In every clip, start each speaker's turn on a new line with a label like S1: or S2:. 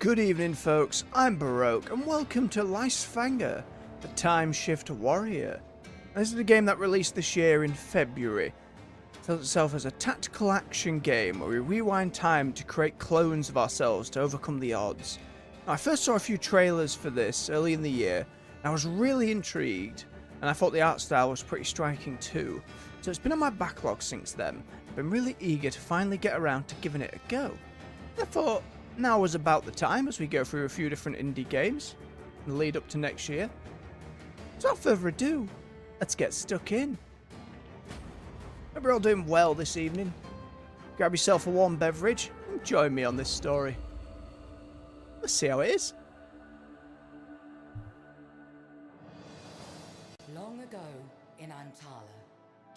S1: Good evening, folks. I'm Baroque, and welcome to Lysfanga, the Time Shift Warrior. This is a game that released this year in February. It tells itself as a tactical action game where we rewind time to create clones of ourselves to overcome the odds. Now, I first saw a few trailers for this early in the year, and I was really intrigued, and I thought the art style was pretty striking too. So it's been on my backlog since then. I've been really eager to finally get around to giving it a go. I thought now was about the time as we go through a few different indie games in the lead up to next year. So without further ado, let's get stuck in. Hope you're all doing well this evening. Grab yourself a warm beverage and join me on this story. Let's see how it is.
S2: Long ago in Antala,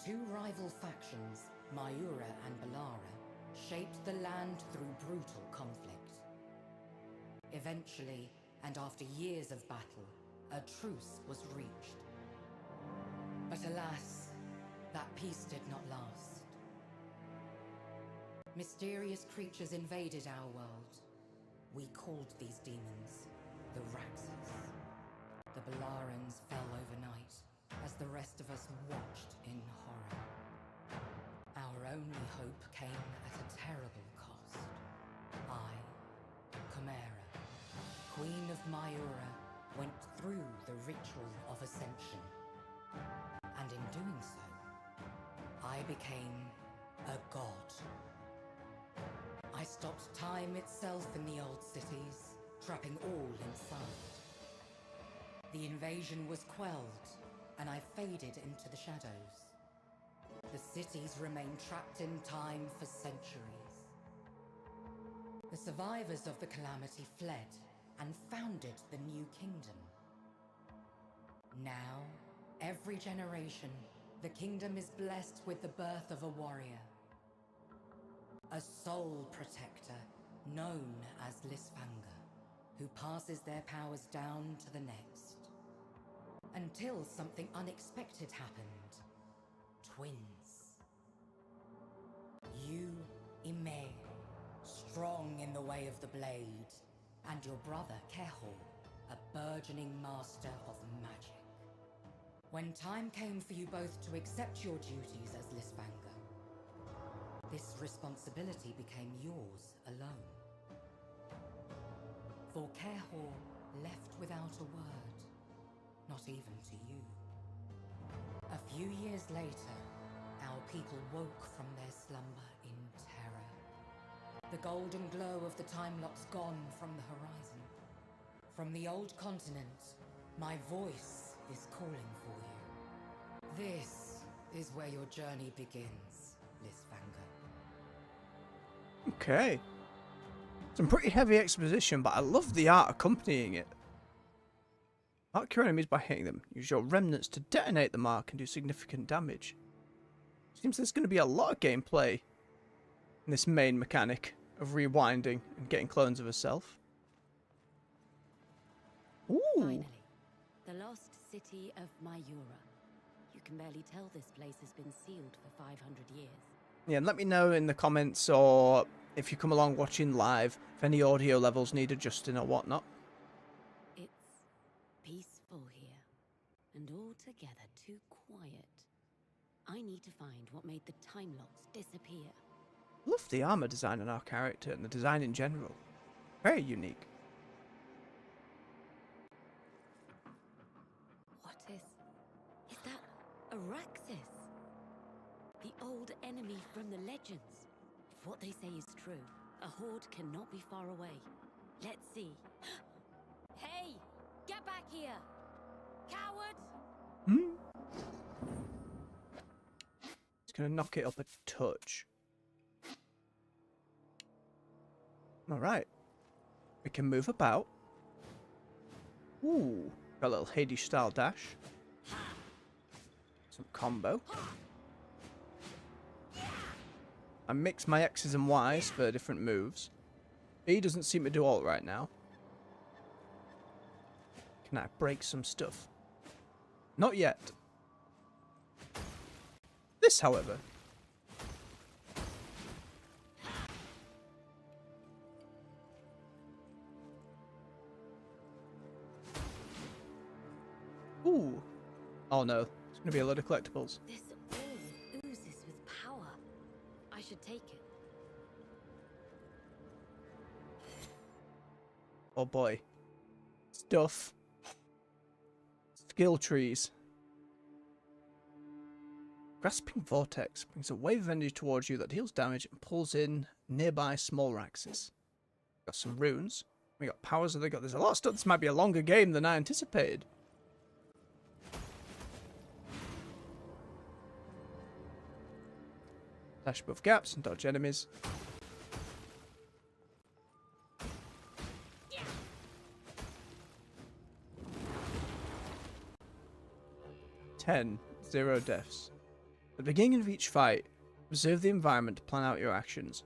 S2: two rival factions, Mayura and Balara, shaped the land through brutal conflict. Eventually, and after years of battle, a truce was reached. But alas, that peace did not last. Mysterious creatures invaded our world. We called these demons the Raxes. The Balarans fell overnight, as the rest of us watched in horror. Our only hope came at a terrible cost. I, Chimera, Queen of Mayura, went through the ritual of ascension. And in doing so, I became a god. I stopped time itself in the old cities, trapping all inside. The invasion was quelled, and I faded into the shadows. The cities remained trapped in time for centuries. The survivors of the calamity fled and founded the new kingdom. Now, every generation, the kingdom is blessed with the birth of a warrior. A soul protector known as Lysfanga, who passes their powers down to the next. Until something unexpected happened. Twins. You, Ime, strong in the way of the blade, and your brother, Keho, a burgeoning master of magic. When time came for you both to accept your duties as Lysfanga, this responsibility became yours alone. For Keho left without a word, not even to you. A few years later, our people woke from their slumber in terror. The golden glow of the time lock's gone from the horizon. From the old continent, my voice is calling for you. This is where your journey begins, Lysfanga.
S1: Okay. Some pretty heavy exposition, but I love the art accompanying it. Mark your enemies by hitting them. Use your remnants to detonate the mark and do significant damage. Seems there's going to be a lot of gameplay in this main mechanic of rewinding and getting clones of herself. Ooh.
S3: Finally, the lost city of Mayura. You can barely tell this place has been sealed for 500 years.
S1: Yeah, and let me know in the comments, or if you come along watching live, if any audio levels need adjusting or whatnot.
S3: It's peaceful here, and altogether too quiet. I need to find what made the time locks disappear.
S1: Love the armor design on our character and the design in general. Very unique.
S3: What is that Araxis? The old enemy from the legends. If what they say is true, a horde cannot be far away. Let's see. Hey! Get back here! Coward!
S1: It's going to knock it up a touch. Alright. We can move about. Ooh. Got a little Hades style dash. Some combo. I mix my X's and Y's for different moves. B doesn't seem to do all right now. Can I break some stuff? Not yet. This, however. Oh no, it's going to be a load of collectibles.
S3: This all oozes with power. I should take it.
S1: Oh boy. Stuff. Skill trees. Grasping Vortex brings a wave of energy towards you that deals damage and pulls in nearby small Raxes. Got some runes. We got powers that they got. There's a lot of stuff. This might be a longer game than I anticipated. Dash above gaps and dodge enemies. Zero deaths. At the beginning of each fight, observe the environment to plan out your actions.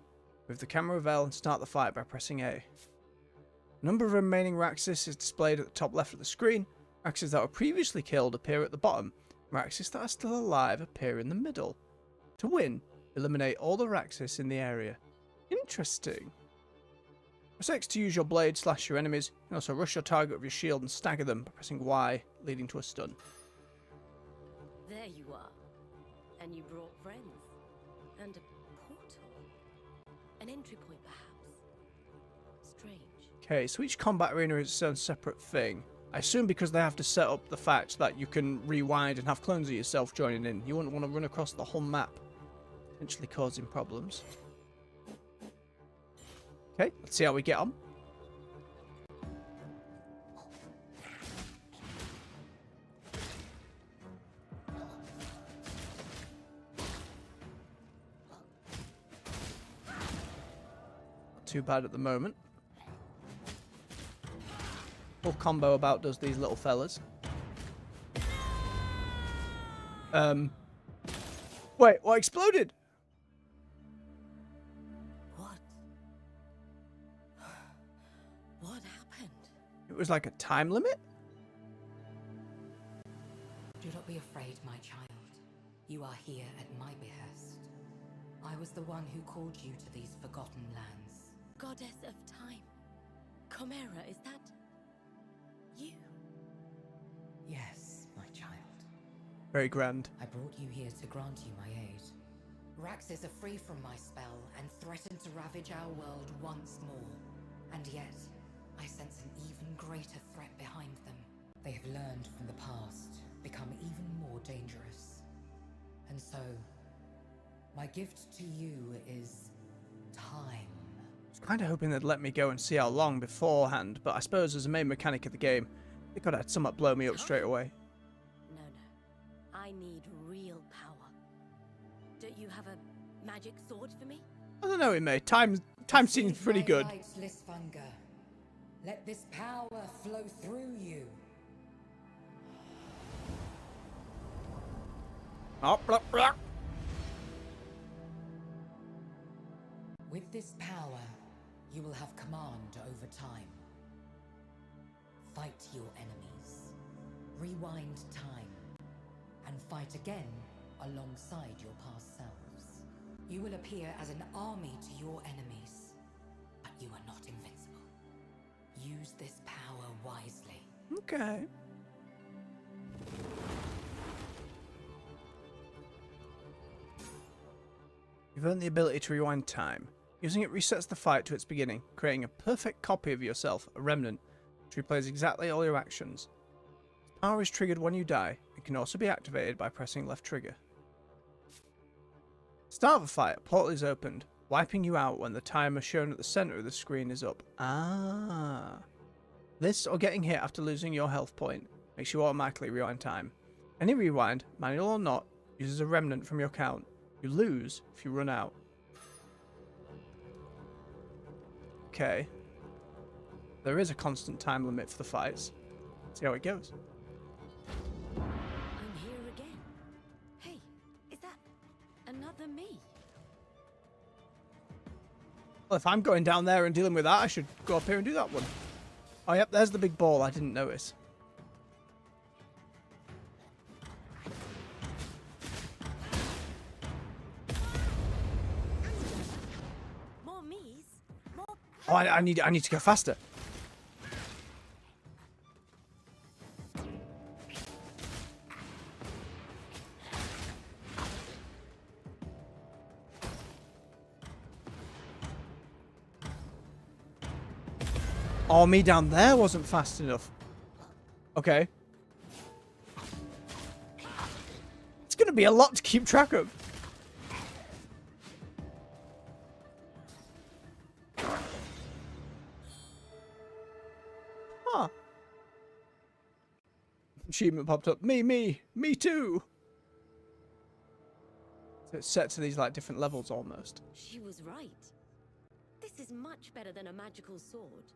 S1: Move the camera L and start the fight by pressing A. The number of remaining Raxes is displayed at the top left of the screen. Raxes that were previously killed appear at the bottom. Raxes that are still alive appear in the middle. To win, eliminate all the Raxes in the area. Interesting. Press X to use your blade slash your enemies. You can also rush your target with your shield and stagger them by pressing Y, leading to a stun.
S3: There you are. And you brought friends. And a portal. An entry point, perhaps. Strange.
S1: Okay, so each combat arena is its own separate thing. I assume because they have to set up the fact that you can rewind and have clones of yourself joining in. You wouldn't want to run across the whole map, potentially causing problems. Okay, let's see how we get on. Too bad at the moment. Full combo about does these little fellas. Wait, what exploded?
S3: What? What happened?
S1: It was like a time limit?
S2: Do not be afraid, my child. You are here at my behest. I was the one who called you to these forgotten lands.
S3: Goddess of time. Chimera, is that you?
S2: Yes, my child.
S1: Very grand.
S2: I brought you here to grant you my aid. Raxes are free from my spell and threaten to ravage our world once more. And yet, I sense an even greater threat behind them. They have learned from the past, become even more dangerous. And so, my gift to you is time.
S1: I was kind of hoping they'd let me go and see how long beforehand, but I suppose as a main mechanic of the game, they could have somewhat blow me up straight away.
S3: No. I need real power. Don't you have a magic sword for me?
S1: I don't know, it may. Time seems pretty good.
S2: Lysfanga. Let this power flow through you.
S1: Oh, blah, blah.
S2: With this power, you will have command over time. Fight your enemies. Rewind time. And fight again alongside your past selves. You will appear as an army to your enemies, but you are not invincible. Use this power wisely.
S1: Okay. You've earned the ability to rewind time. Using it resets the fight to its beginning, creating a perfect copy of yourself, a remnant, which replays exactly all your actions. This power is triggered when you die, and can also be activated by pressing left trigger. Start of a fight, a portal is opened, wiping you out when the timer shown at the centre of the screen is up. Ah. This, or getting hit after losing your health point, makes you automatically rewind time. Any rewind, manual or not, uses a remnant from your count. You lose if you run out. Okay. There is a constant time limit for the fights. See how it goes.
S3: I'm here again. Hey, is that another me?
S1: Well, if I'm going down there and dealing with that, I should go up here and do that one. Oh, yep, there's the big ball. I didn't notice.
S3: More me's? More...
S1: Oh, I need to go faster. Oh, me down there wasn't fast enough. Okay. It's going to be a lot to keep track of. Huh. Achievement popped up. Me too. So it's set to these like different levels almost.
S3: She was right. This is much better than a magical sword.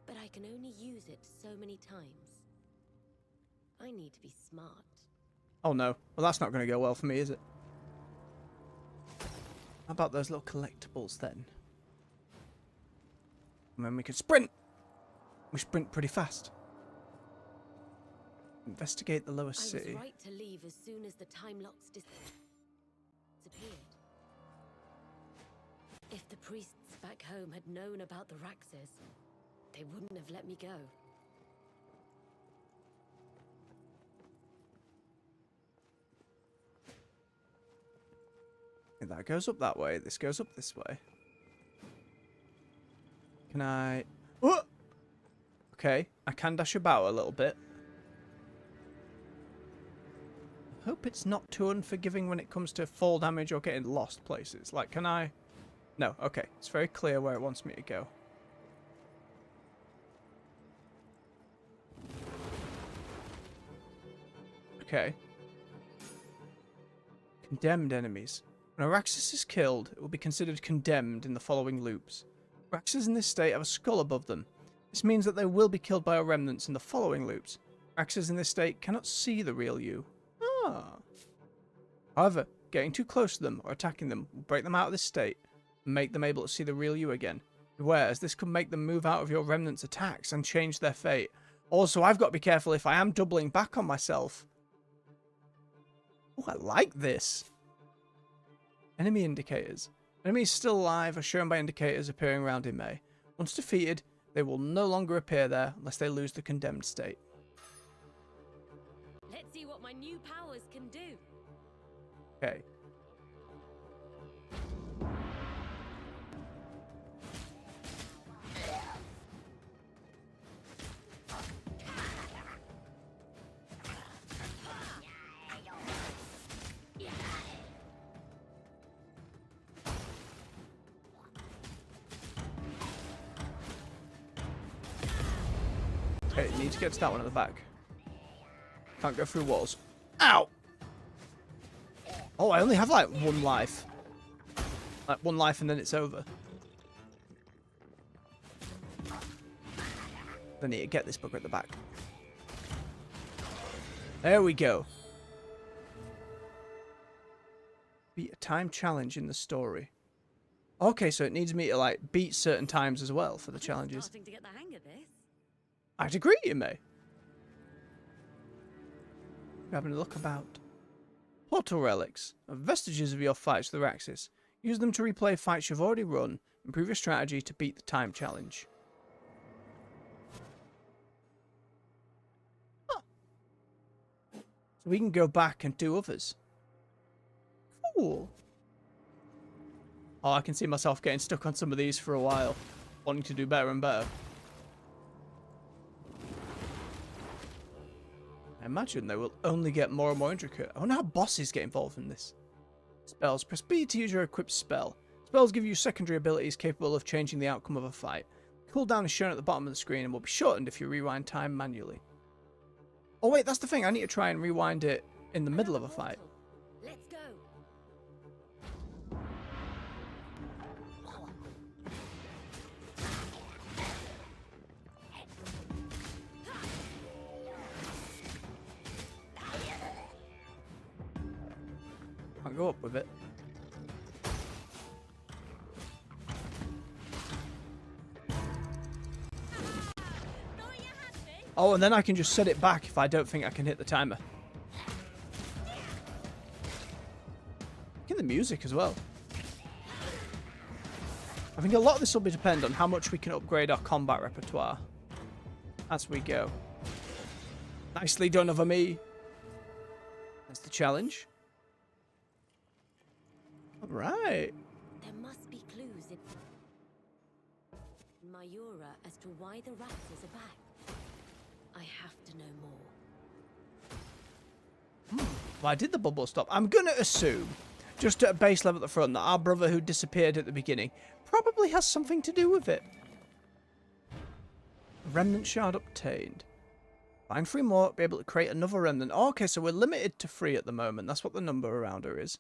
S3: But I can only use it so many times. I need to be smart.
S1: Oh no. Well, that's not going to go well for me, is it? How about those little collectibles then? And then we can sprint. We sprint pretty fast. Investigate the lower city.
S3: I was right to leave as soon as the time locks disappeared. If the priests back home had known about the Raxes, they wouldn't have let me go.
S1: Okay, that goes up that way. This goes up this way. Can I... Oh! Okay, I can dash about a little bit. I hope it's not too unforgiving when it comes to fall damage or getting lost places. Like, can I... No, okay. It's very clear where it wants me to go. Okay. Condemned enemies. When a Raxus is killed, it will be considered condemned in the following loops. Raxus in this state have a skull above them. This means that they will be killed by our remnants in the following loops. Raxus in this state cannot see the real you. Ah. However, getting too close to them or attacking them will break them out of this state and make them able to see the real you again. Beware, as this could make them move out of your remnants' attacks and change their fate. Also, I've got to be careful if I am doubling back on myself. Oh, I like this. Enemy indicators. Enemies still alive are shown by indicators appearing around in May. Once defeated, they will no longer appear there unless they lose the condemned state.
S3: Let's see what my new powers can do.
S1: Okay. Okay, need to get to that one at the back. Can't go through walls. Ow! Oh, I only have like one life. Like one life and then it's over. I need to get this bugger at the back. There we go. Beat a time challenge in the story. Okay, so it needs me to like beat certain times as well for the challenges.
S3: Starting to get the hang of this.
S1: I'd agree, you may. Having a look about. Portal relics are vestiges of your fights with the Raxis. Use them to replay fights you've already run. Improve your strategy to beat the time challenge. Huh. So we can go back and do others. Cool. Oh, I can see myself getting stuck on some of these for a while. Wanting to do better and better. I imagine they will only get more and more intricate. I wonder how bosses get involved in this. Spells. Press B to use your equipped spell. Spells give you secondary abilities capable of changing the outcome of a fight. Cooldown is shown at the bottom of the screen and will be shortened if you rewind time manually. Oh wait, that's the thing. I need to try and rewind it in the middle of a fight.
S3: Let's go.
S1: Can't go up with it. Oh, and then I can just set it back if I don't think I can hit the timer. Get the music as well. I think a lot of this will be depend on how much we can upgrade our combat repertoire as we go. Nicely done over me. That's the challenge. All right.
S3: There must be clues in... Mayura as to why the Raxes are back. I have to know more.
S1: Why did the bubble stop? I'm going to assume, just at a base level at the front, that our brother who disappeared at the beginning probably has something to do with it. Remnant shard obtained. Find 3 more, be able to create another remnant. Oh, okay, so we're limited to 3 at the moment. That's what the number around her is.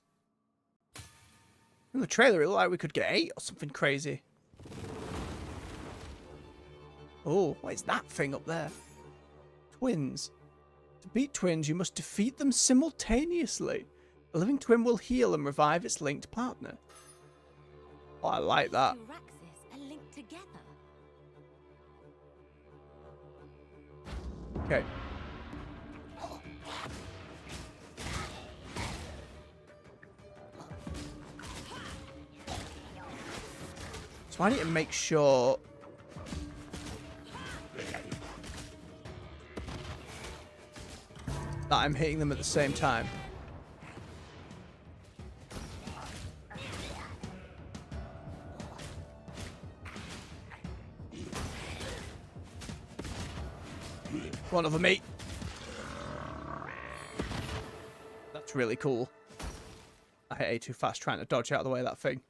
S1: In the trailer, it looked like we could get 8 or something crazy. Oh, what is that thing up there? Twins. To beat twins, you must defeat them simultaneously. A living twin will heal and revive its linked partner. Oh, I like that.
S3: Two Raxes are linked together.
S1: Okay. So I need to make sure that I'm hitting them at the same time. One of them, mate. That's really cool. I hit A too fast trying to dodge out of the way of that thing.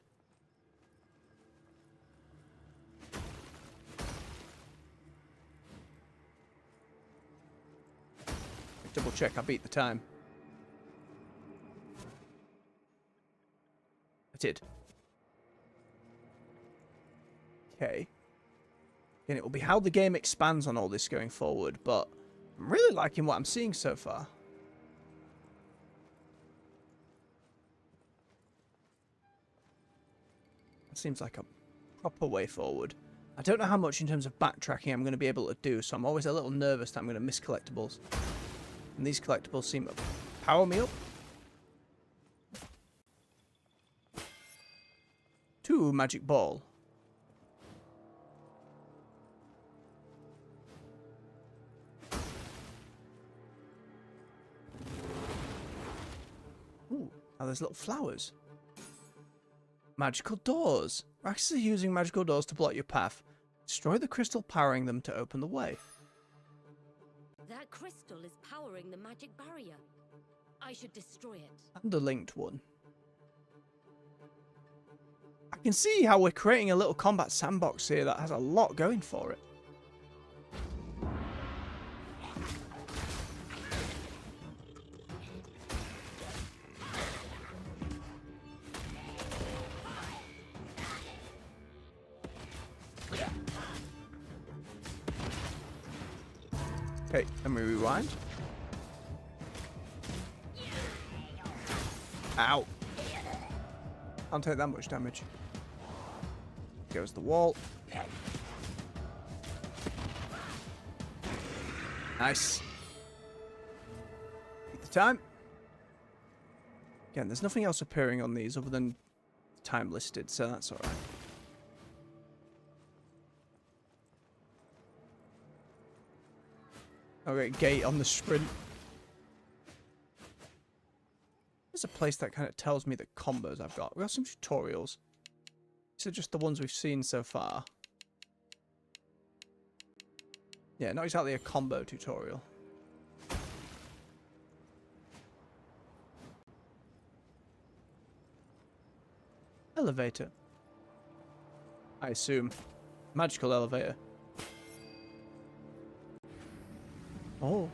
S1: Double check I beat the time. I did. Okay. And it will be how the game expands on all this going forward, but I'm really liking what I'm seeing so far. That seems like a proper way forward. I don't know how much in terms of backtracking I'm going to be able to do, so I'm always a little nervous that I'm going to miss collectibles. And these collectibles seem to power me up. 2 magic ball. Ooh, now there's little flowers. Magical doors. Raxes are using magical doors to block your path. Destroy the crystal powering them to open the way.
S3: That crystal is powering the magic barrier. I should destroy it.
S1: And a linked one. I can see how we're creating a little combat sandbox here that has a lot going for it. Okay, let me rewind. Ow. Can't take that much damage. Goes the wall. Nice. Take the time. Again, there's nothing else appearing on these other than time listed, so that's alright. Okay, gate on the sprint. There's a place that kind of tells me the combos I've got. We got some tutorials. These are just the ones we've seen so far. Yeah, not exactly a combo tutorial. Elevator. I assume. Magical elevator. Oh.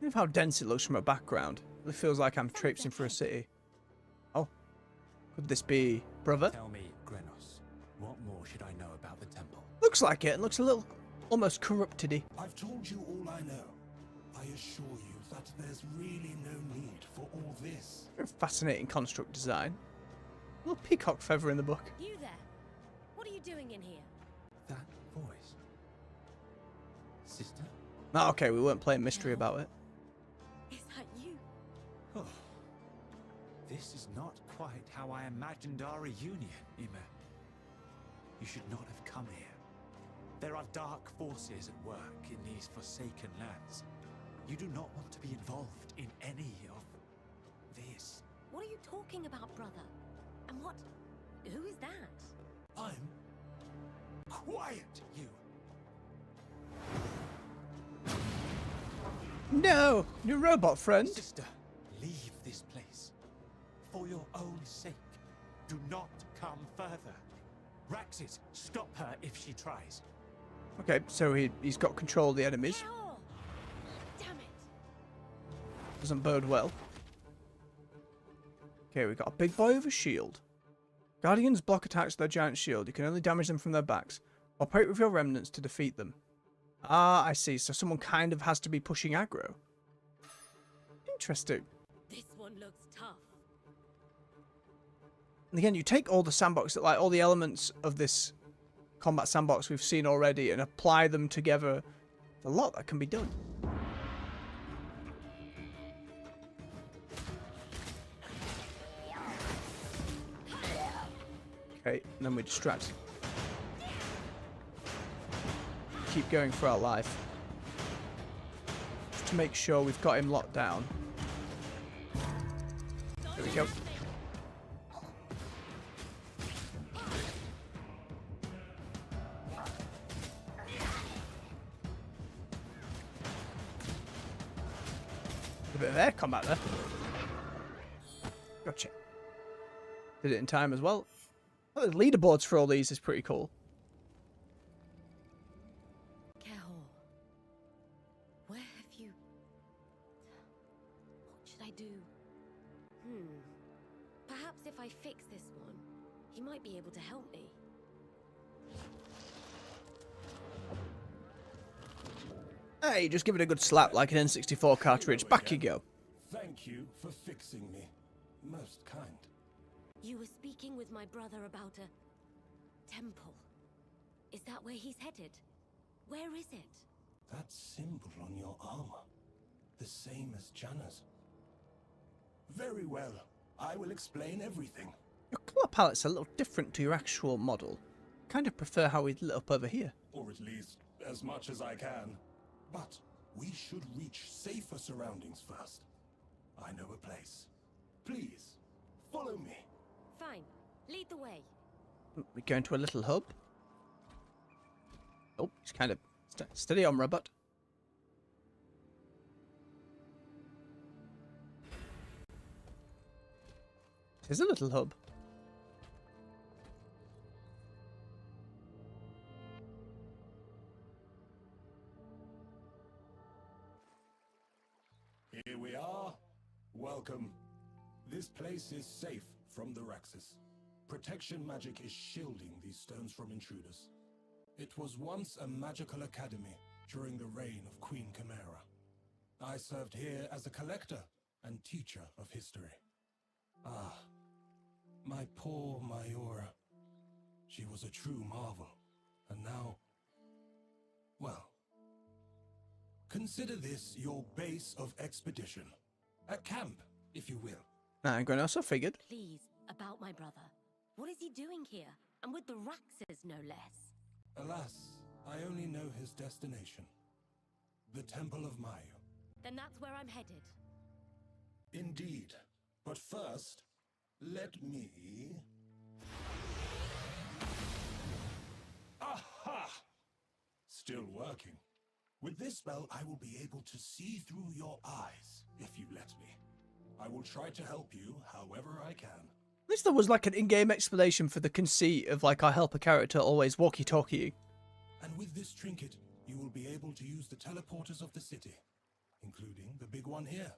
S1: Look how dense it looks from a background. It feels like I'm traipsing through a city. Oh. Could this be brother?
S4: Tell me, Grenos, what more should I know about the temple?
S1: Looks like it. It looks a little almost corrupted-y.
S5: I've told you all I know. I assure you that there's really no need for all this.
S1: Fascinating construct design. A little peacock feather in the book.
S3: You there? What are you doing in here?
S4: That voice. Sister?
S1: Oh, okay, we weren't playing mystery about it.
S3: Is that you?
S4: Oh. This is not quite how I imagined our reunion, Ime. You should not have come here. There are dark forces at work in these forsaken lands. You do not want to be involved in any of this.
S3: What are you talking about, brother? And what... who is that?
S5: I'm... Quiet, you!
S1: No! Your robot friend?
S4: Sister, leave this place. For your own sake, do not come further. Raxus, stop her if she tries.
S1: Okay, so he's got control of the enemies.
S3: Hell! Damn it!
S1: Doesn't bode well. Okay, we've got a big boy with a shield. Guardians block attacks with their giant shield. You can only damage them from their backs. Operate with your remnants to defeat them. Ah, I see. So someone kind of has to be pushing aggro. Interesting.
S3: This one looks tough.
S1: And again, you take all the sandbox, like all the elements of this combat sandbox we've seen already, and apply them together. There's a lot that can be done. Okay, and then we distract. Keep going for our life. Just to make sure we've got him locked down. There we go. A bit of air combat there. Gotcha. Did it in time as well. Oh, the leaderboards for all these is pretty cool.
S3: Kehor, where have you... what should I do? Perhaps if I fix this one, he might be able to help me.
S1: Hey, just give it a good slap like an N64 cartridge. Back you go.
S5: Thank you for fixing me. Most kind.
S3: You were speaking with my brother about a temple. Is that where he's headed? Where is it?
S5: That symbol on your armor. The same as Janna's. Very well. I will explain everything.
S1: Your colour palette's a little different to your actual model. Kind of prefer how we lit up over here.
S5: Or at least, as much as I can. But we should reach safer surroundings first. I know a place. Please, follow me.
S3: Fine. Lead the way.
S1: We're going to a little hub. Oh, he's kind of steady on, robot. It is a little hub.
S5: Here we are. Welcome. This place is safe from the Raxus. Protection magic is shielding these stones from intruders. It was once a magical academy during the reign of Queen Chimera. I served here as a collector and teacher of history. Ah, my poor Mayora. She was a true marvel, and now... well... consider this your base of expedition. A camp, if you will.
S1: I'm going to also figured.
S3: Please, about my brother. What is he doing here? And with the Raxes, no less.
S5: Alas, I only know his destination. The Temple of Mayu.
S3: Then that's where I'm headed.
S5: Indeed. But first, let me... Aha! Still working. With this spell, I will be able to see through your eyes, if you let me. I will try to help you however I can.
S1: At least there was like an in-game explanation for the conceit of like I help a character always walkie-talkie.
S5: And with this trinket, you will be able to use the teleporters of the city, including the big one here.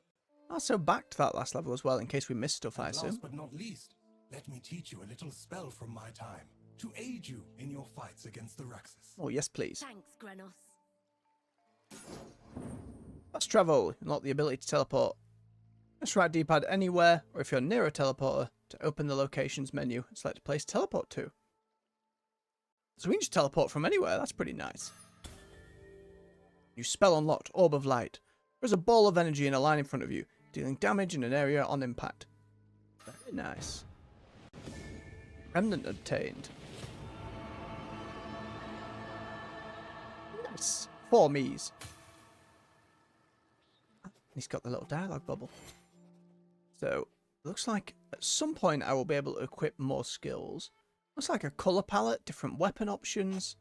S1: Also back to that last level as well in case we missed stuff, I
S5: And
S1: assume.
S5: last but not least, let me teach you a little spell from my time to aid you in your fights against the Raxus.
S1: Oh, yes, please.
S3: Thanks, Grenos.
S1: Fast travel. Unlock the ability to teleport. Press right D-pad anywhere, or if you're near a teleporter, to open the locations menu and select a place to teleport to. So we can just teleport from anywhere. That's pretty nice. New spell unlocked, Orb of Light. There's a ball of energy in a line in front of you, dealing damage in an area on impact. Very nice. Remnant obtained. Nice. 4 me's. he's got the little dialogue bubble. So, looks like at some point I will be able to equip more skills. Looks like a colour palette, different weapon options.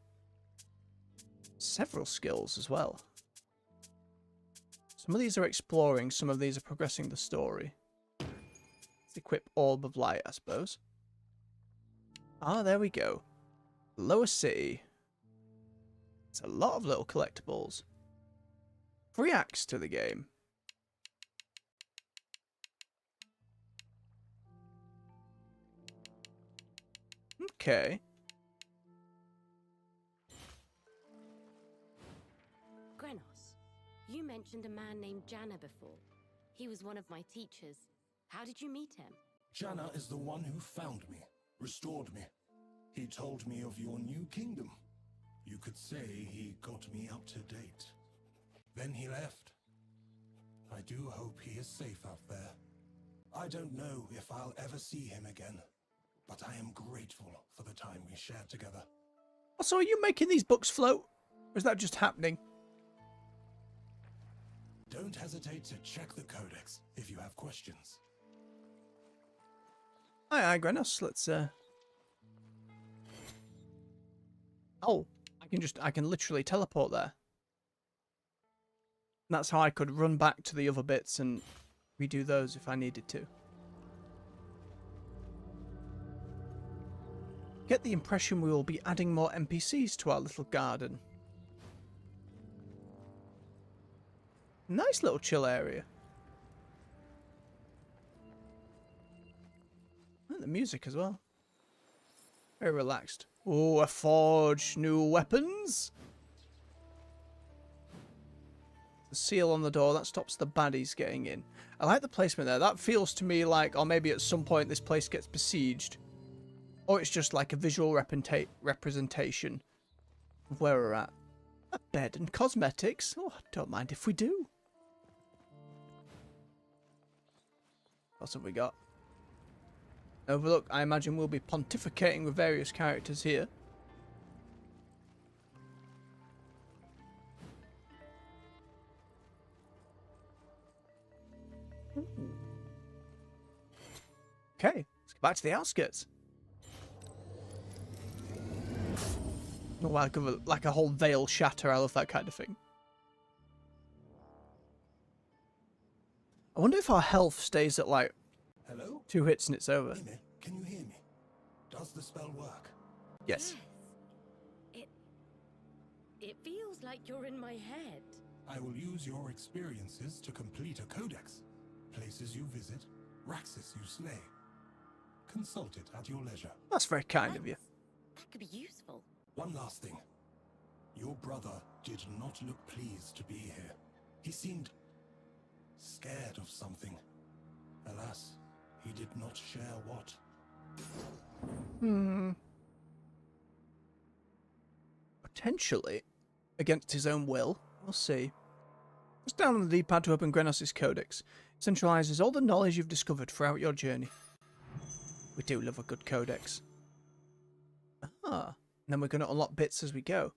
S1: Several skills as well. Some of these are exploring, some of these are progressing the story. Let's equip Orb of Light, I suppose. Ah, there we go. Lower City. It's a lot of little collectibles. Free axe to the game. Okay.
S3: Grenos, you mentioned a man named Janna before. He was one of my teachers. How did you meet him?
S5: Janna is the one who found me, restored me. He told me of your new kingdom. You could say he got me up to date. Then he left. I do hope he is safe out there. I don't know if I'll ever see him again, but I am grateful for the time we shared together.
S1: So are you making these books float? Or is that just happening?
S5: Don't hesitate to check the codex if you have questions.
S1: Aye, Grenos, let's Oh, I can literally teleport there. And that's how I could run back to the other bits and redo those if I needed to. Get the impression we will be adding more NPCs to our little garden. Nice little chill area. And the music as well. Very relaxed. Oh, a forge, new weapons. The seal on the door, that stops the baddies getting in. I like the placement there. That feels to me like, or maybe at some point this place gets besieged. Or it's just like a visual representation of where we're at. A bed and cosmetics. Oh, don't mind if we do. What have we got? Overlook, I imagine we'll be pontificating with various characters here. Okay, let's go back to the outskirts. Oh, like a whole veil shatter, I love that kind of thing. I wonder if our health stays at like
S5: Hello?
S1: 2 hits and it's over.
S5: Amy, can you hear me? Does the spell work?
S1: Yes.
S3: It feels like you're in my head.
S5: I will use your experiences to complete a codex. Places you visit, Raxus you slay. Consult it at your leisure.
S1: That's very kind of you.
S3: That could be useful.
S5: One last thing. Your brother did not look pleased to be here. He seemed scared of something. Alas, he did not share what.
S1: Potentially against his own will. We'll see. Press down on the D-pad to open Grenos' codex. It centralizes all the knowledge you've discovered throughout your journey. We do love a good codex. Ah, and then we're going to unlock bits as we go.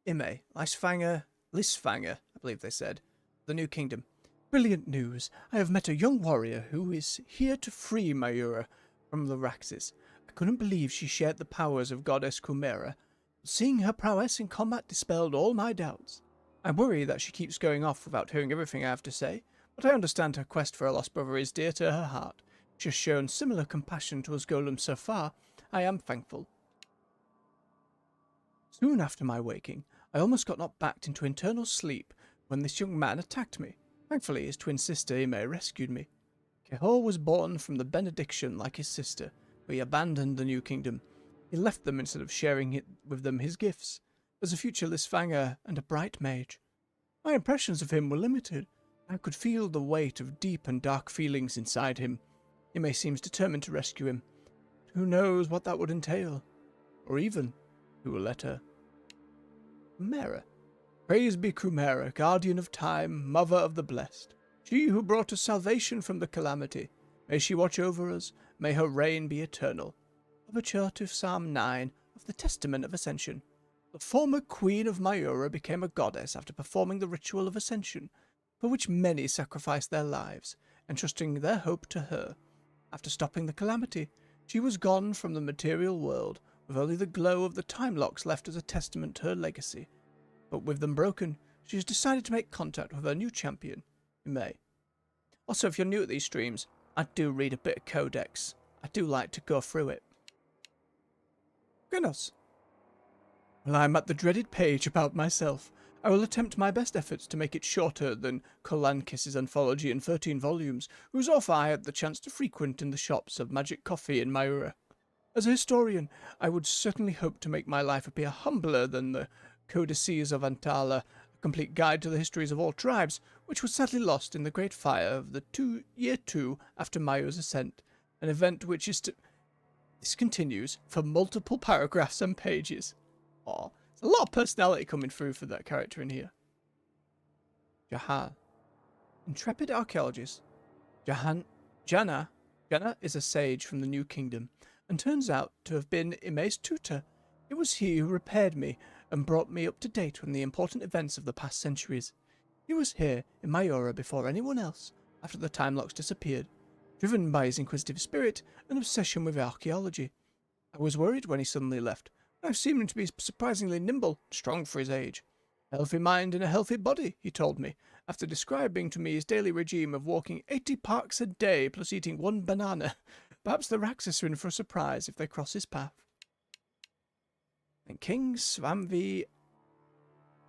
S1: Ime, Lysfanga, I believe they said. The new kingdom. Brilliant news. I have met a young warrior who is here to free Mayura from the Raxis. I couldn't believe she shared the powers of Goddess Chimera. Seeing her prowess in combat dispelled all my doubts. I worry that she keeps going off without hearing everything I have to say, but I understand her quest for a lost brother is dear to her heart. She has shown similar compassion to us golems so far. I am thankful. Soon after my waking, I almost got knocked back into eternal sleep when this young man attacked me. Thankfully, his twin sister Ime rescued me. Kehor was born from the benediction like his sister, but he abandoned the new kingdom. He left them instead of sharing with them his gifts. As a future Lysfanga and a bright mage. My impressions of him were limited. I could feel the weight of deep and dark feelings inside him. Ime seems determined to rescue him. Who knows what that would entail? Or even, who will let her? Chimera. Praise be Chimera, guardian of time, mother of the blessed. She who brought us salvation from the calamity. May she watch over us. May her reign be eternal. Overture to Psalm 9 of the Testament of Ascension. The former queen of Mayura became a goddess after performing the ritual of ascension. for which many sacrificed their lives, entrusting their hope to her. After stopping the calamity, she was gone from the material world, with only the glow of the time locks left as a testament to her legacy. But with them broken, she has decided to make contact with her new champion, Ime. Also, if you're new at these streams, I do read a bit of Codex. I do like to go through it. Goodness. Well, I'm at the dreaded page about myself. I will attempt my best efforts to make it shorter than Kolankis's anthology in 13 volumes, whose author I had the chance to frequent in the shops of magic coffee in Myura. As a historian, I would certainly hope to make my life appear humbler than the Codices of Antala, a complete guide to the histories of all tribes, which was sadly lost in the Great Fire of the year 2 after Mayura's ascent, an event which is to... This continues for multiple paragraphs and pages. Aw, there's a lot of personality coming through for that character in here. Jahan. Intrepid archaeologist. Jana is a sage from the New Kingdom, and turns out to have been Ime's tutor. It was he who repaired me and brought me up to date on the important events of the past centuries. He was here in Myura before anyone else, after the time locks disappeared, driven by his inquisitive spirit and obsession with archaeology. I was worried when he suddenly left. I've seen him to be surprisingly nimble, strong for his age. A healthy mind and a healthy body, he told me, after describing to me his daily regime of walking 80 parks a day plus eating 1 banana. Perhaps the Raxus are in for a surprise if they cross his path. And King Svamvi...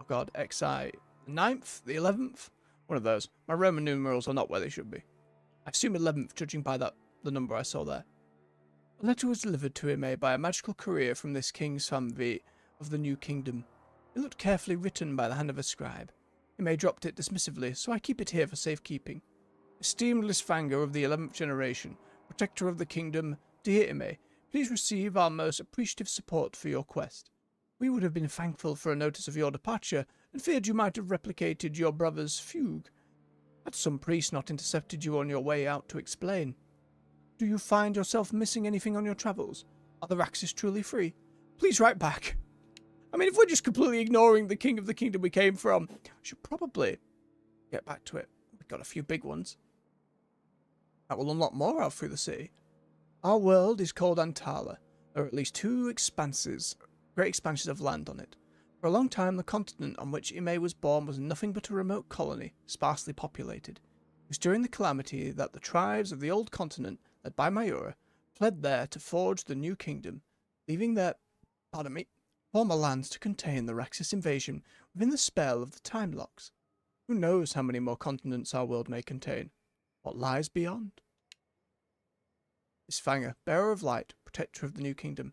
S1: Oh god, XI. The 9th? The 11th? One of those. My Roman numerals are not where they should be. I assume 11th, judging by the number I saw there. A letter was delivered to Ime by a magical courier from this King Svamvi of the New Kingdom. It looked carefully written by the hand of a scribe. Ime dropped it dismissively, so I keep it here for safekeeping. Esteemed Lysfanga of the 11th generation, protector of the kingdom, dear Ime, please receive our most appreciative support for your quest. We would have been thankful for a notice of your departure, and feared you might have replicated your brother's fugue. Had some priest not intercepted you on your way out to explain? Do you find yourself missing anything on your travels? Are the Raxus truly free? Please write back. I mean, if we're just completely ignoring the king of the kingdom we came from, we should probably get back to it. We've got a few big ones. That will unlock more out through the city. Our world is called Antala. There are at least 2 great expanses of land on it. For a long time, the continent on which Ime was born was nothing but a remote colony, sparsely populated. It was during the calamity that the tribes of the old continent, led by Myura, fled there to forge the new kingdom, leaving their former lands to contain the Raxus invasion within the spell of the time locks. Who knows how many more continents our world may contain? What lies beyond? Lysfanga, bearer of light, protector of the new kingdom.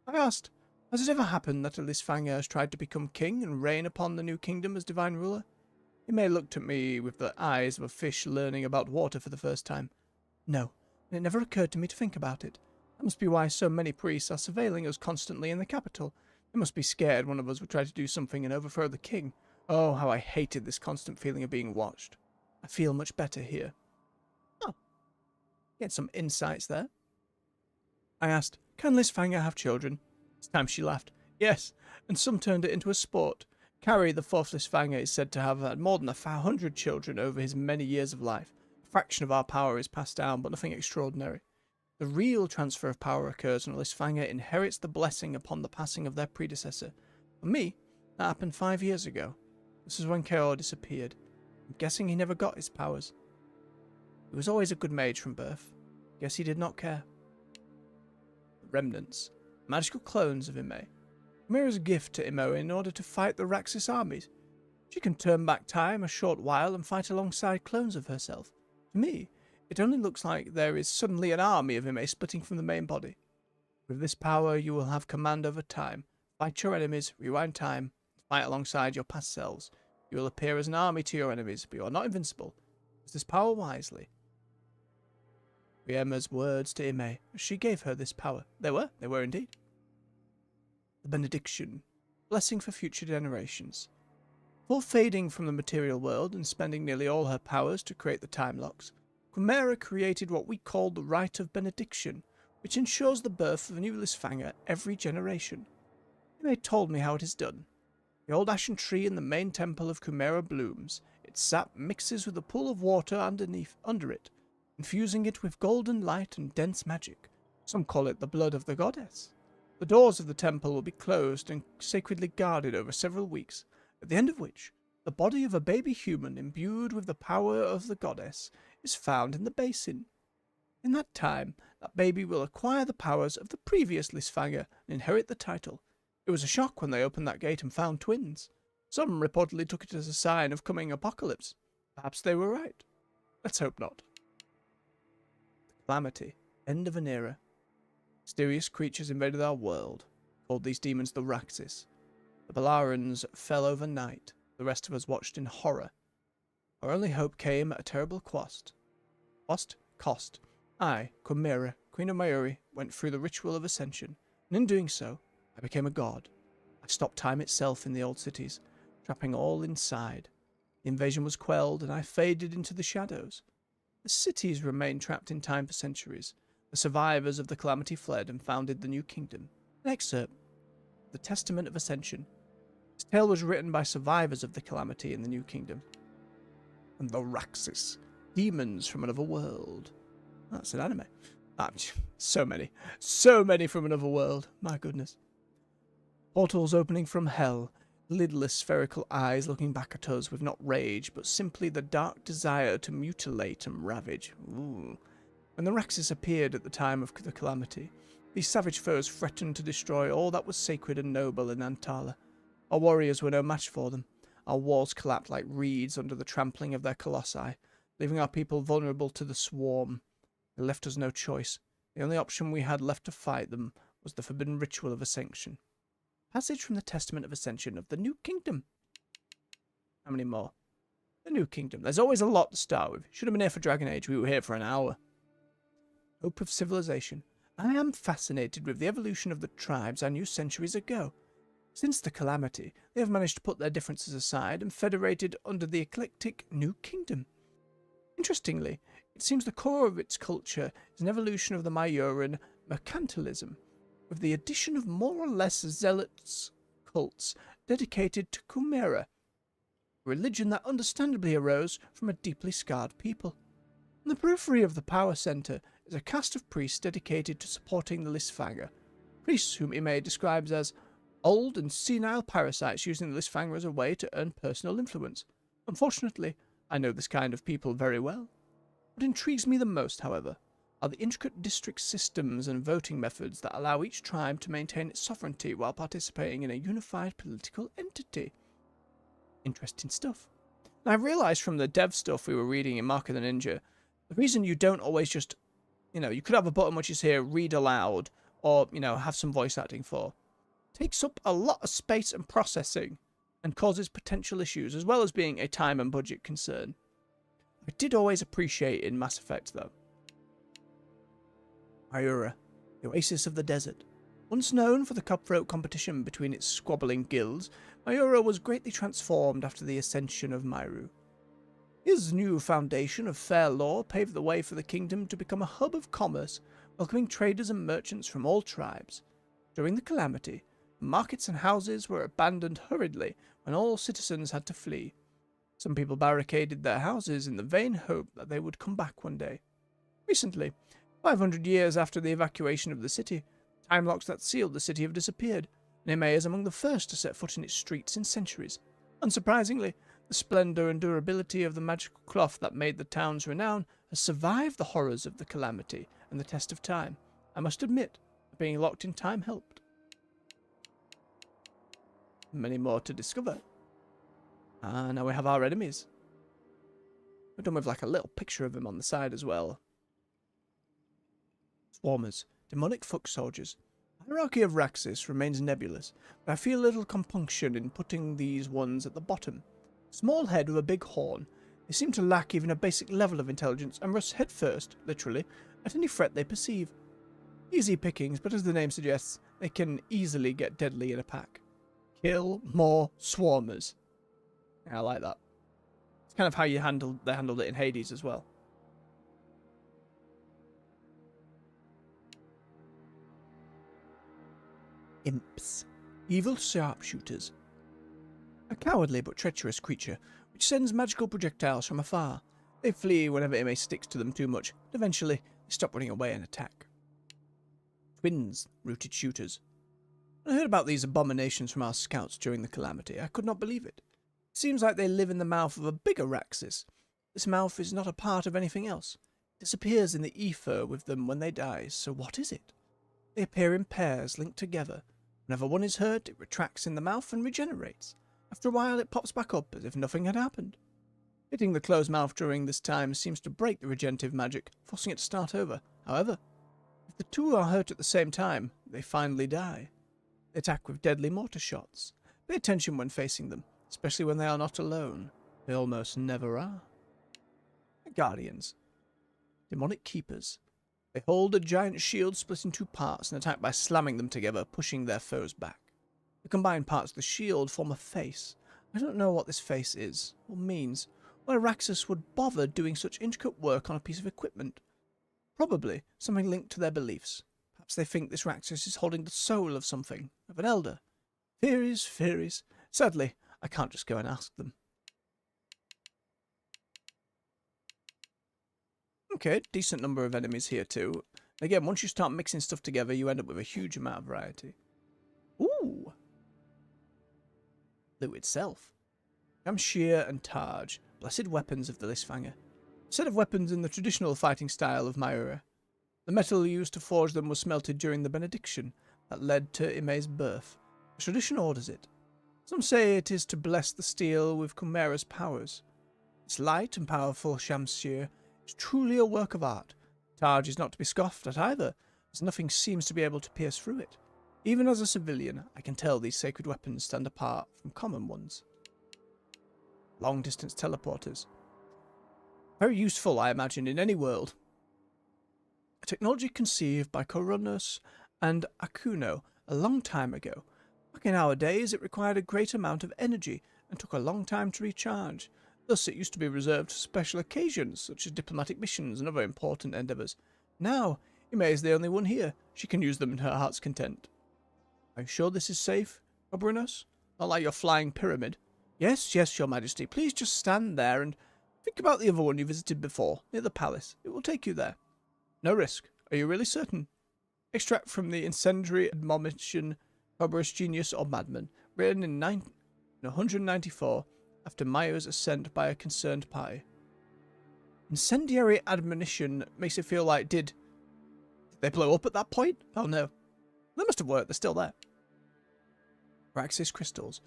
S1: I asked, has it ever happened that a Lysfanga has tried to become king and reign upon the new kingdom as divine ruler? Ime looked at me with the eyes of a fish learning about water for the first time. No, and it never occurred to me to think about it. That must be why so many priests are surveilling us constantly in the capital. They must be scared one of us would try to do something and overthrow the king. Oh, how I hated this constant feeling of being watched. I feel much better here. Oh, get some insights there. I asked, can Lysfanga have children? This time she laughed. Yes, and some turned it into a sport. Carrie, the 4th Lysfanga, is said to have had more than 100 children over his many years of life. A fraction of our power is passed down, but nothing extraordinary. The real transfer of power occurs when a Lysfanga inherits the blessing upon the passing of their predecessor. For me, that happened 5 years ago. This is when Kaor disappeared. I'm guessing he never got his powers. He was always a good mage from birth. Guess he did not care. The remnants. Magical clones of Ime. Mira's gift to Imo in order to fight the Raxus armies. She can turn back time a short while and fight alongside clones of herself. To me, it only looks like there is suddenly an army of Ime splitting from the main body. With this power, you will have command over time. Fight your enemies, rewind time, fight alongside your past selves. You will appear as an army to your enemies, but you are not invincible. Use this power wisely. Riemer's words to Ime as she gave her this power. They were indeed. The benediction. Blessing for future generations. Before fading from the material world and spending nearly all her powers to create the time locks, Chimera created what we call the Rite of Benediction, which ensures the birth of a new Lysfanga every generation. Ime told me how it is done. The old ashen tree in the main temple of Chimera blooms. It Its sap mixes with a pool of water under it, infusing it with golden light and dense magic. Some call it the blood of the goddess. The doors of the temple will be closed and sacredly guarded over several weeks, at the end of which the body of a baby human imbued with the power of the goddess is found in the basin. In that time, that baby will acquire the powers of the previous Lysfanga and inherit the title. It was a shock when they opened that gate and found twins. Some reportedly took it as a sign of coming apocalypse. Perhaps they were right. Let's hope not. The Calamity. End of an era. Mysterious creatures invaded our world. Called these demons the Raxis. The Balarans fell overnight. The rest of us watched in horror. Our only hope came at a terrible cost. Cost. I, Chimera, Queen of Mayuri, went through the ritual of ascension, and in doing so, I became a god. I stopped time itself in the old cities, trapping all inside. The invasion was quelled, and I faded into the shadows. The cities remained trapped in time for centuries. The survivors of the Calamity fled and founded the new kingdom. An excerpt. The Testament of Ascension. This tale was written by survivors of the Calamity in the new kingdom. And the Raxis, demons from another world. That's an anime. So many from another world. My goodness. Portals opening from hell, lidless spherical eyes looking back at us with not rage, but simply the dark desire to mutilate and ravage. Ooh. When the Raxis appeared at the time of the Calamity, these savage foes threatened to destroy all that was sacred and noble in Antala. Our warriors were no match for them. Our walls collapsed like reeds under the trampling of their colossi, leaving our people vulnerable to the swarm. They left us no choice. The only option we had left to fight them was the forbidden ritual of ascension. Passage from the Testament of Ascension of the New Kingdom. How many more? The New Kingdom. There's always a lot to start with. Should have been here for Dragon Age. We were here for an hour. Hope of civilization. I am fascinated with the evolution of the tribes I knew centuries ago. Since the Calamity, they have managed to put their differences aside and federated under the eclectic New Kingdom. Interestingly, it seems the core of its culture is an evolution of the Mayoran mercantilism, with the addition of more or less zealot cults dedicated to Chimera, a religion that understandably arose from a deeply scarred people. On the periphery of the power centre is a caste of priests dedicated to supporting the Lysfanga, priests whom Ime describes as old and senile parasites using the Lysfanga as a way to earn personal influence. Unfortunately, I know this kind of people very well. What intrigues me the most, however, are the intricate district systems and voting methods that allow each tribe to maintain its sovereignty while participating in a unified political entity. Interesting stuff. And I've realised from the dev stuff we were reading in Mark of the Ninja, the reason you don't always just, you could have a button which is here, read aloud, or, have some voice acting for, takes up a lot of space and processing, and causes potential issues, as well as being a time and budget concern. I did always appreciate in Mass Effect, though. Mayura, the oasis of the desert. Once known for the cutthroat competition between its squabbling guilds, Mayura was greatly transformed after the ascension of Myru. His new foundation of fair law paved the way for the kingdom to become a hub of commerce, welcoming traders and merchants from all tribes. During the Calamity, markets and houses were abandoned hurriedly when all citizens had to flee. Some people barricaded their houses in the vain hope that they would come back one day. Recently, 500 years after the evacuation of the city, time locks that sealed the city have disappeared, and Ime is among the first to set foot in its streets in centuries. Unsurprisingly, the splendour and durability of the magical cloth that made the town's renown has survived the horrors of the Calamity and the test of time. I must admit that being locked in time helped. Many more to discover. Now we have our enemies. We're done with like a little picture of them on the side as well. Swarmers, demonic foot soldiers. The hierarchy of Raxis remains nebulous, but I feel a little compunction in putting these ones at the bottom. Small head with a big horn, they seem to lack even a basic level of intelligence and rush headfirst, literally, at any threat they perceive. Easy pickings, but as the name suggests, they can easily get deadly in a pack. Kill more swarmers. Yeah, I like that. It's kind of how they handled it in Hades as well. Imps. Evil sharpshooters. A cowardly but treacherous creature, which sends magical projectiles from afar. They flee whenever Ime sticks to them too much, but eventually they stop running away and attack. Twins, rooted shooters. When I heard about these abominations from our scouts during the calamity, I could not believe it. It seems like they live in the mouth of a bigger Raxus. This mouth is not a part of anything else. It disappears in the ether with them when they die, so what is it? They appear in pairs, linked together. Whenever one is hurt, it retracts in the mouth and regenerates. After a while, it pops back up as if nothing had happened. Hitting the closed mouth during this time seems to break the regenerative magic, forcing it to start over. However, if the two are hurt at the same time, they finally die. They attack with deadly mortar shots. Pay attention when facing them, especially when they are not alone. They almost never are. Guardians. Demonic keepers. They hold a giant shield split in two parts and attack by slamming them together, pushing their foes back. The combined parts of the shield form a face. I don't know what this face is, or means. Why Raxus would bother doing such intricate work on a piece of equipment. Probably something linked to their beliefs. Perhaps they think this Raxus is holding the soul of something, of an elder. Theories. Sadly, I can't just go and ask them. Okay, decent number of enemies here too. Again, once you start mixing stuff together, you end up with a huge amount of variety. Ooh! Loot itself. Shamshir and Taj, blessed weapons of the Lysfanga. A set of weapons in the traditional fighting style of Myura. The metal used to forge them was smelted during the benediction that led to Ime's birth. The tradition orders it. Some say it is to bless the steel with Chimera's powers. Its light and powerful Shamshir is truly a work of art. Taj is not to be scoffed at either, as nothing seems to be able to pierce through it. Even as a civilian, I can tell these sacred weapons stand apart from common ones. Long-distance teleporters. Very useful, I imagine, in any world. A technology conceived by Coronos and Akuno a long time ago. Back in our days, it required a great amount of energy and took a long time to recharge. Thus, it used to be reserved for special occasions, such as diplomatic missions and other important endeavours. Now, Ime is the only one here. She can use them in her heart's content. Are you sure this is safe, Oberonos? Not like your flying pyramid. Yes, your majesty. Please just stand there and think about the other one you visited before, near the palace. It will take you there. No risk. Are you really certain? Extract from the incendiary admonition, Barbarous Genius or Madman, written in 194, after Maya's ascent by a concerned party. Incendiary admonition makes it feel like, did they blow up at that point? Oh no. They must have worked, they're still there. Raxus crystals.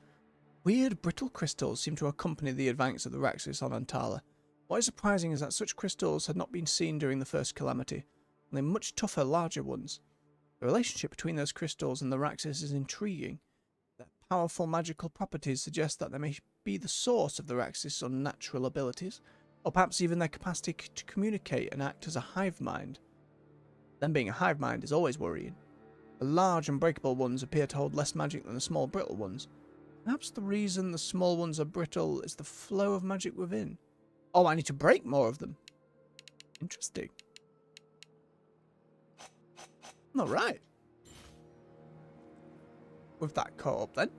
S1: Weird, brittle crystals seem to accompany the advance of the Raxus on Antala. What is surprising is that such crystals had not been seen during the first calamity, only much tougher, larger ones. The relationship between those crystals and the Raxus is intriguing. Their powerful magical properties suggest that they may be the source of the Raxus' unnatural abilities, or perhaps even their capacity to communicate and act as a hive mind. Them being a hive mind is always worrying. The large unbreakable ones appear to hold less magic than the small brittle ones. Perhaps the reason the small ones are brittle is the flow of magic within. Oh, I need to break more of them. Interesting. Alright. With that caught up then.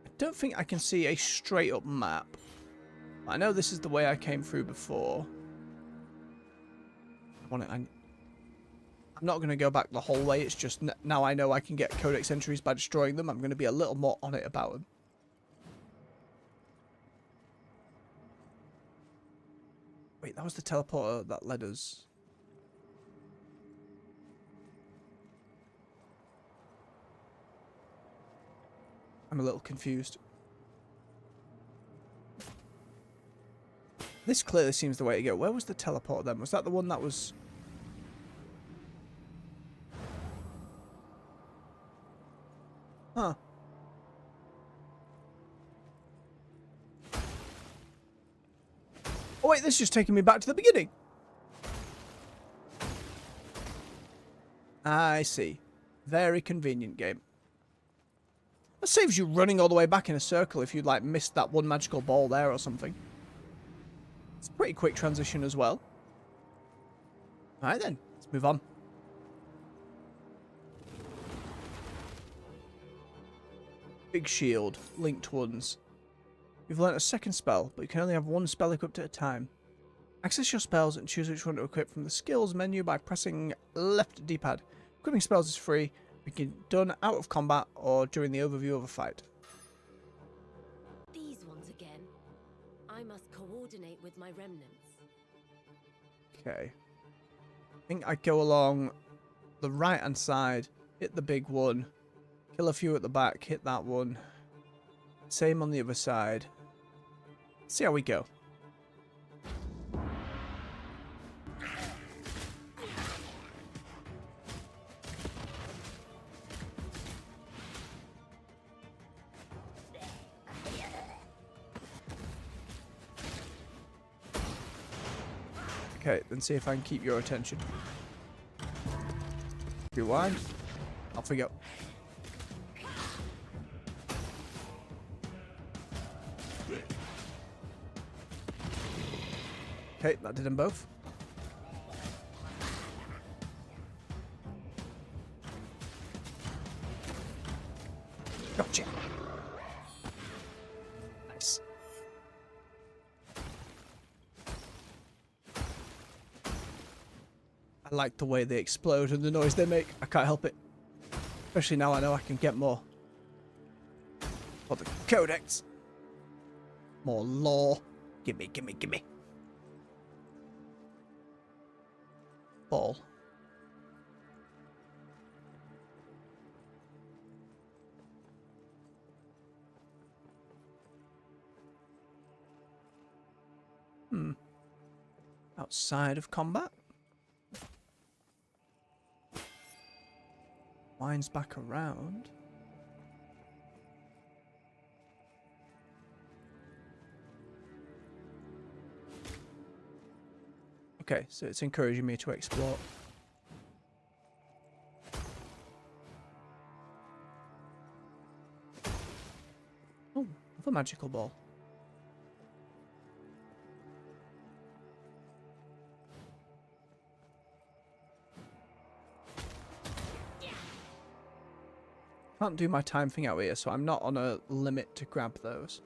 S1: I don't think I can see a straight up map. I know this is the way I came through before. I'm not going to go back the whole way. It's just now I know I can get codex entries by destroying them. I'm going to be a little more on it about them. Wait, that was the teleporter that led us. I'm a little confused. This clearly seems the way to go. Where was the teleporter then? Was that the one that was... Huh. Oh wait, this is just taking me back to the beginning. I see. Very convenient game. That saves you running all the way back in a circle if you'd like missed that one magical ball there or something. It's a pretty quick transition as well. Alright then, let's move on. Big shield, linked ones. You've learnt a second spell, but you can only have one spell equipped at a time. Access your spells and choose which one to equip from the skills menu by pressing left D-pad. Equipping spells is free, it can be done out of combat or during the overview of a fight.
S3: These ones again. I must coordinate with my remnants.
S1: Okay. I think I go along the right hand side, hit the big one, kill a few at the back, hit that one. Same on the other side. See how we go. Okay, then see if I can keep your attention. Rewind. Off we go. Okay, that did them both. Gotcha. Nice. I like the way they explode and the noise they make. I can't help it. Especially now I know I can get more. For the codex. More lore. Gimme, gimme, gimme. Ball. Outside of combat. Winds back around. Okay, so it's encouraging me to explore. Oh, another magical ball. Can't do my time thing out here, so I'm not on a limit to grab those.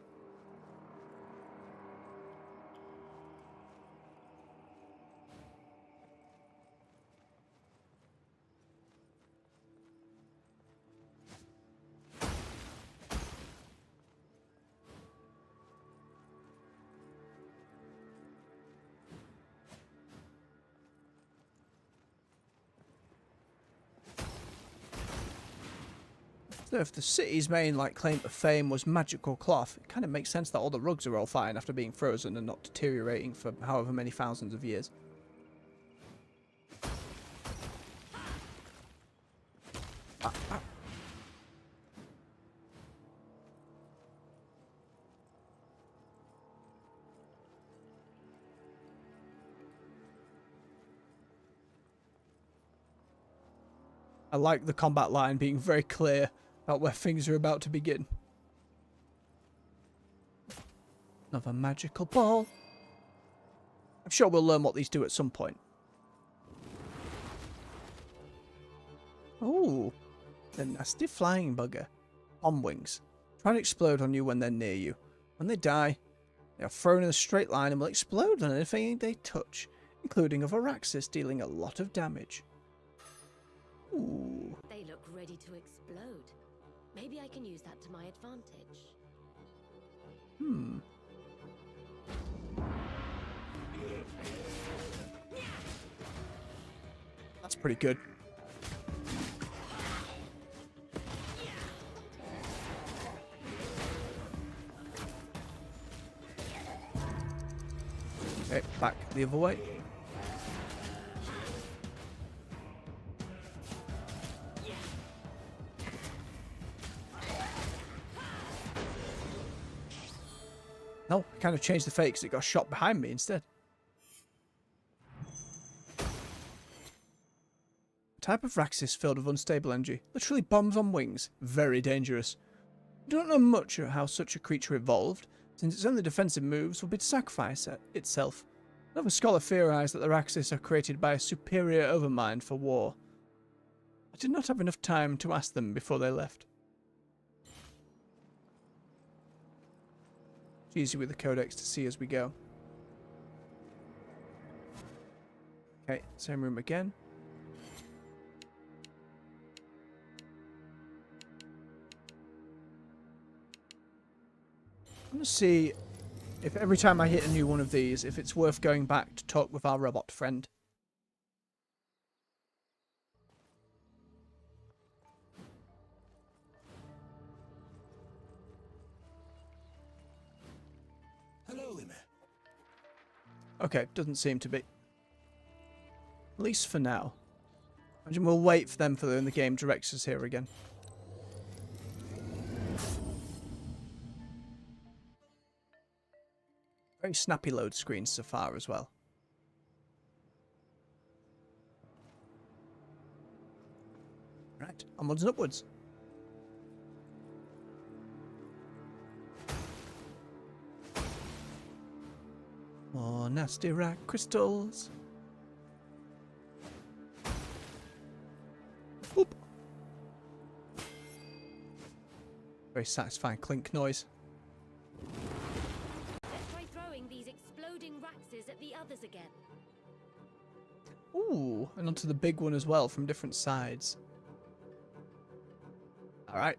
S1: So if the city's main claim to fame was magical cloth, it kind of makes sense that all the rugs are all fine after being frozen and not deteriorating for however many thousands of years. I like the combat line being very clear about where things are about to begin. Another magical ball. I'm sure we'll learn what these do at some point. Oh, the nasty flying bugger. On wings. Try to explode on you when they're near you. When they die, they are thrown in a straight line and will explode on anything they touch, including of Araxis, dealing a lot of damage. Ooh.
S3: They look ready to explode. Maybe I can use that to my advantage.
S1: That's pretty good. Okay, back the other way. No, I kind of changed the fate because it got shot behind me instead. A type of Raxis filled with unstable energy. Literally bombs on wings. Very dangerous. We don't know much of how such a creature evolved, since its only defensive moves would be to sacrifice itself. Another scholar theorized that the Raxis are created by a superior overmind for war. I did not have enough time to ask them before they left. It's easy with the codex to see as we go. Okay, same room again. I'm going to see if every time I hit a new one of these, if it's worth going back to talk with our robot friend.
S5: Hello, Ime.
S1: Okay, doesn't seem to be. At least for now. Imagine we'll wait for them for when the game directs us here again. Very snappy load screens so far as well. Right, onwards and upwards. More nasty rack crystals. Oop. Very satisfying clink noise.
S3: Let's try throwing these exploding Raxes at the others again.
S1: Ooh, and onto the big one as well from different sides. Alright.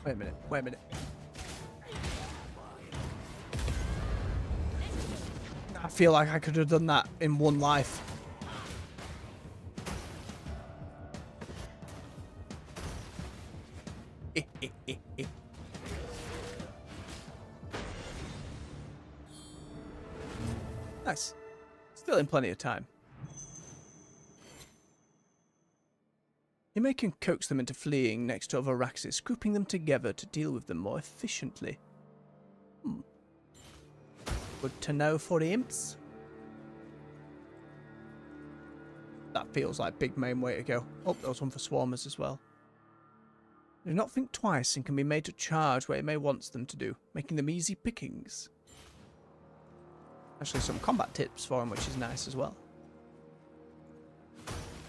S1: Wait a minute, wait a minute. I feel like I could have done that in one life. Nice. Still in plenty of time. You may can coax them into fleeing next to other Raxes, grouping them together to deal with them more efficiently. Good to know for the imps. That feels like big main way to go. Oh, there was one for swarmers as well. Do not think twice and can be made to charge where it may wants them to do, making them easy pickings. Actually, some combat tips for them, which is nice as well.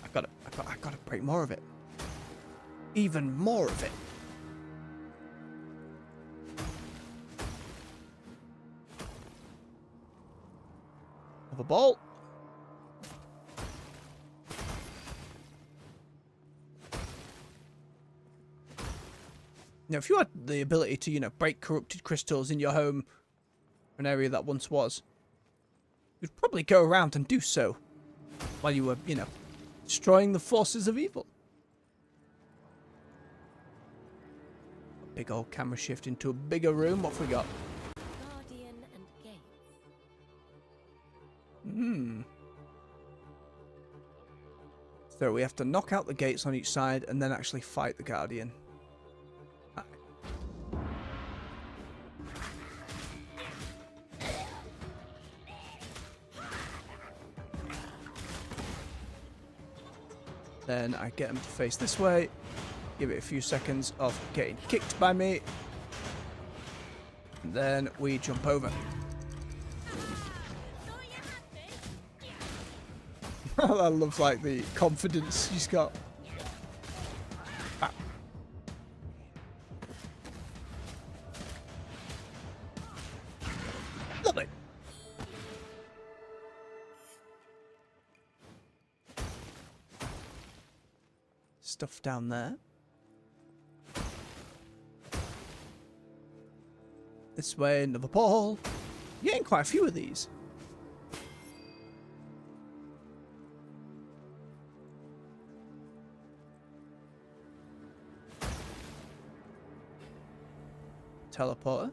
S1: I gotta break more of it. Even more of it. Have a ball. Now, if you had the ability to, you know, break corrupted crystals in your home, an area that once was, you'd probably go around and do so while you were, you know, destroying the forces of evil. Big old camera shift into a bigger room. What have we got?
S3: Guardian and Gates.
S1: So we have to knock out the gates on each side and then actually fight the Guardian. Then I get them to face this way. Give it a few seconds of getting kicked by me. And then we jump over. I love like the confidence she's got. Ah. Lovely. Stuff down there. This way, another ball. You're getting quite a few of these. Teleporter.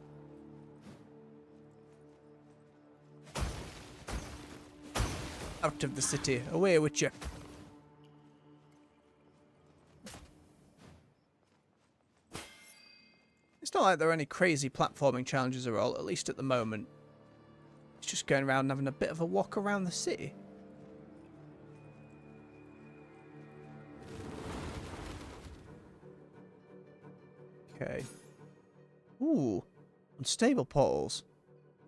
S1: Out of the city. Away with you. It's not like there are any crazy platforming challenges at all, at least at the moment. It's just going around and having a bit of a walk around the city. Okay. Ooh, unstable portals.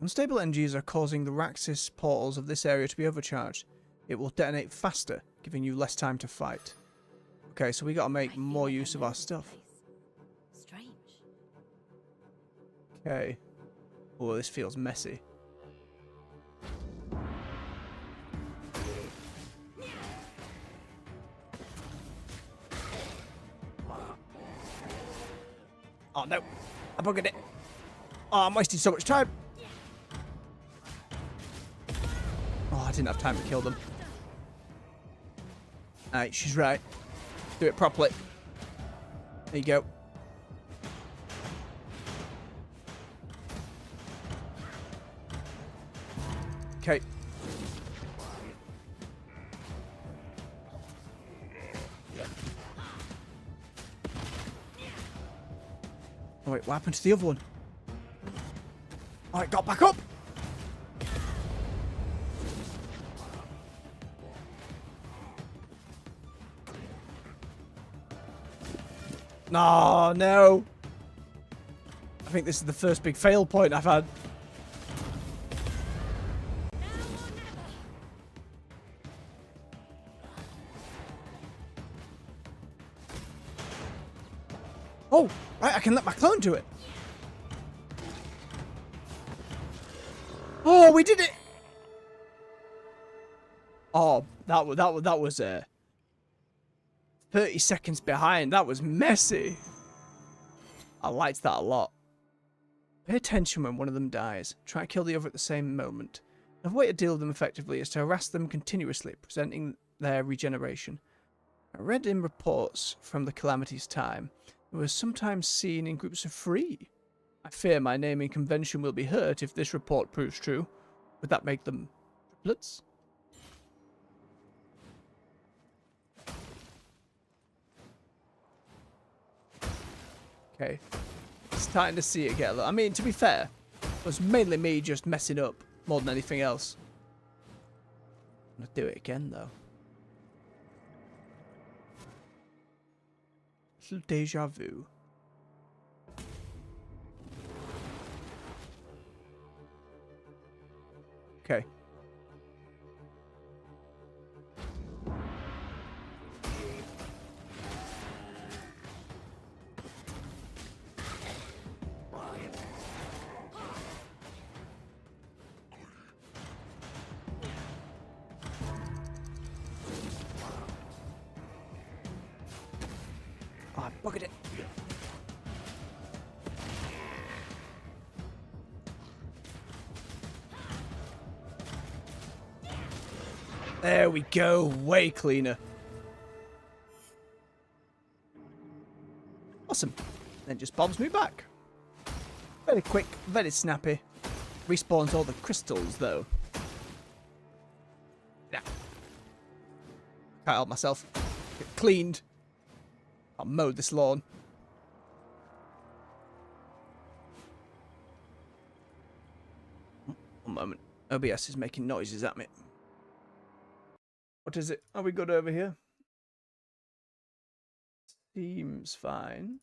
S1: Unstable energies are causing the Raxis portals of this area to be overcharged. It will detonate faster, giving you less time to fight. Okay, so we gotta make
S3: I feel
S1: more
S3: like I
S1: use of
S3: know
S1: our
S3: this
S1: stuff.
S3: place. Strange.
S1: Okay. Oh, this feels messy. Oh no, I buggered it. Oh, I'm wasting so much time. Oh, I didn't have time to kill them. Alright, she's right. Do it properly. There you go. Okay. Oh wait, what happened to the other one? Oh, it got back up! No, no! I think this is the first big fail point I've had. Oh, right, I can let my clone do it. Oh, we did it! Oh, that was 30 seconds behind. That was messy. I liked that a lot. Pay attention when one of them dies. Try to kill the other at the same moment. The way to deal with them effectively is to harass them continuously, presenting their regeneration. I read in reports from the Calamity's time, it was sometimes seen in groups of 3. I fear my naming convention will be hurt if this report proves true. Would that make them triplets? Okay. Starting to see it get a little... I mean, to be fair, it was mainly me just messing up more than anything else. I'm going to do it again, though. Little deja vu. Okay. Oh, I buggered it. There we go. Way cleaner. Awesome. Then just bombs me back. Very quick, very snappy. Respawns all the crystals, though. Yeah. Can't help myself. Get cleaned. I'll mow this lawn. One moment. OBS is making noises at me. What is it? Are we good over here? Seems fine.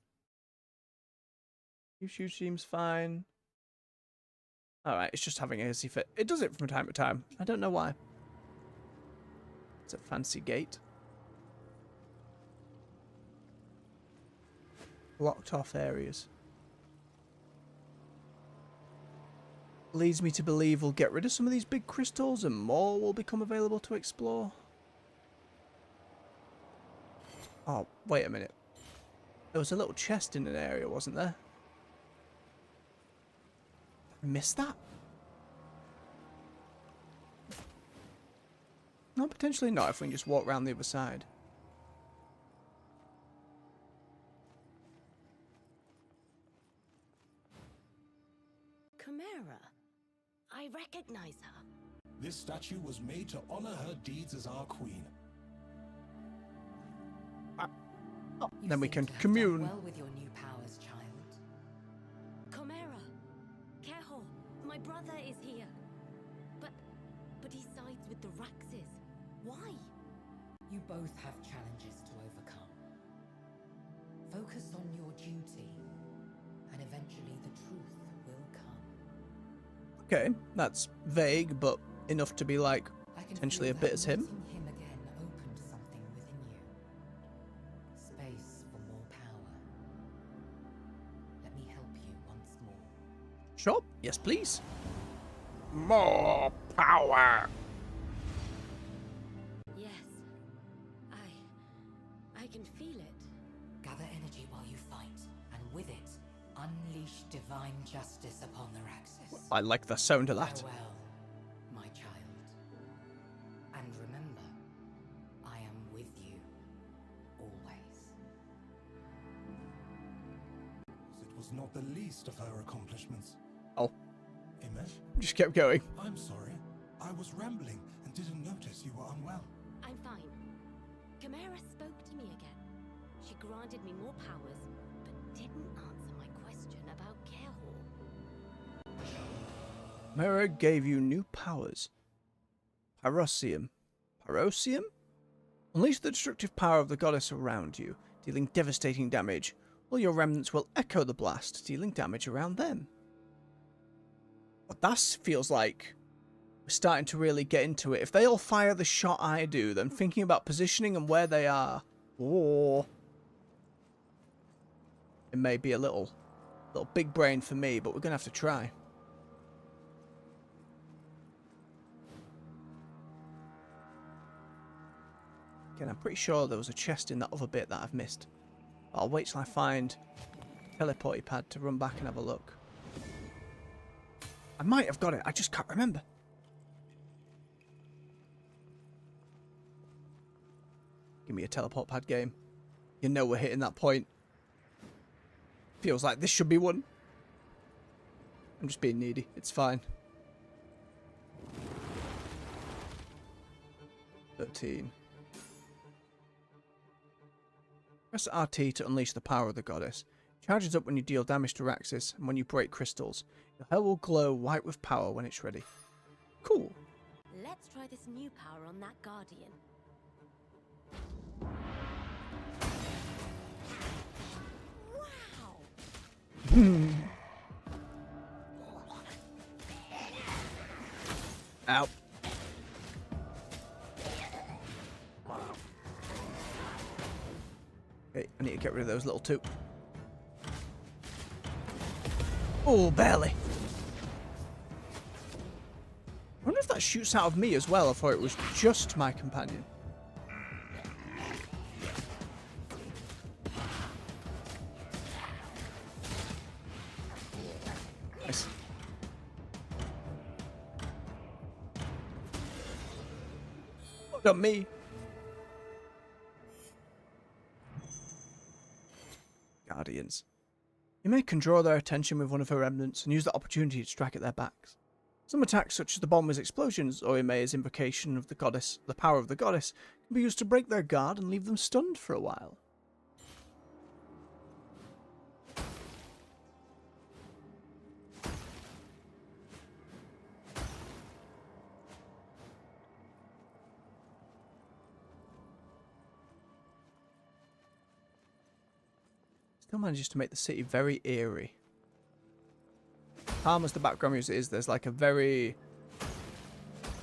S1: YouTube seems fine. Alright, it's just having a hissy fit. It does it from time to time. I don't know why. It's a fancy gate. Blocked off areas. Leads me to believe we'll get rid of some of these big crystals and more will become available to explore. Oh, wait a minute. There was a little chest in an area, wasn't there? I missed that? No, potentially not if we can just walk around the other side.
S3: Chimera. I recognize her.
S5: This statue was made to honor her deeds as our queen.
S1: Oh,
S2: You
S1: then we
S2: seem
S1: can
S2: to have
S1: commune.
S2: done well with your new powers, child.
S3: Chimera. Keho, my brother is here. But he sides with the Raxes. Why?
S2: You both have challenges to overcome. Focus on your duty and eventually the truth will come.
S1: Okay, that's vague, but enough to be like
S2: I can
S1: potentially a
S2: feel
S1: bit
S2: that
S1: as him.
S2: meeting him again opened something within you. Space for more power. Let me help you once more.
S1: Sure, yes please. More power.
S3: Yes. I can feel it.
S2: Gather energy while you fight, and with it, unleash divine justice upon the Raxus.
S1: I like the sound of that.
S2: Farewell, my child. And remember, I am with you, always.
S5: It was not the least of her accomplishments.
S1: Oh,
S5: Ime,
S1: just kept going.
S5: I'm sorry. I was rambling and didn't notice you were unwell.
S3: I'm fine. Chimera spoke to me again. She granted me more powers, but didn't answer my question about Carehall.
S1: Mera gave you new powers. Pyrosium. Pyrosium? Unleash the destructive power of the goddess around you, dealing devastating damage. All your remnants will echo the blast, dealing damage around them. But that feels like we're starting to really get into it. If they all fire the shot I do, then thinking about positioning and where they are, or it may be a little big brain for me, but we're gonna have to try. Again, I'm pretty sure there was a chest in that other bit that I've missed. But I'll wait till I find a teleporty pad to run back and have a look. I might have got it, I just can't remember. Give me a teleport pad game. You know we're hitting that point. Feels like this should be one. I'm just being needy, it's fine. 13. Press RT to unleash the power of the goddess. It charges up when you deal damage to Raxus and when you break crystals. Your hair will glow white with power when it's ready. Cool.
S3: Let's try this new power on that Guardian. Wow!
S1: Ow. Okay, I need to get rid of those little two. Oh, barely. I wonder if that shoots out of me as well. I thought it was just my companion. Nice. Well done, me. Guardians. You may can draw their attention with one of her remnants and use the opportunity to strike at their backs. Some attacks, such as the bombers' explosions or Imea's invocation of the goddess, the power of the goddess, can be used to break their guard and leave them stunned for a while. Still manages to make the city very eerie. Calm as the background music is, there's like a very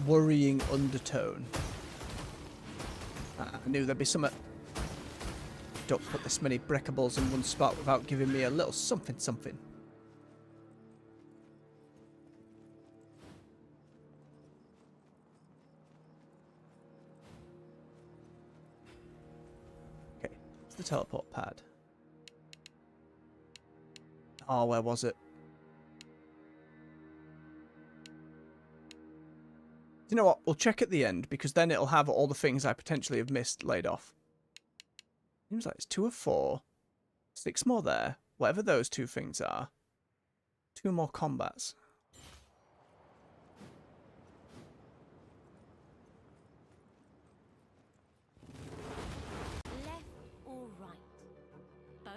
S1: worrying undertone. I knew there'd be some. Don't put this many breakables in one spot without giving me a little something something. Okay, it's the teleport pad. Oh, where was it? You know what? We'll check at the end, because then it'll have all the things I potentially have missed laid off. Seems like it's 2 of 4. 6 more there. Whatever those 2 things are. 2 more combats.
S3: Left or right? Both?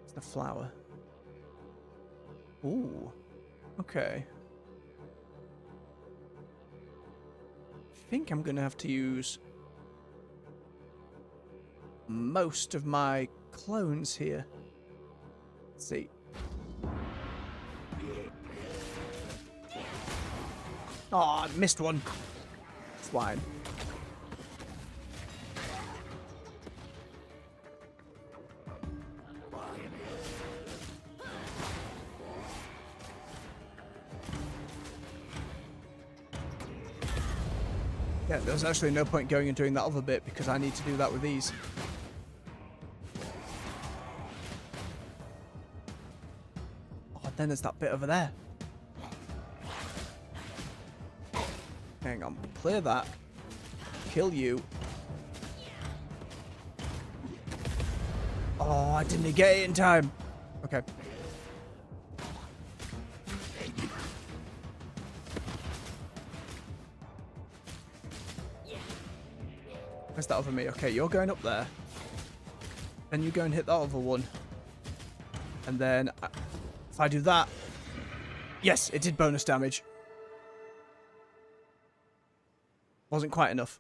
S1: It's the flower. Ooh. Okay. I think I'm going to have to use most of my clones here. Let's see. Oh, I missed one. Swine. Yeah, there's actually no point going and doing that other bit because I need to do that with these. Oh, then there's that bit over there. Hang on, clear that. Kill you. Oh, I didn't get it in time. Okay. Where's that other me? Okay, you're going up there. Then you go and hit that other one. And then if I do that... Yes, it did bonus damage. Wasn't quite enough.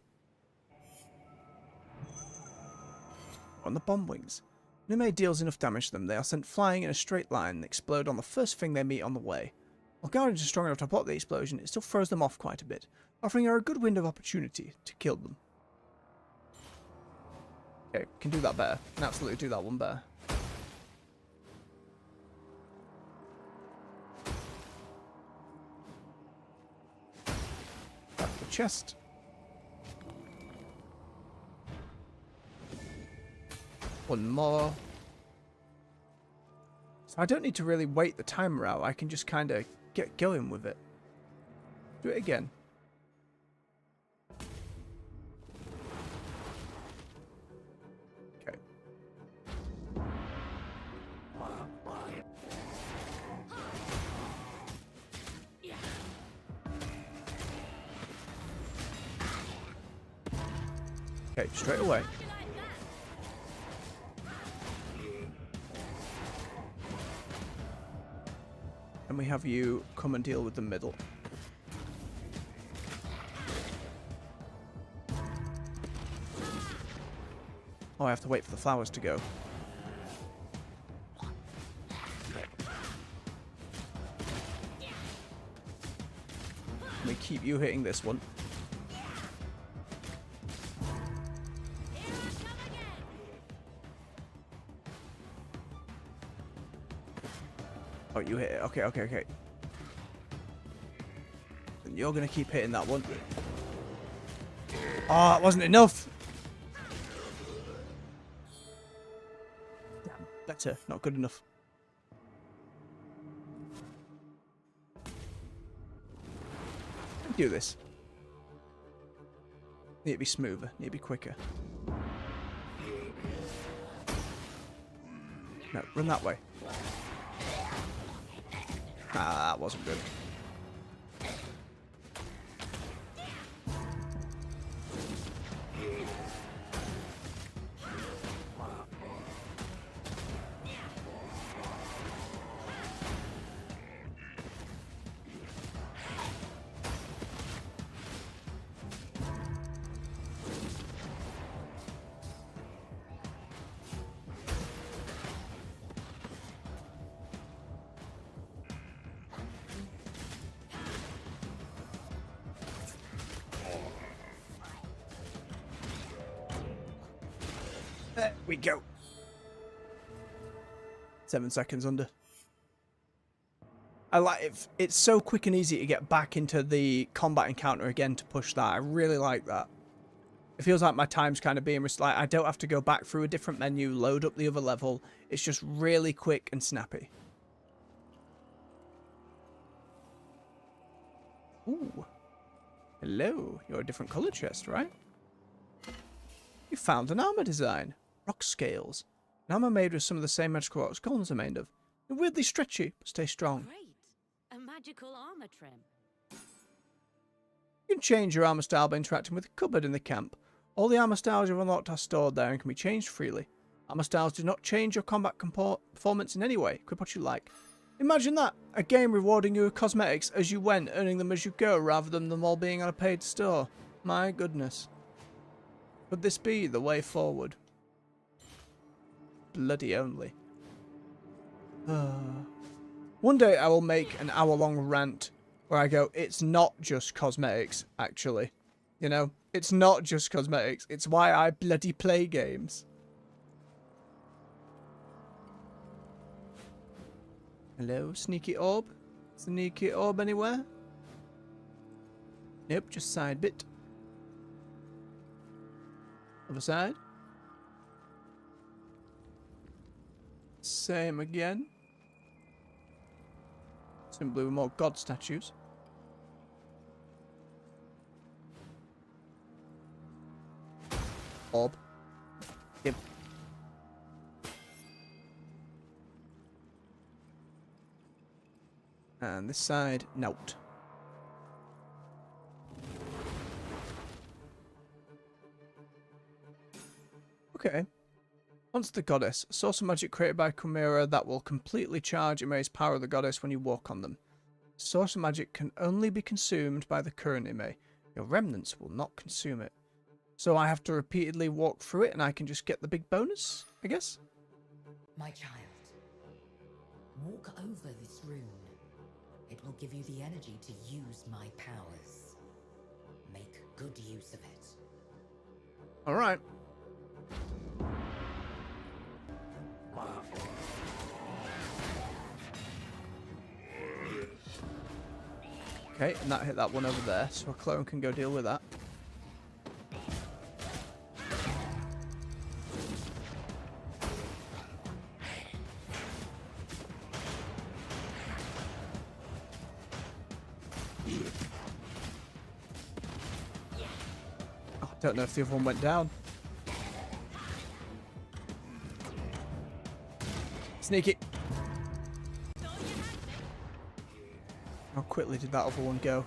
S1: On the bomb wings. When a mate deals enough damage to them, they are sent flying in a straight line and explode on the first thing they meet on the way. While Guardians are strong enough to block the explosion, it still throws them off quite a bit, offering her a good window of opportunity to kill them. Okay, can do that better. Can absolutely do that one better. Back to the chest. One more. So I don't need to really wait the timer out. I can just kind of get going with it. Do it again. Okay. Okay, straight away. And we have you come and deal with the middle. Oh, I have to wait for the flowers to go. We keep you hitting this one. Oh, you hit it. Okay, okay, okay. And you're going to keep hitting that one. Oh, that wasn't enough. Damn, better. Not good enough. Do this. Need to be smoother. Need to be quicker. No, run that way. Ah, that wasn't good. There we go. 7 seconds under. I like it. It's so quick and easy to get back into the combat encounter again to push that. I really like that. It feels like my time's kind of being like I don't have to go back through a different menu, load up the other level. It's just really quick and snappy. Ooh. Hello. You're a different color chest, right? You found an armor design. Rock scales. An armor made with some of the same magical rocks golems are made of. They're weirdly stretchy, but stay strong.
S3: Great. A magical armor trim.
S1: You can change your armor style by interacting with the cupboard in the camp. All the armor styles you've unlocked are stored there and can be changed freely. Armor styles do not change your combat performance in any way. Equip what you like. Imagine that! A game rewarding you with cosmetics as you went, earning them as you go, rather than them all being on a paid store. My goodness. Could this be the way forward? Bloody only. One day I will make an hour-long rant where I go, it's not just cosmetics, actually. You know? It's not just cosmetics. It's why I bloody play games. Hello, sneaky orb? Sneaky orb anywhere? Nope, just side bit. Other side. Same again. Simply with more god statues. Orb. Yep. And this side, note. Okay. Once the goddess, a source of magic created by Chimera that will completely charge and raise power of the goddess when you walk on them. Source of magic can only be consumed by the current Ime. Your remnants will not consume it. So I have to repeatedly walk through it and I can just get the big bonus, I guess?
S2: My child, walk over this rune. It will give you the energy to use my powers. Make good use of it.
S1: Alright. Okay, and that hit that one over there, so a clone can go deal with that. Oh, I don't know if the other one went down. Sneaky. How quickly did that other one go?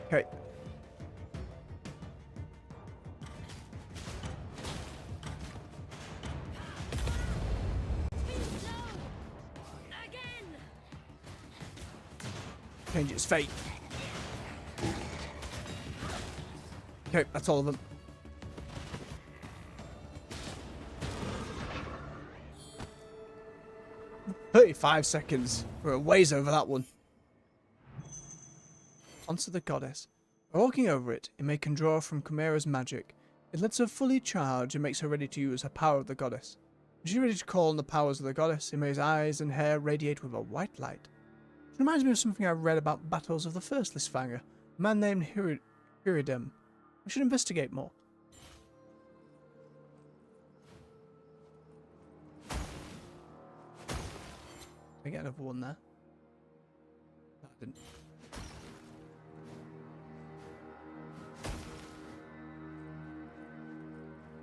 S1: Okay. Change its fate. Okay, that's all of them. $35. We're ways over that one. Onto the goddess. By walking over it, Ime can draw from Chimera's magic. It lets her fully charge and makes her ready to use her power of the goddess. When she's ready to call on the powers of the goddess, Ime's eyes and hair radiate with a white light. It reminds me of something I read about battles of the first Lysfanga, a man named Hiridem. I should investigate more. I get another one there. No, I didn't.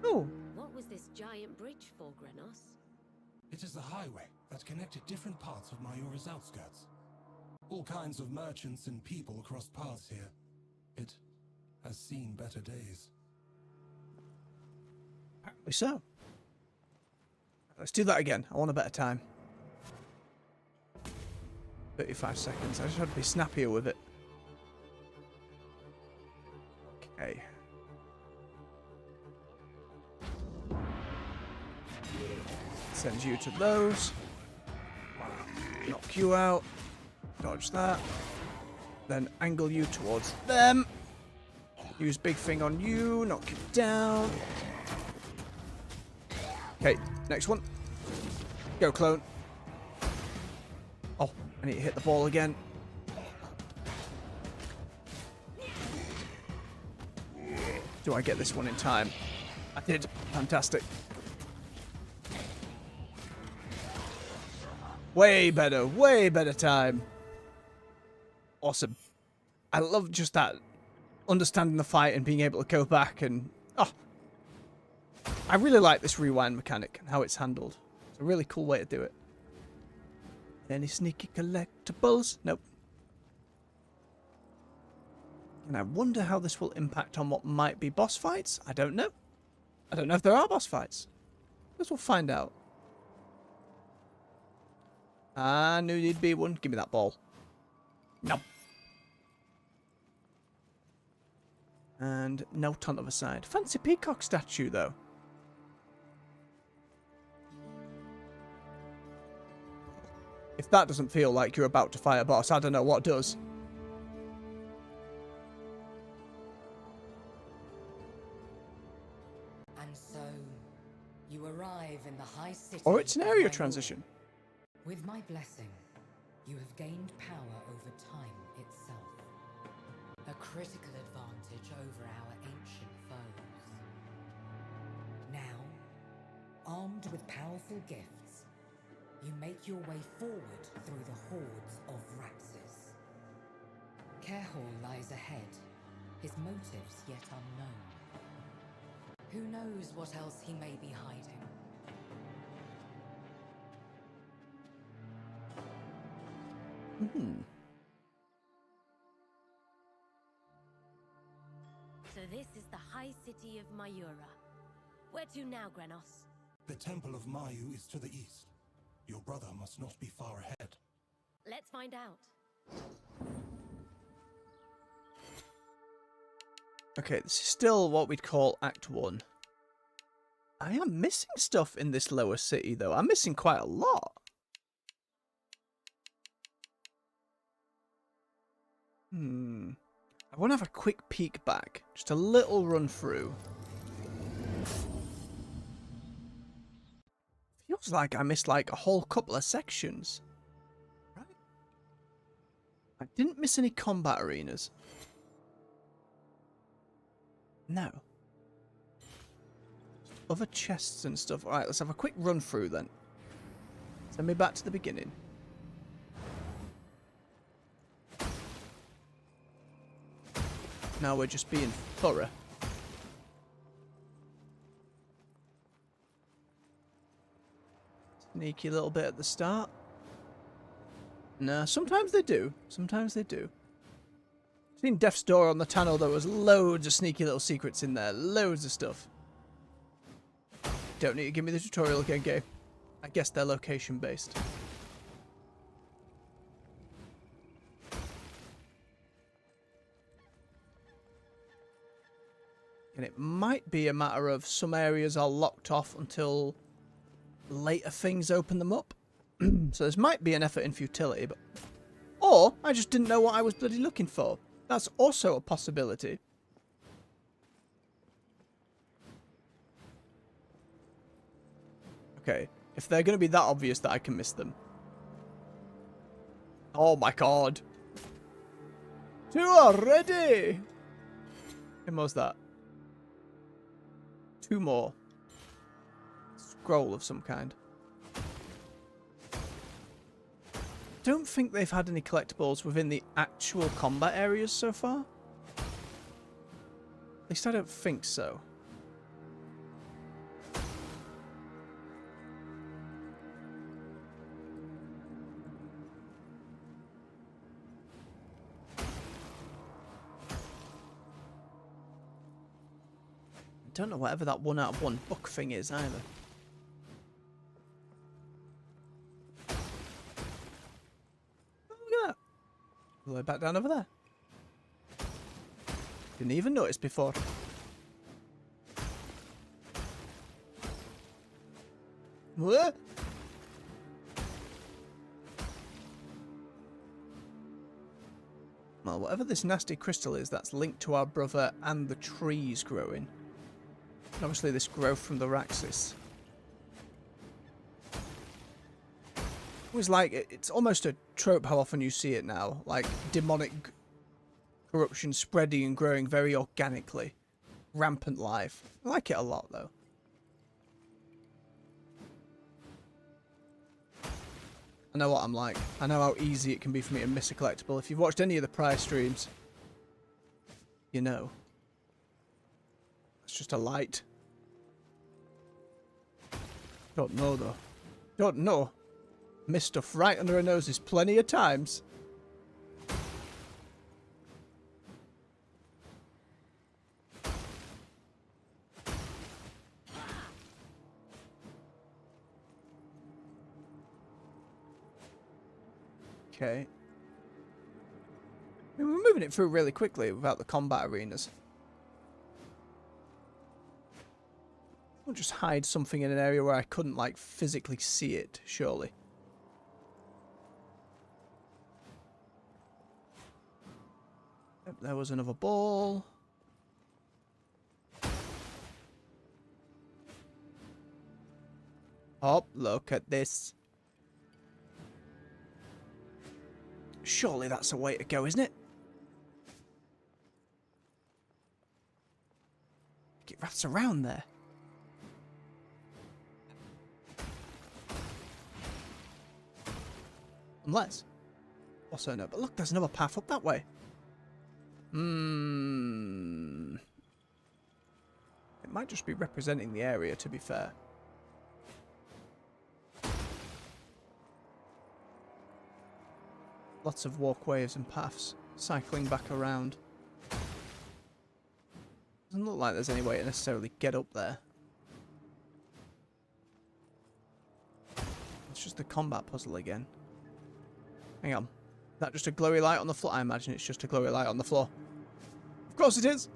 S1: Oh!
S3: What was this giant bridge for, Grenos?
S5: It is the highway that connected different parts of Mayora's outskirts. All kinds of merchants and people crossed paths here. It has seen better days.
S1: Apparently so. Let's do that again. I want a better time. 35 seconds. I just had to be snappier with it. Okay. Sends you to those. Knock you out. Dodge that. Then angle you towards them. Use big thing on you. Knock you down. Okay, next one. Go, clone. Oh, I need to hit the ball again. Do I get this one in time? I did. Fantastic. Way better time. Awesome. I love just that understanding the fight and being able to go back and... Oh, I really like this rewind mechanic and how it's handled. It's a really cool way to do it. Any sneaky collectibles? Nope. And I wonder how this will impact on what might be boss fights. I don't know. I don't know if there are boss fights. Guess we'll find out. I knew you'd be one. Give me that ball. No. And note on the other side. Fancy peacock statue, though. If that doesn't feel like you're about to fight a boss, I don't know what does.
S2: And so, you arrive in the high city.
S1: Or it's an
S2: of
S1: area
S2: my
S1: transition.
S2: lord. With my blessing, you have gained power over time itself. A critical advantage over our ancient foes. Now, armed with powerful gifts, you make your way forward through the hordes of Raxus. Kerhor lies ahead, his motives yet unknown. Who knows what else he may be hiding?
S3: So this is the high city of Mayura. Where to now, Granos?
S5: The Temple of Mayu is to the east. Your brother must not be far ahead.
S3: Let's find out.
S1: Okay, this is still what we'd call Act 1. I am missing stuff in this lower city, though. I'm missing quite a lot. I want to have a quick peek back. Just a little run through. Feels like I missed like a whole couple of sections. Right? I didn't miss any combat arenas. No. Other chests and stuff. Alright, let's have a quick run through then. Send me back to the beginning. Now we're just being thorough. Sneaky little bit at the start. No, sometimes they do. Sometimes they do. Seen Death's Door on the channel, there was loads of sneaky little secrets in there. Loads of stuff. Don't need to give me the tutorial again, game. I guess they're location based. And it might be a matter of some areas are locked off until later things open them up. So this might be an effort in futility, but... Or, I just didn't know what I was bloody looking for. That's also a possibility. Okay, if they're going to be that obvious that I can miss them. Oh my god. 2 already! How was that? 2 more. Scroll of some kind. Don't think they've had any collectibles within the actual combat areas so far. At least I don't think so. I don't know whatever that 1 out of 1 book thing is either. Oh, look at that. All the way back down over there. Didn't even notice before. What? Well, whatever this nasty crystal is, that's linked to our brother and the trees growing. And obviously this growth from the Raxus. It was like, it's almost a trope how often you see it now. Like, demonic corruption spreading and growing very organically. Rampant life. I like it a lot, though. I know what I'm like. I know how easy it can be for me to miss a collectible. If you've watched any of the prior streams, you know. It's just a light. Don't know, though. Don't know. Missed stuff right under our noses plenty of times. Okay. I mean, we're moving it through really quickly without the combat arenas. Couldn't just hide something in an area where I couldn't, like, physically see it, surely. Yep, there was another ball. Oh, look at this. Surely that's a way to go, isn't it? It wraps around there. Unless. Also no, but look, there's another path up that way. It might just be representing the area, to be fair. Lots of walkways and paths cycling back around. Doesn't look like there's any way to necessarily get up there. It's just the combat puzzle again. Hang on. Is that just a glowy light on the floor? I imagine it's just a glowy light on the floor. Of course it is!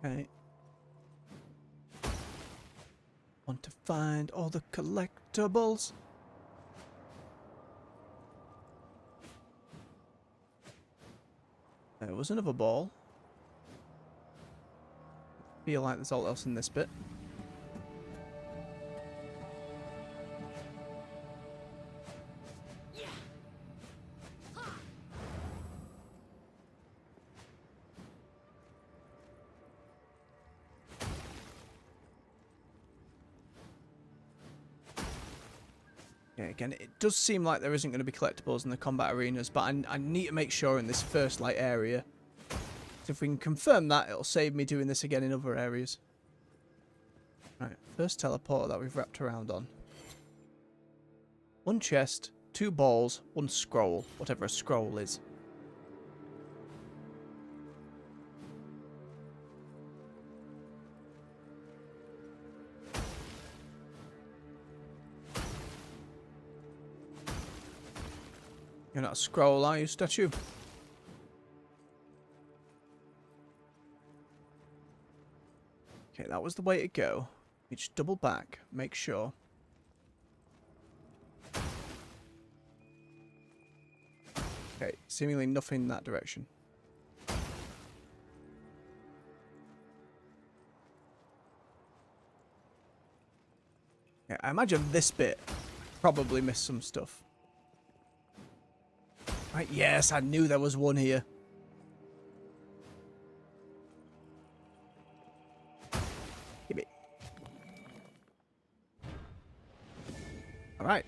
S1: Okay. Want to find all the collectibles. There was another ball. Feel like there's all else in this bit. Yeah, again, it does seem like there isn't going to be collectibles in the combat arenas, but I need to make sure in this first light area. So if we can confirm that, it'll save me doing this again in other areas. Right, first teleporter that we've wrapped around on. One chest, 2 balls, 1 scroll, whatever a scroll is. You're not a scroll, are you, statue? Okay, that was the way to go. You just double back, make sure. Okay, seemingly nothing in that direction. Yeah, I imagine this bit probably missed some stuff. Right, yes, I knew there was one here. Give it. Alright.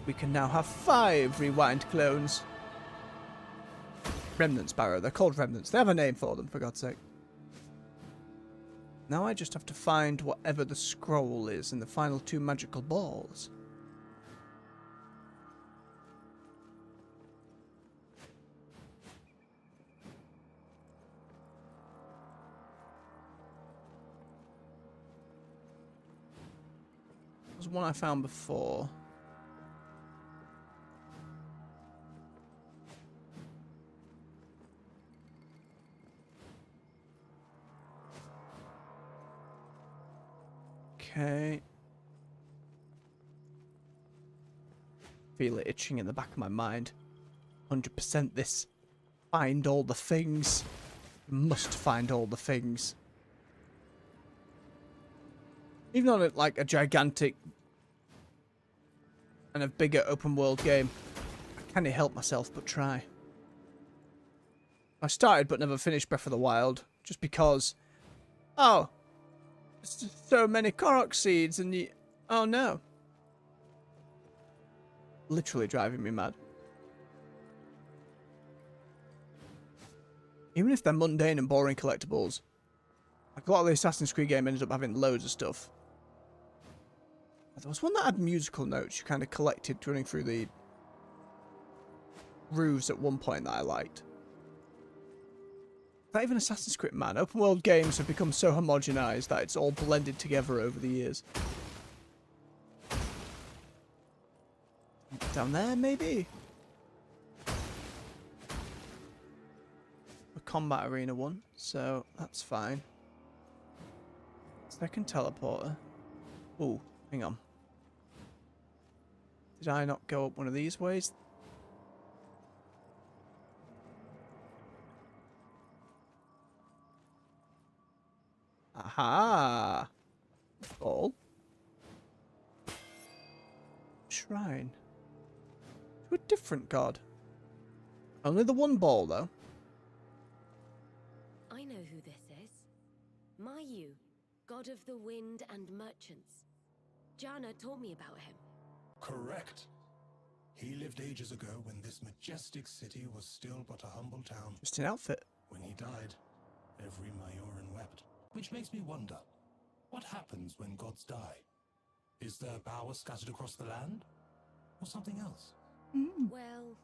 S1: We can now have 5 rewind clones. Remnants, Barrow. They're called remnants. They have a name for them, for God's sake. Now I just have to find whatever the scroll is in the final 2 magical balls. There was one I found before. Okay. Feel it itching in the back of my mind. 100% this. Find all the things. You must find all the things. Even on like a gigantic and a bigger open world game, I can't help myself but try. I started but never finished Breath of the Wild just because, oh, so many Korok seeds and you, oh no. Literally driving me mad. Even if they're mundane and boring collectibles, like a lot of the Assassin's Creed game ended up having loads of stuff. There was one that had musical notes you kind of collected running through the roofs at one point that I liked. Not even Assassin's Creed, man. Open world games have become so homogenized that it's all blended together over the years. Down there, maybe? combat arena one, so that's fine. Second teleporter. Oh, hang on. Did I not go up one of these ways? Aha! Ball. Shrine. To a different god. Only the one ball, though.
S3: I know who this is. Mayu, god of the wind and merchants. Jana told me about him.
S5: Correct. He lived ages ago when this majestic city was still but a humble town.
S1: Just an outfit.
S5: When he died, every Majoran wept. Which makes me wonder, what happens when gods die? Is their power scattered across the land? Or something else?
S3: Well,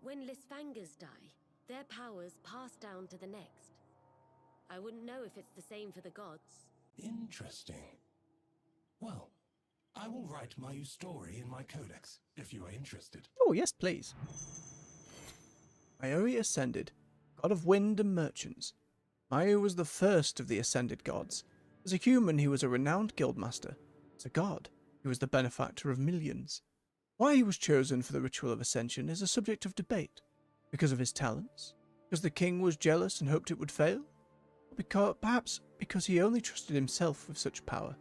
S3: when Lysfangas die, their powers pass down to the next. I wouldn't know if it's the same for the gods.
S5: Interesting. Well, I will write Mayu's story in my codex, if you are interested.
S1: Oh, yes, please. Mayu ascended, god of wind and merchants. Mayu was the first of the ascended gods. As a human, he was a renowned guildmaster. As a god, he was the benefactor of millions. Why he was chosen for the ritual of ascension is a subject of debate. Because of his talents? Because the king was jealous and hoped it would fail? Or perhaps because he only trusted himself with such power?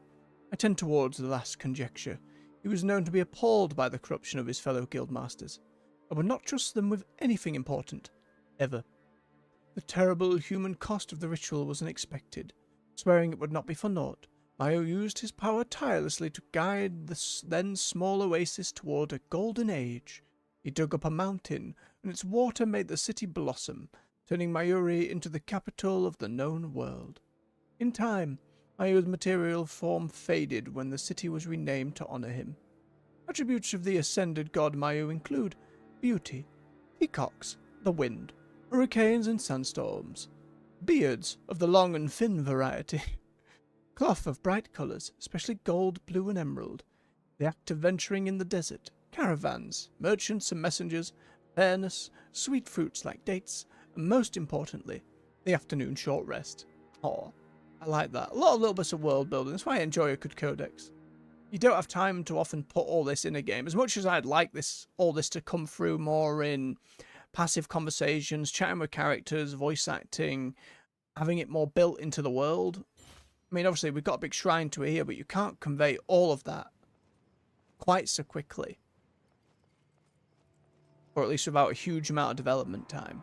S1: I tend towards the last conjecture. He was known to be appalled by the corruption of his fellow guildmasters, and would not trust them with anything important, ever. The terrible human cost of the ritual was unexpected. Swearing it would not be for naught, Mayu used his power tirelessly to guide the then small oasis toward a golden age. He dug up a mountain, and its water made the city blossom, turning Mayuri into the capital of the known world. In time, Mayu's material form faded when the city was renamed to honor him. Attributes of the ascended god Mayu include beauty, peacocks, the wind, hurricanes and sandstorms, beards of the long and thin variety, cloth of bright colours, especially gold, blue and emerald, the act of venturing in the desert, caravans, merchants and messengers, fairness, sweet fruits like dates, and most importantly, the afternoon short rest. Aw, I like that. A lot of little bits of world building. That's why I enjoy a good codex. You don't have time to often put all this in a game. As much as I'd like all this to come through more in passive conversations, chatting with characters, voice acting, having it more built into the world. I mean, obviously, we've got a big shrine to it here, but you can't convey all of that quite so quickly. Or at least without a huge amount of development time.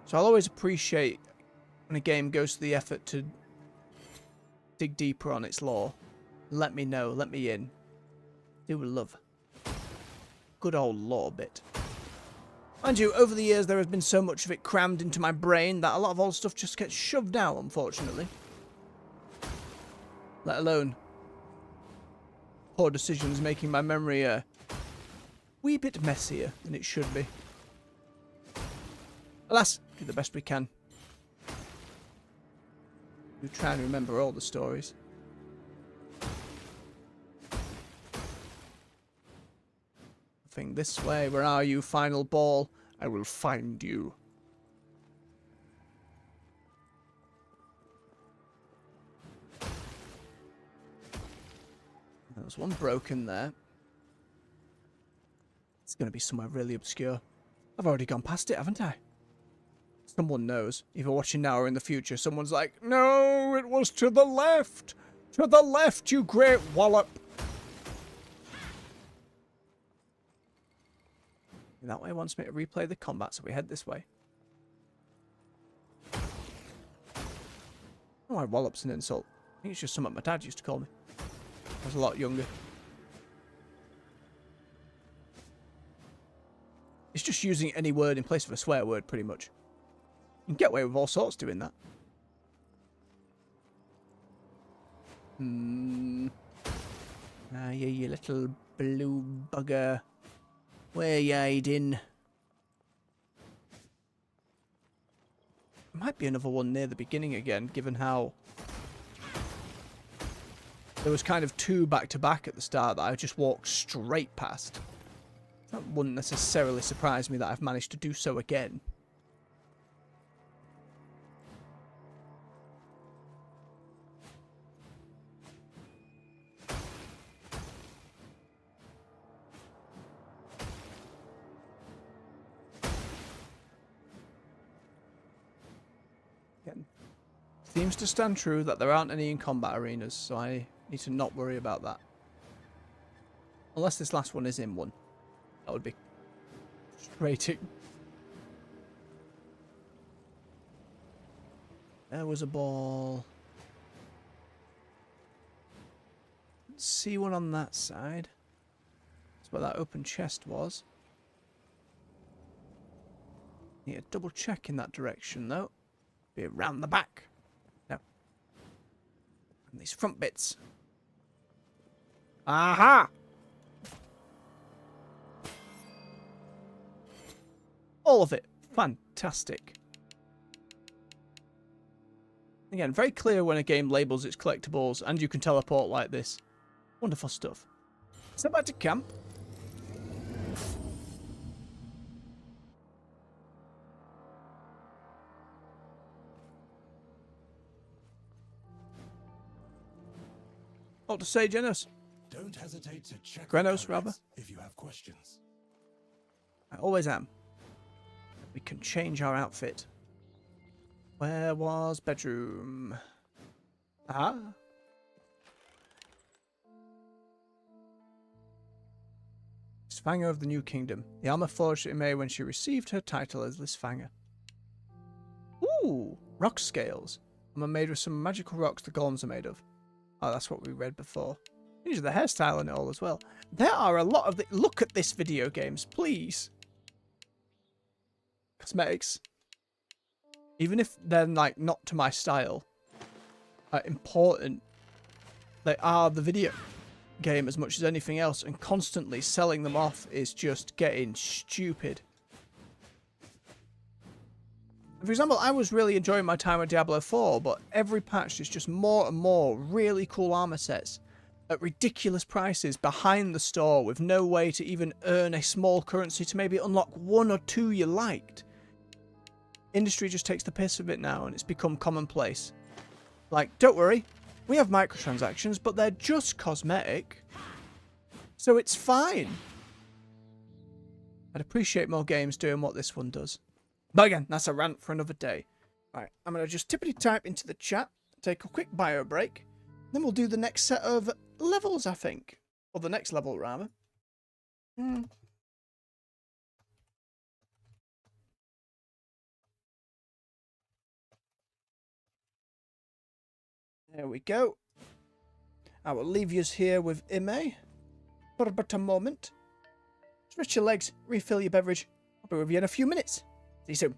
S1: So I'll always appreciate when a game goes to the effort to dig deeper on its lore. Let me know, let me in. Do love good old lore bit. Mind you, over the years there has been so much of it crammed into my brain that a lot of old stuff just gets shoved out, unfortunately. Let alone poor decisions making my memory a wee bit messier than it should be. Alas, do the best we can. We try and remember all the stories. Nothing this way. Where are you, final ball? I will find you. There's one broken there. It's going to be somewhere really obscure. I've already gone past it, haven't I? Someone knows. Either watching now or in the future, someone's like, no, it was to the left. To the left, you great wallop. And that way wants me to replay the combat, so we head this way. Oh, why wallop's an insult? I think it's just something my dad used to call me. I was a lot younger. It's just using any word in place of a swear word, pretty much. You can get away with all sorts doing that. Ah, yeah, you little blue bugger. Where you hiding? There might be another one near the beginning again, given how there was kind of two back-to-back at the start that I just walked straight past. That wouldn't necessarily surprise me that I've managed to do so again. Seems to stand true that there aren't any in combat arenas, so I need to not worry about that. Unless this last one is in one. That would be frustrating. There was a ball. See one on that side. That's where that open chest was. Need to double check in that direction though. Be around the back. No. And these front bits. Aha! All of it. Fantastic. Again, very clear when a game labels its collectibles and you can teleport like this. Wonderful stuff. So back to camp. What to say, Genos?
S5: Don't hesitate to check
S1: Grenos,
S5: the
S1: rather.
S5: codex if you have questions.
S1: I always am. We can change our outfit. Where was bedroom? Ah. Lysfanga of the New Kingdom. The armor forged in May when she received her title as Lysfanga. Ooh, rock scales. Armor made with some magical rocks the golems are made of. Oh, that's what we read before. These are the hairstyle and it all as well. There are a lot of the... Look at this video games, please. Cosmetics. Even if they're like not to my style, are important. They are the video game as much as anything else, and constantly selling them off is just getting stupid. For example, I was really enjoying my time with Diablo 4, but every patch is just more and more really cool armor sets at ridiculous prices behind the store with no way to even earn a small currency to maybe unlock one or two you liked. Industry just takes the piss of it now and it's become commonplace. Like, don't worry, we have microtransactions, but they're just cosmetic. So it's fine. I'd appreciate more games doing what this one does. But again, that's a rant for another day. Right, I'm going to just tippity type into the chat, take a quick bio break, then we'll do the next set of levels, I think. Or the next level, rather. There we go. I will leave you here with Ime for but a moment. Stretch your legs, refill your beverage. I'll be with you in a few minutes. See you soon.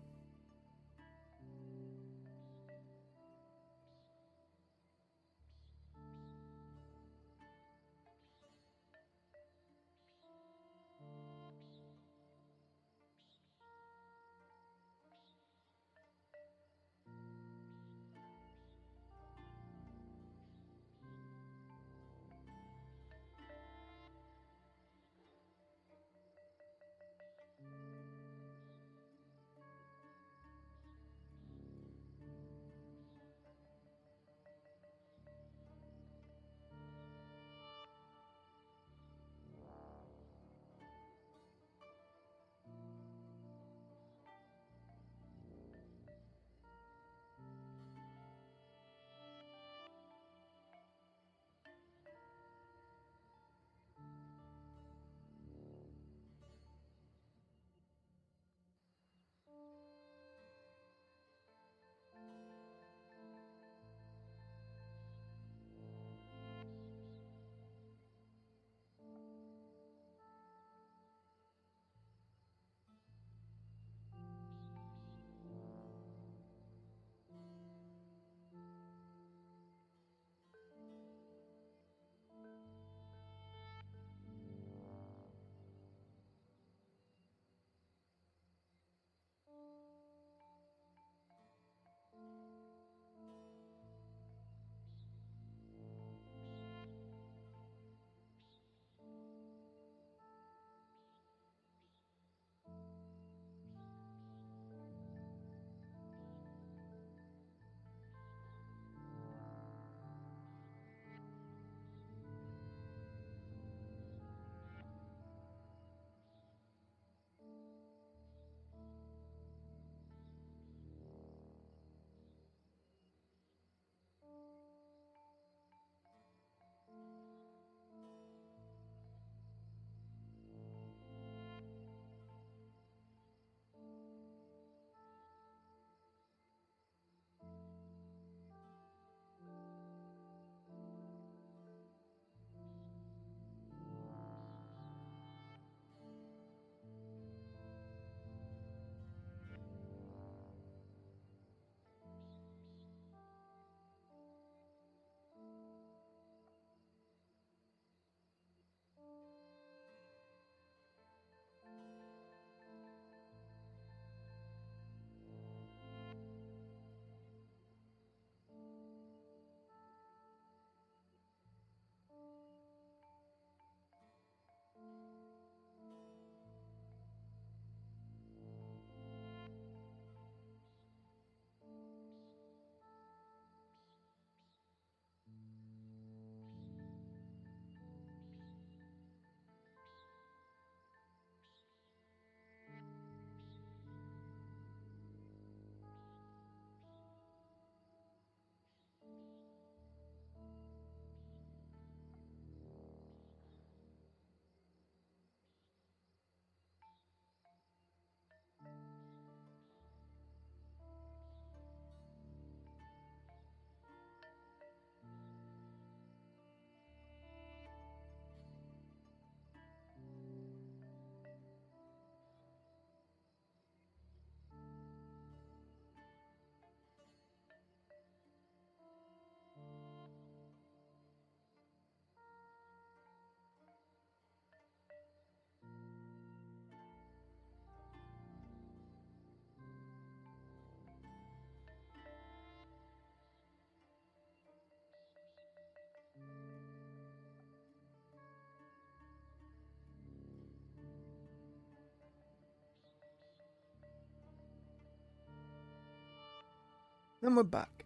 S1: And we're back.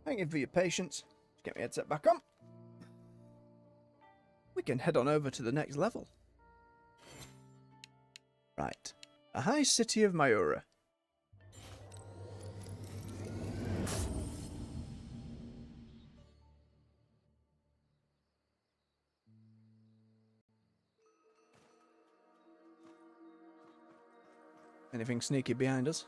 S1: Thank you for your patience. Just get my headset back on. We can head on over to the next level. Right. The high city of Mayura. Anything sneaky behind us?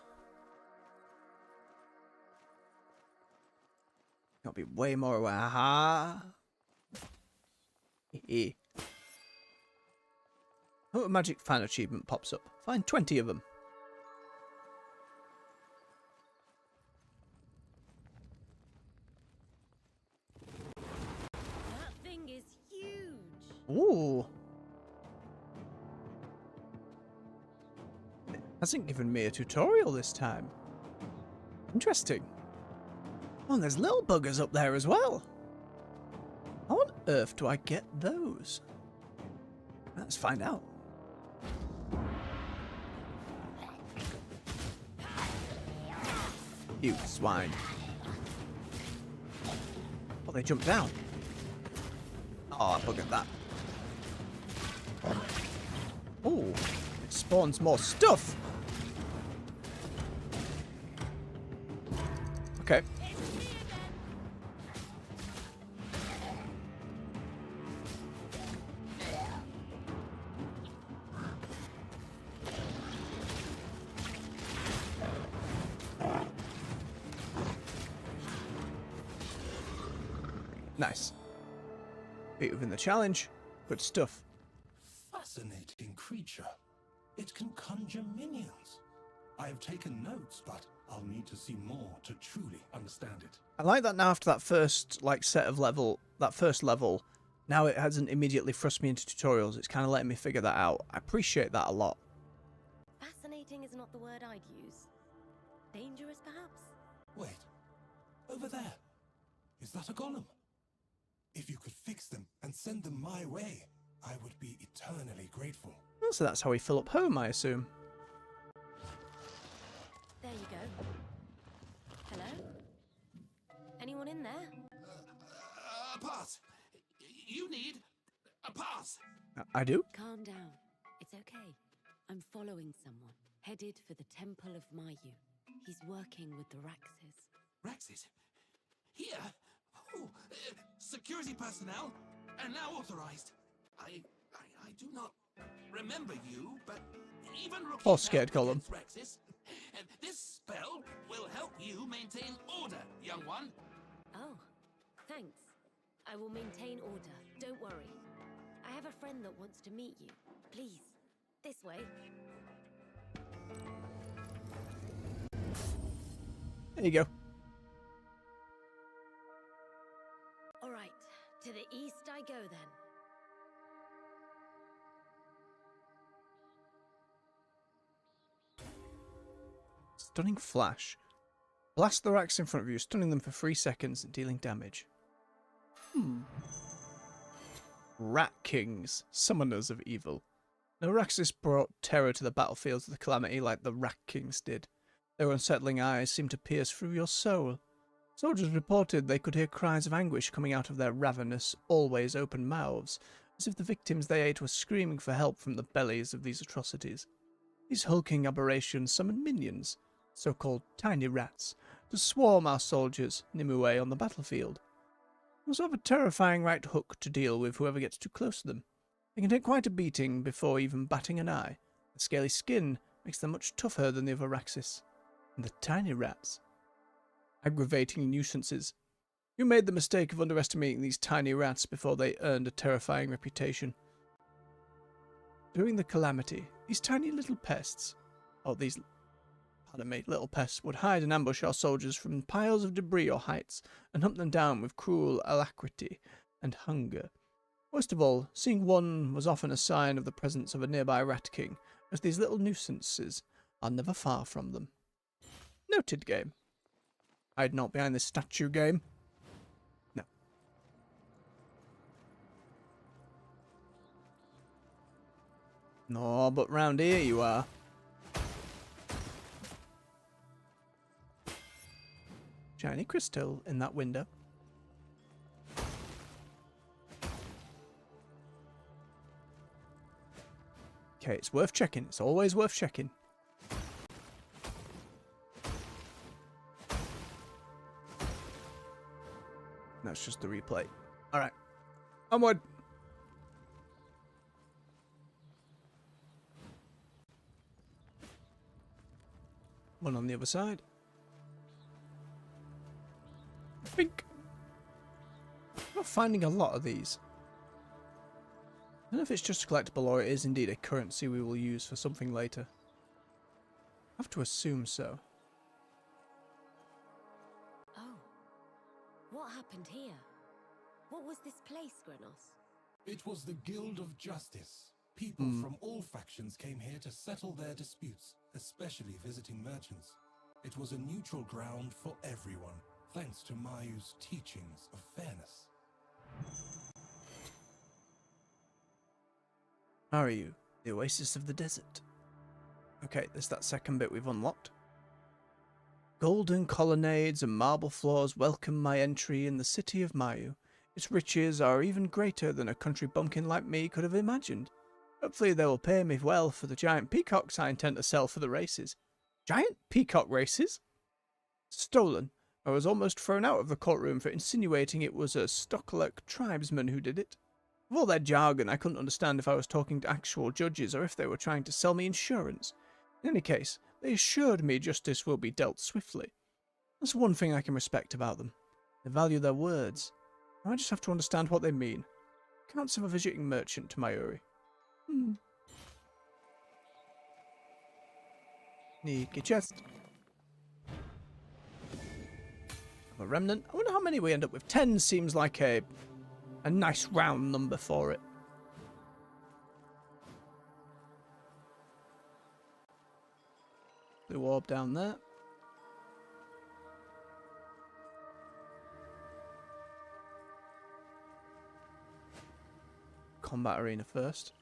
S1: Got to be way more aware. Aha! Oh, a magic fan achievement pops up. Find 20 of them.
S3: That thing is huge.
S1: Ooh. It hasn't given me a tutorial this time. Interesting. Oh, and there's little buggers up there as well. How on earth do I get those? Let's find out. You swine. Oh, they jumped down. Oh, I buggered that. Oh, it spawns more stuff. Okay. Nice. Beat within the challenge. Good stuff.
S5: Fascinating creature. It can conjure minions. I have taken notes, but I'll need to see more to truly understand it.
S1: I like that now after that first first level, now it hasn't immediately thrust me into tutorials. It's kind of letting me figure that out. I appreciate that a lot.
S3: Fascinating is not the word I'd use. Dangerous, perhaps?
S5: Wait. Over there. Is that a golem? If you could fix them and send them my way, I would be eternally grateful.
S1: Oh, so that's how we fill up home, I assume.
S3: There you go. Hello? Anyone in there?
S6: A pass. You need a pass.
S1: I do?
S3: Calm down. It's okay. I'm following someone, headed for the Temple of Mayu. He's working with the Raxes.
S6: Raxes. Here. Oh, security personnel, and now authorized. I do not remember you, but even rookies
S1: Oh, scared
S6: have
S1: golem.
S6: Raxes. And this spell will help you maintain order, young one.
S3: Oh, thanks. I will maintain order. Don't worry. I have a friend that wants to meet you. Please, this way.
S1: There you go.
S3: All right, to the east I go then.
S1: Stunning flash. Blast the racks in front of you, stunning them for 3 seconds and dealing damage. Rat Kings, summoners of evil. No Raxus brought terror to the battlefields of the Calamity like the Rat Kings did. Their unsettling eyes seemed to pierce through your soul. Soldiers reported they could hear cries of anguish coming out of their ravenous, always open mouths, as if the victims they ate were screaming for help from the bellies of these atrocities. These hulking aberrations summoned minions, so-called tiny rats, to swarm our soldiers, Nimue, on the battlefield. It was sort of a terrifying right hook to deal with whoever gets too close to them. They can take quite a beating before even batting an eye. The scaly skin makes them much tougher than the other Raxis. And the tiny rats. Aggravating nuisances. You made the mistake of underestimating these tiny rats before they earned a terrifying reputation. During the Calamity, these tiny little pests, little pests would hide and ambush our soldiers from piles of debris or heights and hunt them down with cruel alacrity and hunger. Worst of all, seeing one was often a sign of the presence of a nearby rat king, as these little nuisances are never far from them. Noted game. Hide not behind this statue game. No. No, but round here you are. Shiny crystal in that window. Okay, it's worth checking. It's always worth checking. That's just the replay. Alright. Onward. One on the other side. Bink. I'm not finding a lot of these. I don't know if it's just collectible or it is indeed a currency we will use for something later. I have to assume so.
S3: Oh. What happened here? What was this place, Grenos?
S5: It was the Guild of Justice. People from all factions came here to settle their disputes, especially visiting merchants. It was a neutral ground for everyone, thanks to Mayu's teachings of fairness.
S1: How are you? The oasis of the desert. Okay, there's that second bit we've unlocked. Golden colonnades and marble floors welcome my entry in the city of Mayu. Its riches are even greater than a country bumpkin like me could have imagined. Hopefully they will pay me well for the giant peacocks I intend to sell for the races. Giant peacock races? Stolen. I was almost thrown out of the courtroom for insinuating it was a Stocklerk tribesman who did it. With all their jargon, I couldn't understand if I was talking to actual judges or if they were trying to sell me insurance. In any case, they assured me justice will be dealt swiftly. That's one thing I can respect about them. They value their words. Now I just have to understand what they mean. Accounts of a visiting merchant to Mayuri. Sneaky chest. A remnant. I wonder how many we end up with. 10 seems like a nice round number for it. Blue orb down there. Combat arena first.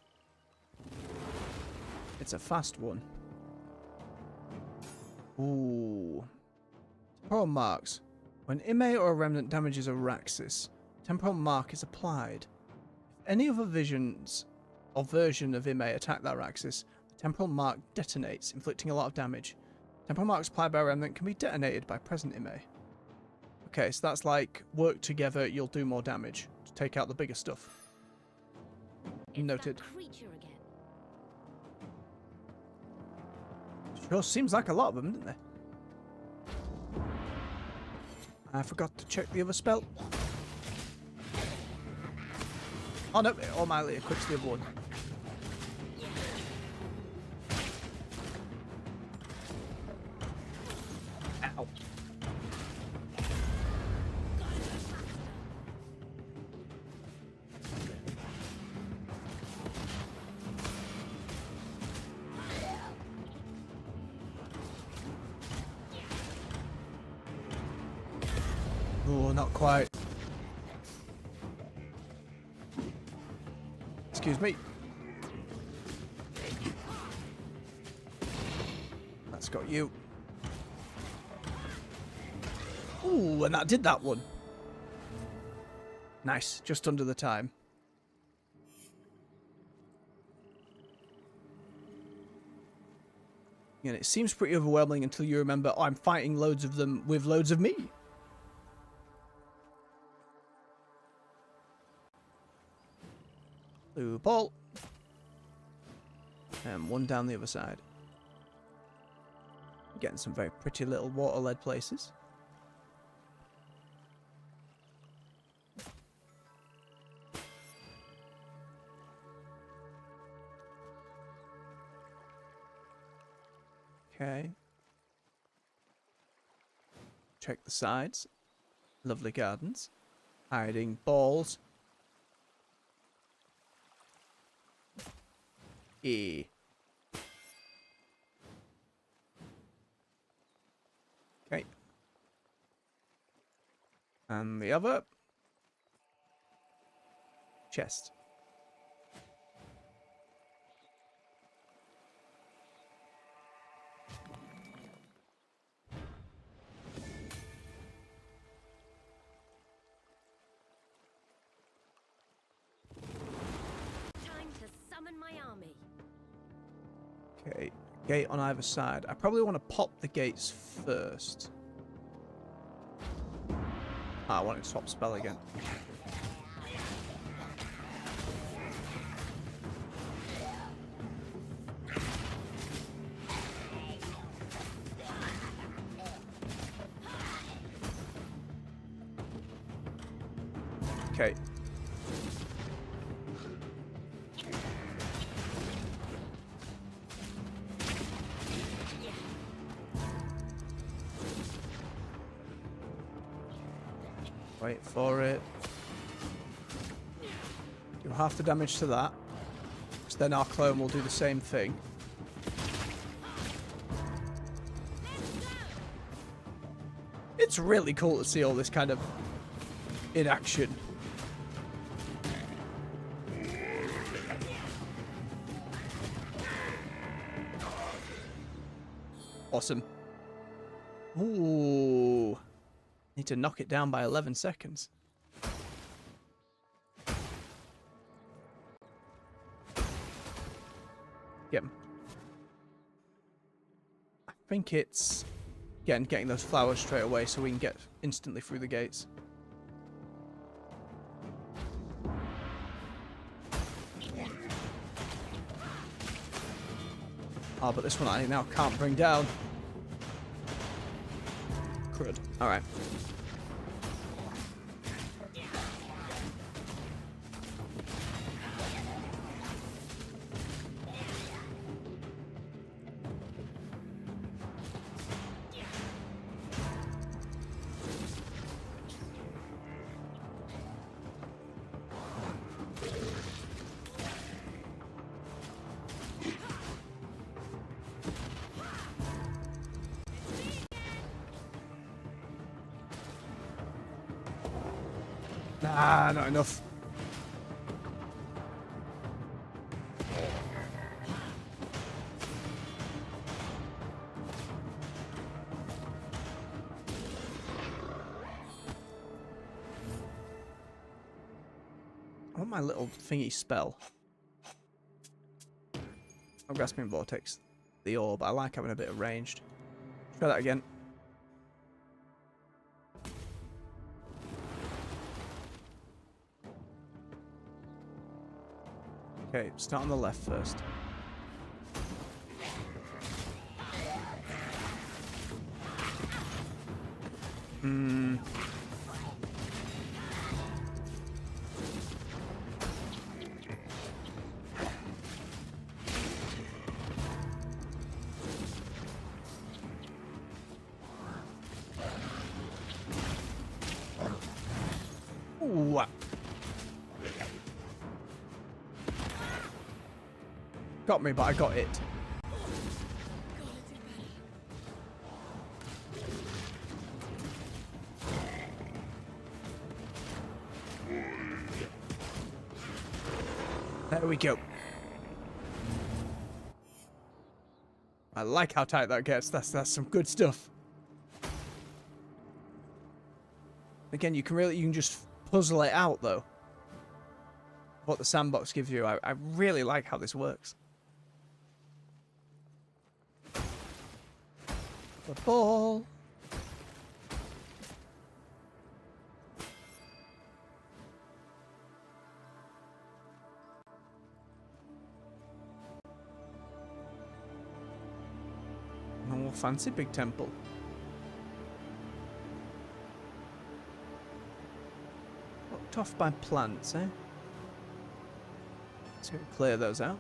S1: It's a fast one. Ooh. Temporal marks. When Ime or a remnant damages a Raxus, temporal mark is applied. If any other visions or version of Ime attack that Raxus, the temporal mark detonates, inflicting a lot of damage. Temporal marks applied by a remnant can be detonated by present Ime. Okay, so that's like, work together, you'll do more damage to take out the bigger stuff. Noted.
S3: That creature again.
S1: Sure seems like a lot of them, didn't they? I forgot to check the other spell. Oh no, it automatically equips the other one. Ow. Oh, not quite. Excuse me. That's got you. Ooh, and that did that one. Nice, just under the time. And it seems pretty overwhelming until you remember, oh, I'm fighting loads of them with loads of me. Blue ball. And one down the other side. Getting some very pretty little water-led places. Okay. Check the sides. Lovely gardens. Hiding balls. E. Okay. And the other. Chest. Okay, gate on either side. I probably want to pop the gates first. Ah, I wanted to swap spell again. Okay. Wait for it. Do half the damage to that. Because then our clone will do the same thing. It's really cool to see all this kind of in action. Awesome. Ooh. Need to knock it down by 11 seconds. Get him. I think it's getting those flowers straight away so we can get instantly through the gates. Oh, but this one I now can't bring down. Crud. Alright. Nah, not enough. I want my little thingy spell. I'm grasping vortex. The orb. I like having a bit of ranged. Try that again. Okay, start on the left first. Ooh. Got me, but I got it. There we go. I like how tight that gets. That's some good stuff. Again, you can just puzzle it out though. What the sandbox gives you. I really like how this works. The ball. Oh, fancy big temple. Blocked off by plants, eh? So clear those out.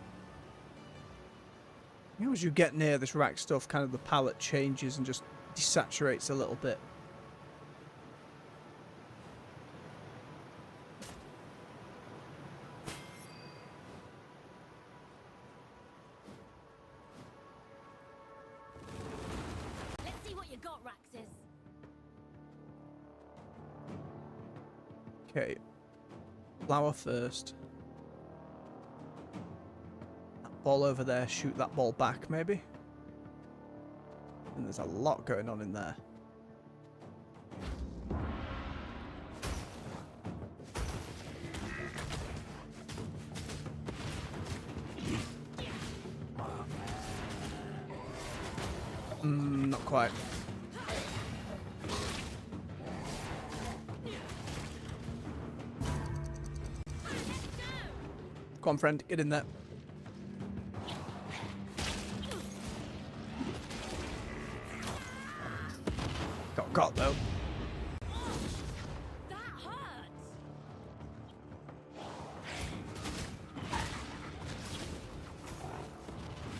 S1: You know, as you get near this rack stuff, kind of the palette changes and just desaturates a little bit.
S3: Let's see what you got, Raxus.
S1: Okay. Flower first. Ball over there, shoot that ball back maybe. And there's a lot going on in there. quite. Come on, friend, get in there. Got though.
S3: That hurts!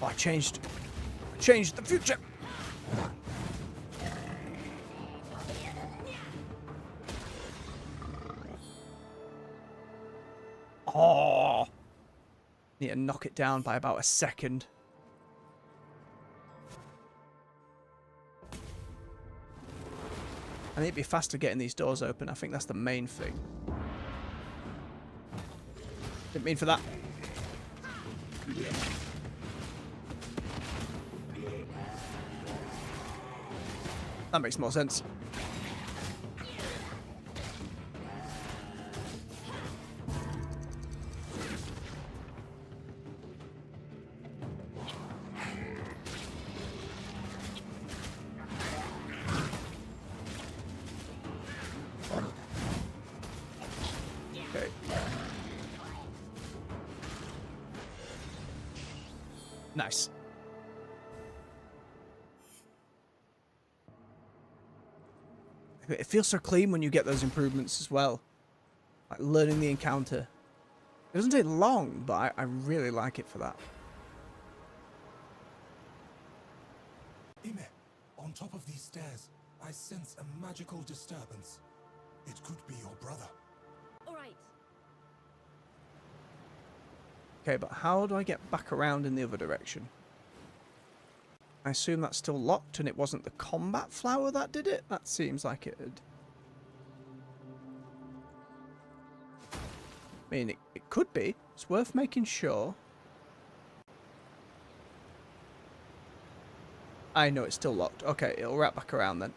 S1: Oh, I changed the future. Oh, need to knock it down by about a second. I need to be faster getting these doors open. I think that's the main thing. Didn't mean for that. That makes more sense. Okay. Nice. It feels so clean when you get those improvements as well. Like learning the encounter. It doesn't take long, but I really like it for that.
S5: Ime, on top of these stairs, I sense a magical disturbance. It could be your brother.
S3: All right.
S1: Okay, but how do I get back around in the other direction? I assume that's still locked and it wasn't the combat flower that did it? That seems like it had. I mean, it could be. It's worth making sure. I know it's still locked. Okay, it'll wrap back around then.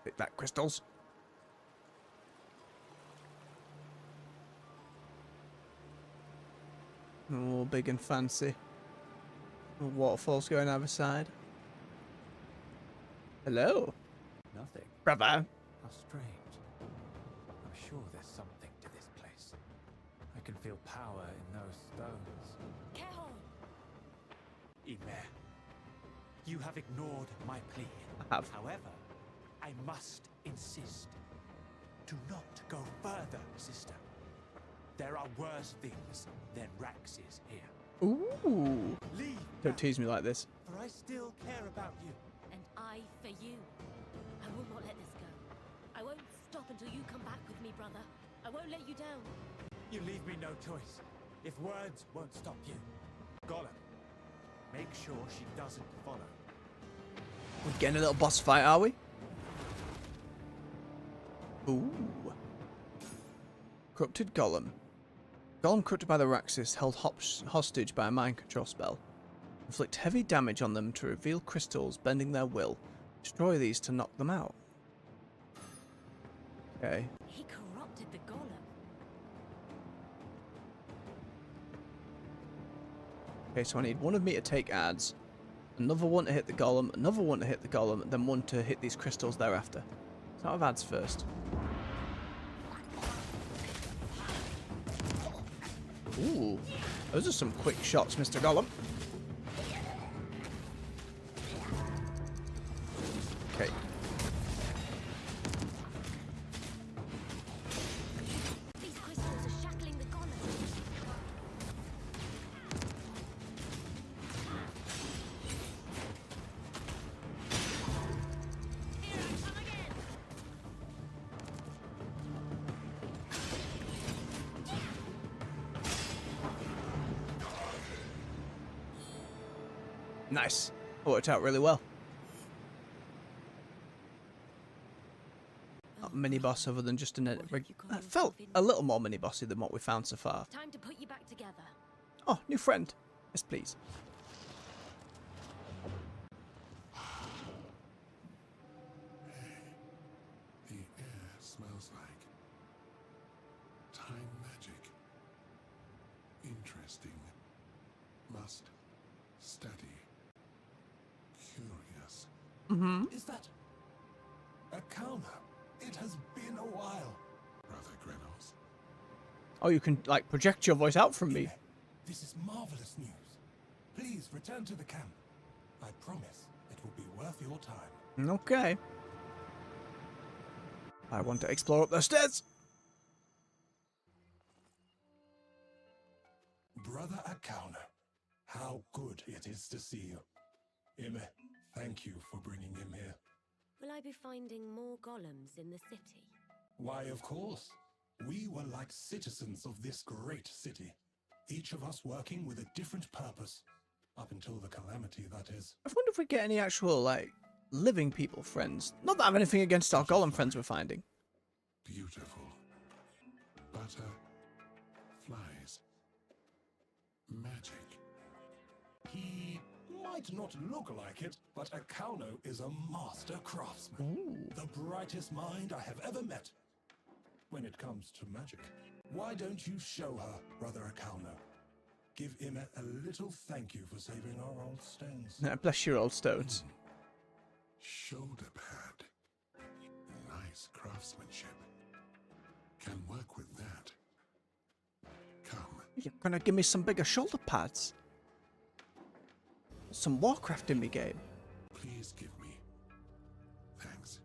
S1: Take that, crystals. Oh, big and fancy. Waterfalls going either side. Hello,
S4: Nothing.
S1: brother.
S4: How strange. I'm sure there's something to this place. I can feel power in those stones.
S3: Careful!
S4: Ime, you have ignored my plea.
S1: I have.
S4: However, I must insist. Do not go further, sister. There are worse things than Raxes here.
S1: Ooh.
S4: Leave
S1: Don't
S4: now,
S1: tease me like this.
S4: for I still care about you.
S3: And I for you. I will not let this go. I won't stop until you come back with me, brother. I won't let you down.
S4: You leave me no choice. If words won't stop you. Gollum, make sure she doesn't follow.
S1: We're getting a little boss fight, are we? Ooh. Corrupted Golem. Golem corrupted by the Raxis, held hostage by a mind control spell. Inflict heavy damage on them to reveal crystals, bending their will. Destroy these to knock them out. Okay.
S3: He corrupted the golem.
S1: Okay, so I need one of me to take ads, another one to hit the golem, another one to hit the golem, and then one to hit these crystals thereafter. Start with ads first. Ooh, those are some quick shots, Mr. Golem. Okay.
S3: These crystals are shackling the golem. Here I come again.
S1: Nice. Worked out really well. Not a mini boss other than just an. It felt a little more mini bossy than what we found so far.
S3: Time to put you back together.
S1: Oh, new friend. Yes, please.
S5: The air smells like time magic. Interesting. Just steady. Curious.
S1: Mm-hmm.
S5: Is that a counter? It has been a while. Brother Grenos.
S1: Oh, you can, like, project your voice out from me.
S5: This is marvelous news. Please return to the camp. I promise it will be worth your time.
S1: Okay. I want to explore up the stairs.
S5: Brother Akauna, how good it is to see you. Ime, thank you for bringing him here.
S3: Will I be finding more golems in the city?
S5: Why, of course. We were like citizens of this great city, each of us working with a different purpose, up until the calamity, that is.
S1: I wonder if we get any actual, like, living people friends. Not that I have anything against our golem friends we're finding.
S5: Beautiful. Butter. Flies. Magic. He might not look like it, but Akauno is a master craftsman.
S1: Ooh.
S5: The brightest mind I have ever met. When it comes to magic, why don't you show her, Brother Akauno? Give Ime a little thank you for saving our old stones.
S1: Bless your old stones.
S5: Shoulder pad. Nice craftsmanship. Can work with that. Come.
S1: You're gonna give me some bigger shoulder pads. Some Warcraft in me game.
S5: Please give me. Thanks.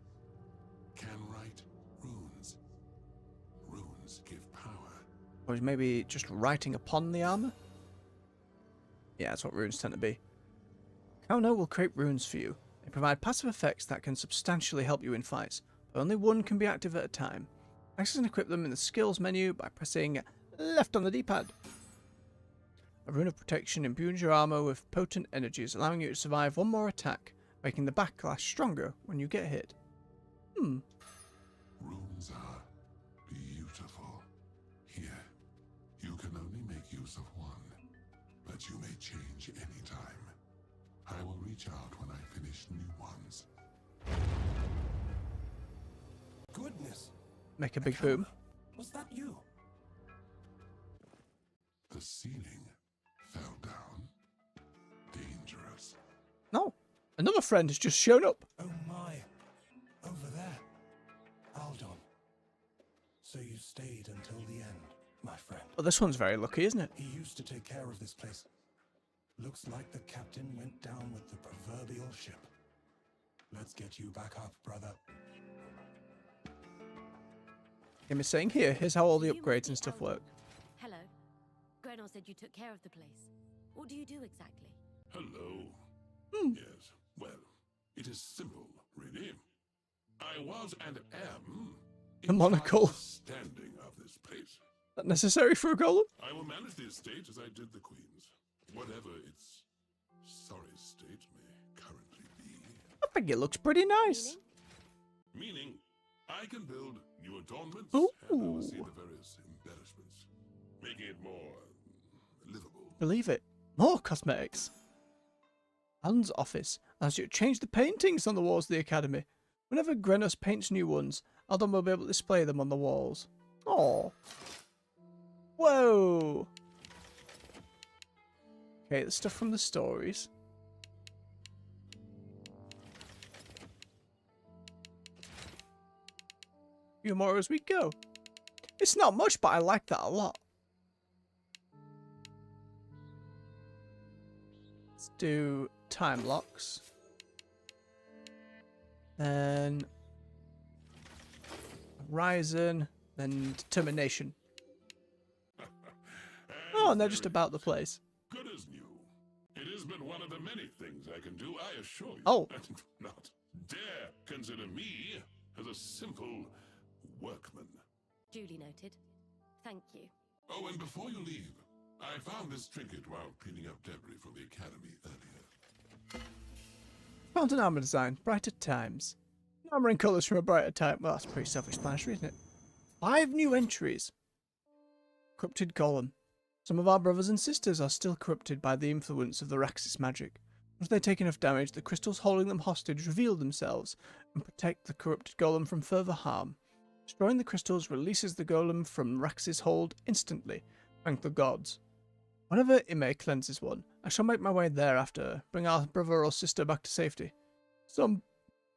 S5: Can write runes. Runes give power.
S1: Or is maybe just writing upon the armor? Yeah, that's what runes tend to be. Kauno will create runes for you. They provide passive effects that can substantially help you in fights, but only one can be active at a time. Access and equip them in the skills menu by pressing left on the D-pad. A rune of protection imbues your armor with potent energies, allowing you to survive one more attack, making the backlash stronger when you get hit.
S5: Runes are beautiful. Here, you can only make use of one, but you may change any time. I will reach out when I finish new ones. Goodness!
S1: Make a big boom.
S5: Was that you? The ceiling fell down. Dangerous.
S1: No, another friend has just shown up.
S5: Oh my. Over there. Aldon. So you stayed until the end, my friend.
S1: Well, this one's very lucky, isn't it?
S5: He used to take care of this place. Looks like the captain went down with the proverbial ship. Let's get you back up, brother.
S1: Give me saying here's how all the
S3: You must
S1: upgrades
S3: be
S1: and stuff
S3: Eldon.
S1: work.
S3: Hello. Grenor said you took care of the place. What do you do exactly?
S7: Hello. Yes, well, it is simple, really. I was and am
S1: A monocle.
S7: standing of this place.
S1: That necessary for a golem?
S7: I will manage the estate as I did the Queen's, whatever its sorry state may currently be.
S1: I think it looks pretty nice.
S7: Meaning, I can build new adornments
S1: Ooh.
S7: and oversee the various embellishments, making it more livable.
S1: Believe it. More cosmetics. Alan's office allows you to change the paintings on the walls of the academy. Whenever Grenos paints new ones, Aldon will be able to display them on the walls. Oh. Whoa. Okay, the stuff from the stories. Few more as we go. It's not much, but I like that a lot. Let's do time locks. Then Horizon, then Determination. Oh, and they're just about the place.
S7: Good as new. It has been one of the many things I can do, I assure you.
S1: Oh.
S7: And not dare consider me as a simple workman.
S3: Duly noted. Thank you.
S7: Oh, and before you leave, I found this trinket while cleaning up debris from the academy earlier.
S1: Found an armor design, Brighter Times. Armor and colours from a brighter time. Well, that's pretty self-explanatory, isn't it? 5 new entries. Corrupted Golem. Some of our brothers and sisters are still corrupted by the influence of the Raxis magic. Once they take enough damage, the crystals holding them hostage reveal themselves and protect the corrupted golem from further harm. Destroying the crystals releases the golem from Raxis' hold instantly. Thank the gods. Whenever Ime cleanses one, I shall make my way thereafter, bring our brother or sister back to safety. Some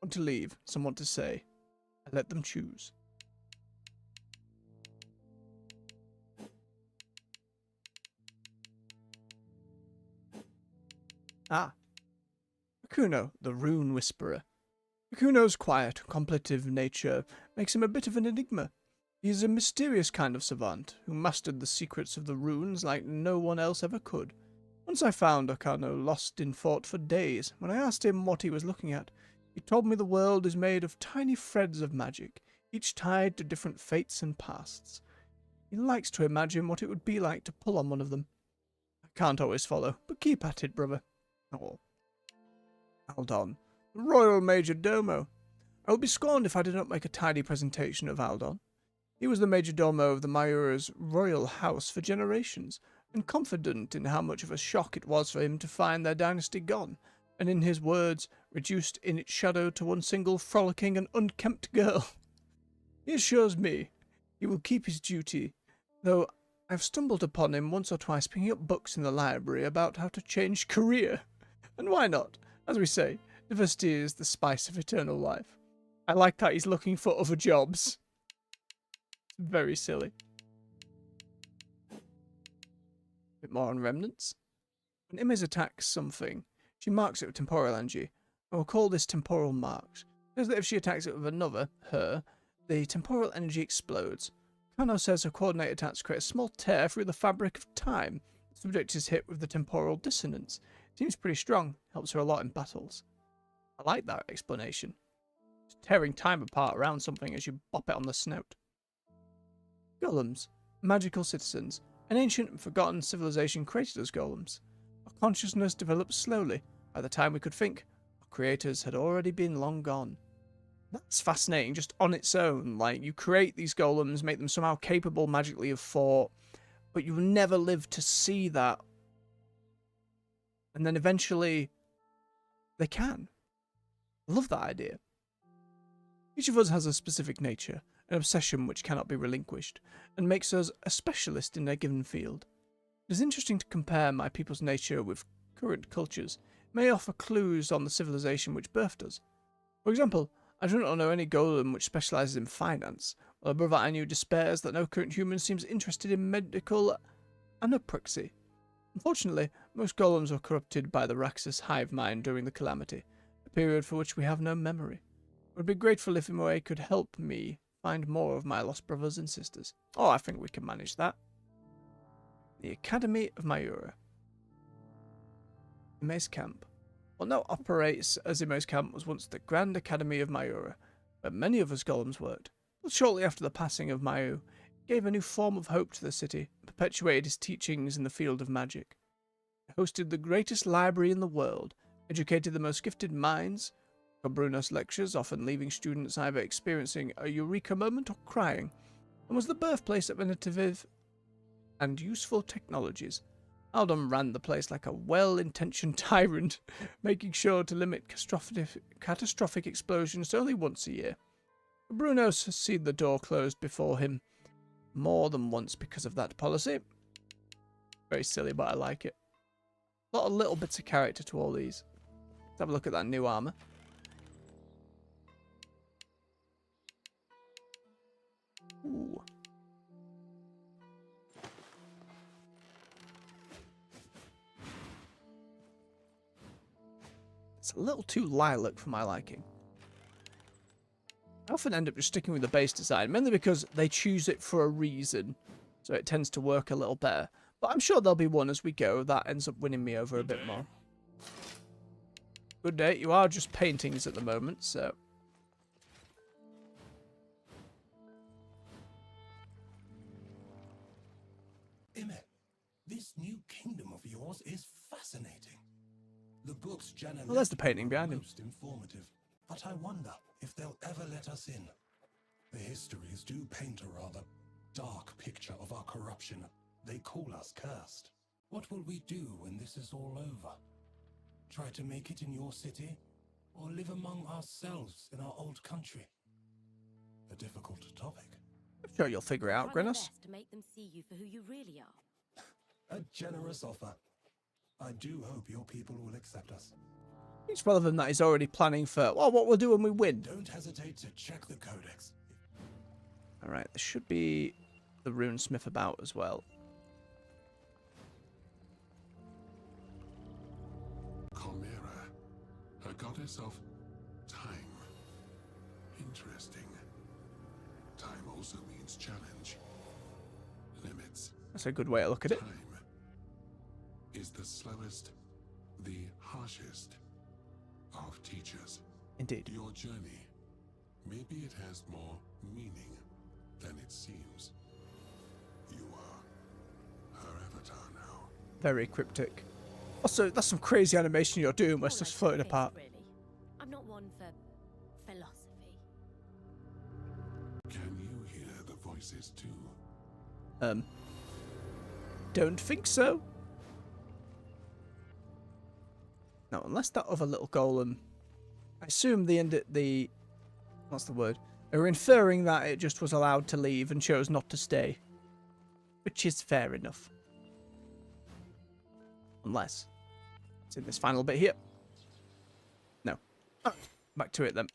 S1: want to leave, some want to stay. I let them choose. Ah. Akuno, the Rune Whisperer. Akuno's quiet, contemplative nature makes him a bit of an enigma. He is a mysterious kind of savant who mastered the secrets of the runes like no one else ever could. Once I found Akano lost in thought for days. When I asked him what he was looking at, he told me the world is made of tiny threads of magic, each tied to different fates and pasts. He likes to imagine what it would be like to pull on one of them. I can't always follow, but keep at it, brother. Oh. Aldon, the Royal Major Domo. I would be scorned if I did not make a tidy presentation of Aldon. He was the Major Domo of the Mayura's royal house for generations, and confident in how much of a shock it was for him to find their dynasty gone, and in his words, reduced in its shadow to one single frolicking and unkempt girl. He assures me he will keep his duty, though I have stumbled upon him once or twice picking up books in the library about how to change career. And why not? As we say, diversity is the spice of eternal life. I like that he's looking for other jobs. Very silly. Bit more on remnants. When Imes attacks something, she marks it with temporal energy. I will call this temporal marks. It says that if she attacks it with another, her, the temporal energy explodes. Kano says her coordinate attacks create a small tear through the fabric of time. The subject is hit with the temporal dissonance. It seems pretty strong. Helps her a lot in battles. I like that explanation. Just tearing time apart around something as you bop it on the snout. Golems, magical citizens. An ancient and forgotten civilization created us golems. Our consciousness developed slowly. By the time we could think, our creators had already been long gone. That's fascinating just on its own. Like, you create these golems, make them somehow capable magically of thought, but you will never live to see that. And then eventually, they can. I love that idea. Each of us has a specific nature, an obsession which cannot be relinquished, and makes us a specialist in a given field. It is interesting to compare my people's nature with current cultures. It may offer clues on the civilization which birthed us. For example, I do not know any golem which specializes in finance, while a brother I knew despairs that no current human seems interested in medical anapraxy. Unfortunately, most golems were corrupted by the Raxus hive mind during the calamity, a period for which we have no memory. I would be grateful if Imoe could help me find more of my lost brothers and sisters. Oh, I think we can manage that. The Academy of Mayura. Ime's Camp. What now operates as Ime's Camp was once the Grand Academy of Mayura, where many of us golems worked. But shortly after the passing of Mayu, it gave a new form of hope to the city, and perpetuated his teachings in the field of magic. It hosted the greatest library in the world, educated the most gifted minds, Bruno's lectures, often leaving students either experiencing a eureka moment or crying, and was the birthplace of innovative and useful technologies. Aldon ran the place like a well-intentioned tyrant, making sure to limit catastrophic explosions to only once a year. Bruno's has seen the door closed before him more than once because of that policy. Very silly, but I like it. A lot of little bits of character to all these. Let's have a look at that new armor. Ooh. It's a little too lilac for my liking. I often end up just sticking with the base design, mainly because they choose it for a reason, so it tends to work a little better. But I'm sure there'll be one as we go that ends up winning me over a bit more. Good day. You are just paintings at the moment, so...
S5: Ime, this new kingdom of yours is fascinating. The books Janet
S1: Well, there's the painting behind him.
S5: most informative, but I wonder if they'll ever let us in. The histories do paint a rather dark picture of our corruption. They call us cursed. What will we do when this is all over? Try to make it in your city, or live among ourselves in our old country? A difficult topic.
S1: I'm sure you'll figure it out,
S3: Try my
S1: Grinus.
S3: best to make them see you for who you really are.
S5: A generous offer. I do hope your people will accept us.
S1: It's relevant that he's already planning for, well, what we'll do when we win.
S5: Don't hesitate to check the codex.
S1: Alright, there should be the runesmith about as well.
S7: Chimera, a goddess of time. Interesting. Time also means challenge. Limits.
S1: That's a good way to look at it.
S7: Time is the slowest, the harshest of teachers.
S1: Indeed.
S7: Your journey, maybe it has more meaning than it seems. You are her avatar now.
S1: Very cryptic. Also, that's some crazy animation you're doing where
S3: More
S1: stuff's
S3: like
S1: floating
S3: this,
S1: apart.
S3: Really. I'm not one for philosophy.
S7: Can you hear the voices too?
S1: Don't think so. No, unless that other little golem. I assume the what's the word? They were inferring that it just was allowed to leave and chose not to stay. Which is fair enough. Unless it's in this final bit here. No. Alright, back to it then.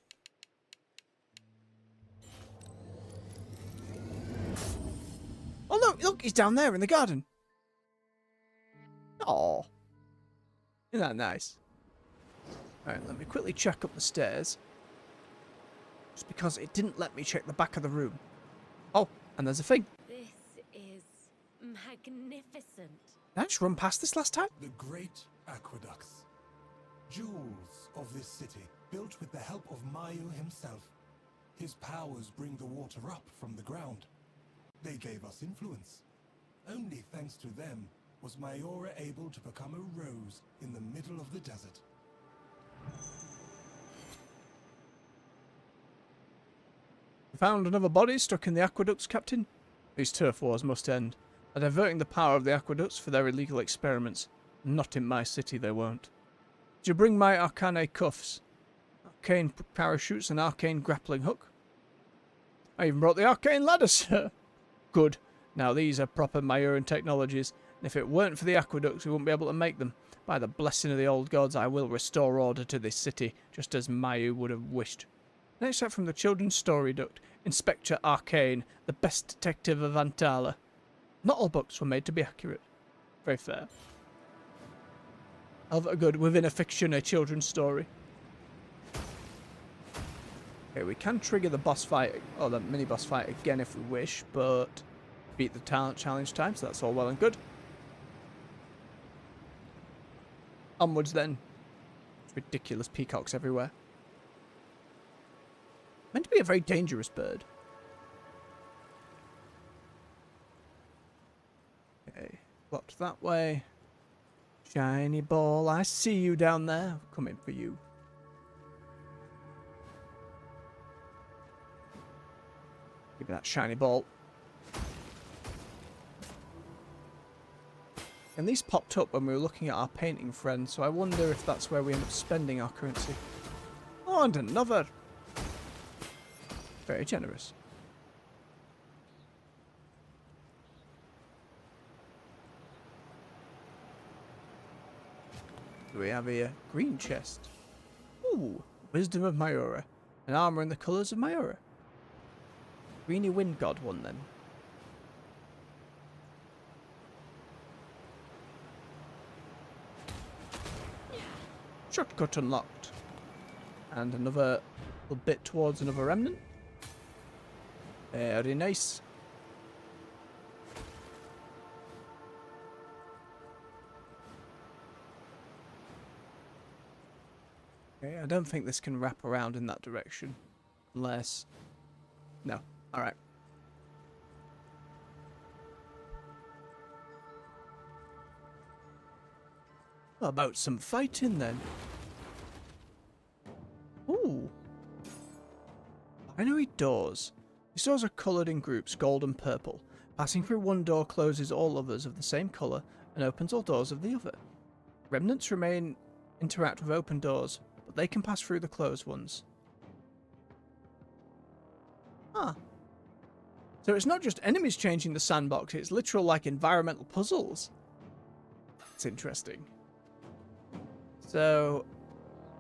S1: Oh look, he's down there in the garden. Oh, isn't that nice? Alright, let me quickly check up the stairs. Just because it didn't let me check the back of the room. Oh, and there's a thing.
S3: This is magnificent.
S1: Did I just run past this last time?
S5: The great aqueducts. Jewels of this city, built with the help of Mayu himself. His powers bring the water up from the ground. They gave us influence. Only thanks to them was Mayora able to become a rose in the middle of the desert.
S1: We found another body stuck in the aqueducts, Captain. These turf wars must end. They're diverting the power of the aqueducts for their illegal experiments. Not in my city, they won't. Did you bring my arcane cuffs? Arcane parachutes and arcane grappling hook? I even brought the arcane ladder, sir. Good. Now these are proper Mayoran technologies, and if it weren't for the aqueducts, we wouldn't be able to make them. By the blessing of the old gods, I will restore order to this city, just as Mayu would have wished. An extract from the Children's Story Duct. Inspector Arcane, the best detective of Antala. Not all books were made to be accurate. Very fair. However good within a fiction, a children's story. Okay, we can trigger the boss fight, or the mini boss fight again if we wish, but beat the talent challenge time, so that's all well and good. Onwards then. Ridiculous peacocks everywhere. Meant to be a very dangerous bird. Okay, blocked that way. Shiny ball, I see you down there. Coming for you. Give me that shiny ball. And these popped up when we were looking at our painting friend, so I wonder if that's where we end up spending our currency. Oh, and another. Very generous. Do we have here? Green chest. Ooh, Wisdom of Mayora. An armor in the colours of Mayora. Greeny Wind God one then. Shortcut unlocked. And another little bit towards another remnant. Very nice. Okay, I don't think this can wrap around in that direction. Unless... No. Alright. How about some fighting then? Ooh. Binary doors. These doors are coloured in groups, gold and purple. Passing through one door closes all others of the same colour and opens all doors of the other. Remnants interact with open doors, but they can pass through the closed ones. Ah. So it's not just enemies changing the sandbox, it's literal like environmental puzzles. It's interesting. So,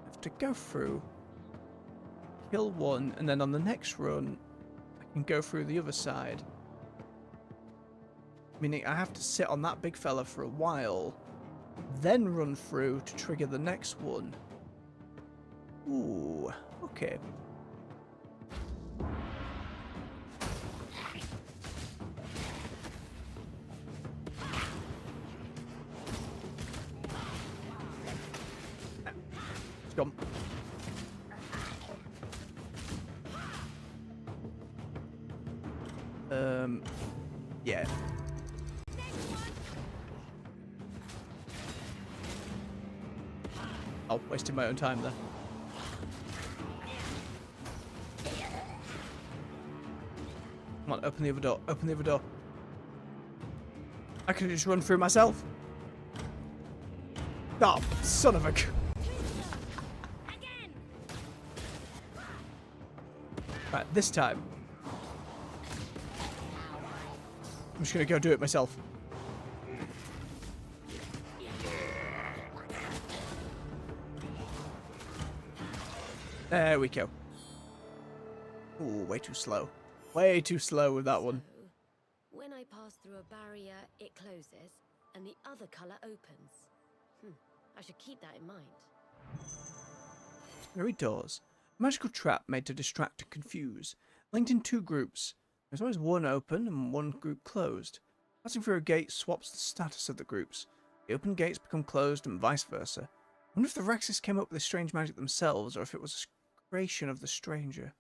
S1: I have to go through, kill one, and then on the next run, I can go through the other side. Meaning I have to sit on that big fella for a while, then run through to trigger the next one. Ooh, okay. It's gone. Yeah. Oh, wasting my own time there. Come on, open the other door. Open the other door. I could have just run through myself. Oh, son of a... Right, this time. I'm just gonna go do it myself. There we go. Ooh, way too slow. Way too slow with that one.
S3: So, when I pass through a barrier, it closes, and the other color opens. I should keep that in mind.
S1: Very doors. A magical trap made to distract and confuse. Linked in two groups. There's always one open and one group closed. Passing through a gate swaps the status of the groups. The open gates become closed and vice versa. I wonder if the Raxis came up with this strange magic themselves, or if it was a creation of the stranger.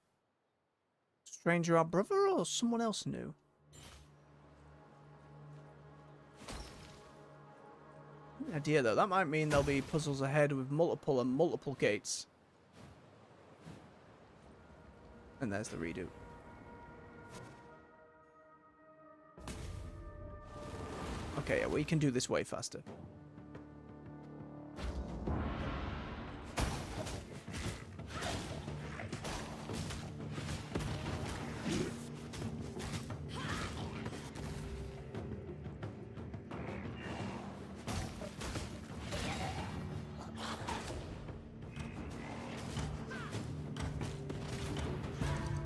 S1: Stranger our brother, or someone else new? Good idea though. That might mean there'll be puzzles ahead with multiple gates. And there's the redo. Okay, yeah, we can do this way faster.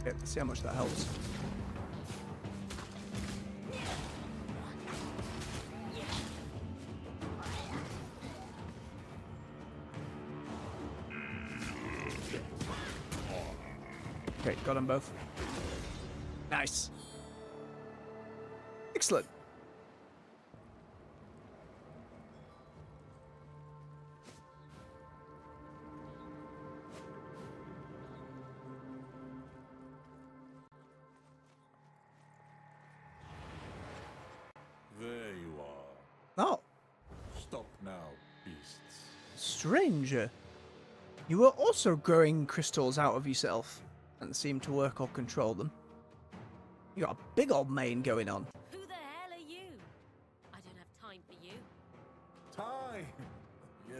S1: Okay, let's see how much that helps. Okay, got them both. Nice. Excellent.
S8: There you are.
S1: Oh,
S8: Stop now, beasts.
S1: stranger. You were also growing crystals out of yourself and seem to work or control them. You got a big old mane going on.
S3: Who the hell are you? I don't have time for you.
S8: Time! Yes,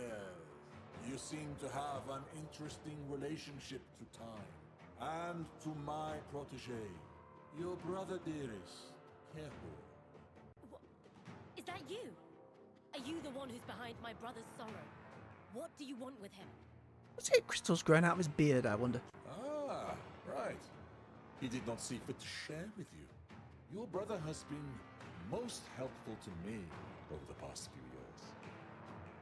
S8: you seem to have an interesting relationship to time. And to my protege, your brother dearest, Careful.
S3: What? Is that you? Are you the one who's behind my brother's sorrow? What do you want with him?
S1: What's it crystals growing out of his beard, I wonder?
S8: Ah, right. He did not see fit to share with you. Your brother has been most helpful to me over the past few years.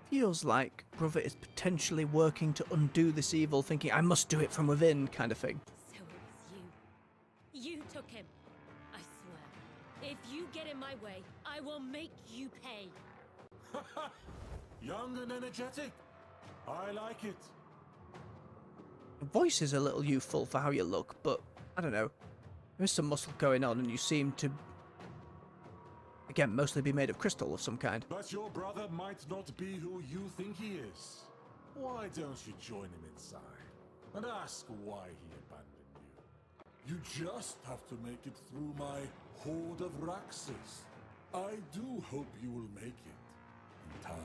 S1: Feels like brother is potentially working to undo this evil, thinking I must do it from within kind of thing.
S3: So it was you. You took him. I swear, if you get in my way, I will make you pay.
S8: Young and energetic. I like it.
S1: Your voice is a little youthful for how you look, but I don't know. There's some muscle going on and you seem to, again, mostly be made of crystal of some kind.
S8: But your brother might not be who you think he is. Why don't you join him inside and ask why he abandoned you? You just have to make it through my horde of Raxes. I do hope you will make it in time.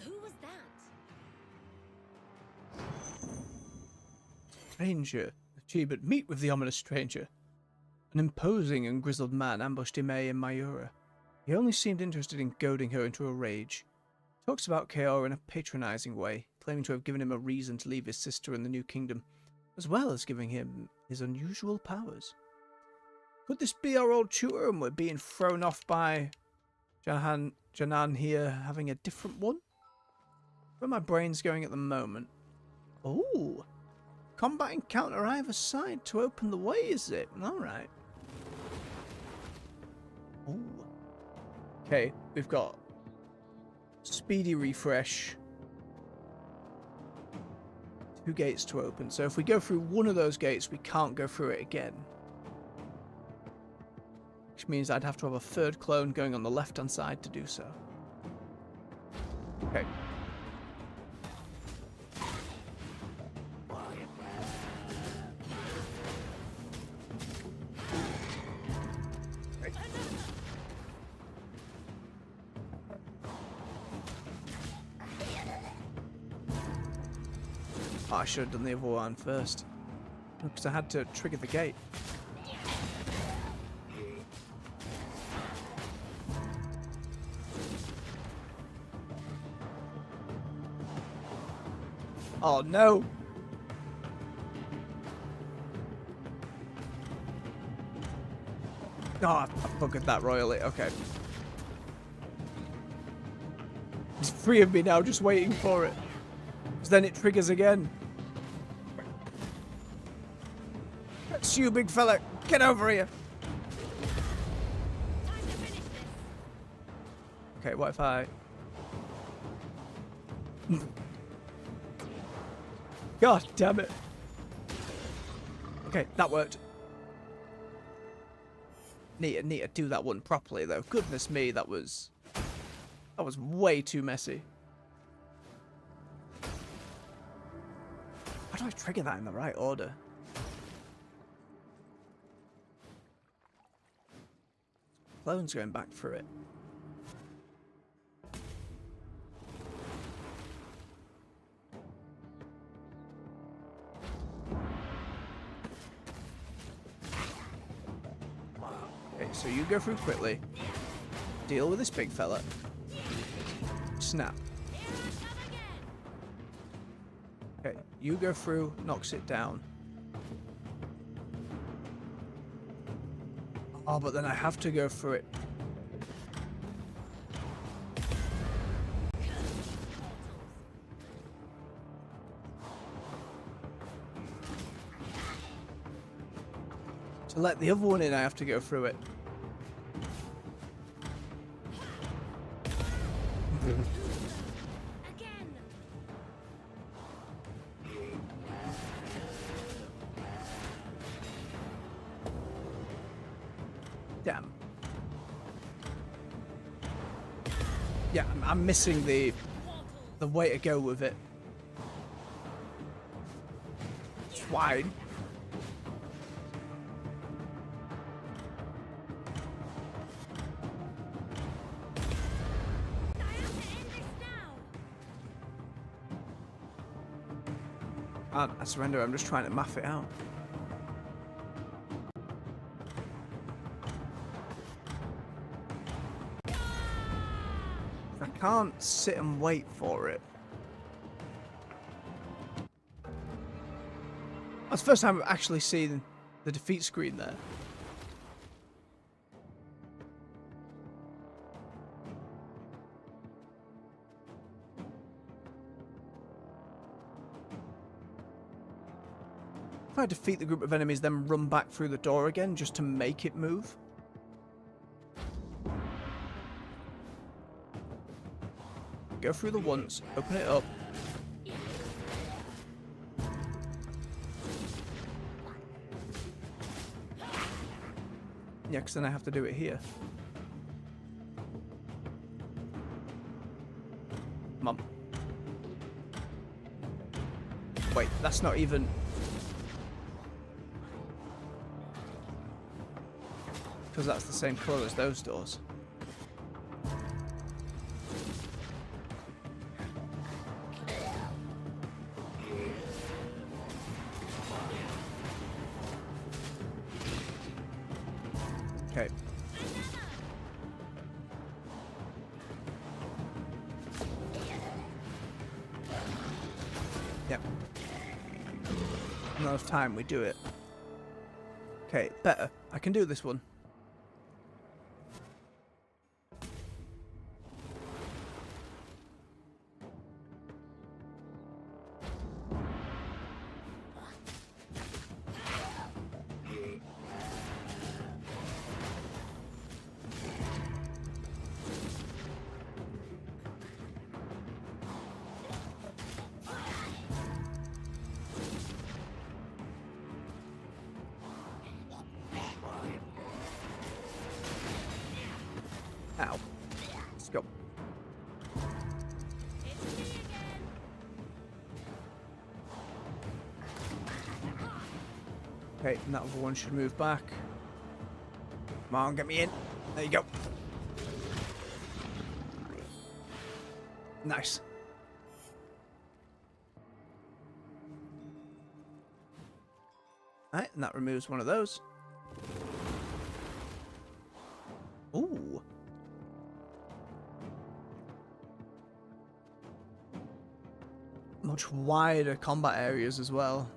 S3: Who was that?
S1: Stranger. Achievement. Meet with the ominous stranger. An imposing and grizzled man ambushed Ime in Mayura. He only seemed interested in goading her into a rage. Talks about Kaor in a patronizing way, claiming to have given him a reason to leave his sister in the New Kingdom, as well as giving him his unusual powers. Could this be our old tutor and we're being thrown off by Janan here having a different one? Where my brain's going at the moment. Oh, combat encounter either side to open the way, is it? Alright. Oh. Okay, we've got speedy refresh. 2 gates to open. So if we go through one of those gates, we can't go through it again. Which means I'd have to have a 3rd clone going on the left-hand side to do so. Okay. Oh, I should have done the other one first. Because I had to trigger the gate. Oh no! Oh, I buggered that royally. Okay. There's 3 of me now just waiting for it. Because then it triggers again. That's you, big fella. Get over here.
S3: Time to finish this.
S1: Okay, what if I... God damn it. Okay, that worked. Need to do that one properly though. Goodness me, that was way too messy. How do I trigger that in the right order? Clone's going back through it. Okay, so you go through quickly. Deal with this big fella. Snap. Okay, you go through, knocks it down. Oh, but then I have to go through it. To let the other one in, I have to go through it.
S3: Again.
S1: Damn. Yeah, I'm missing the way to go with it. Swine.
S3: I have to end this now.
S1: I surrender, I'm just trying to math it out. I can't sit and wait for it. That's the first time I've actually seen the defeat screen there. If I defeat the group of enemies, then run back through the door again just to make it move. Go through the once, open it up. Yeah, because then I have to do it here. Come on. Wait, that's not even... Because that's the same colour as those doors. Okay. Yep. Enough time we do it. Okay, better. I can do this one. Ow. Let's go. Okay, and that other one should move back. Come on, get me in. There you go. Nice. Alright, and that removes one of those. Ooh. Much wider combat areas as well.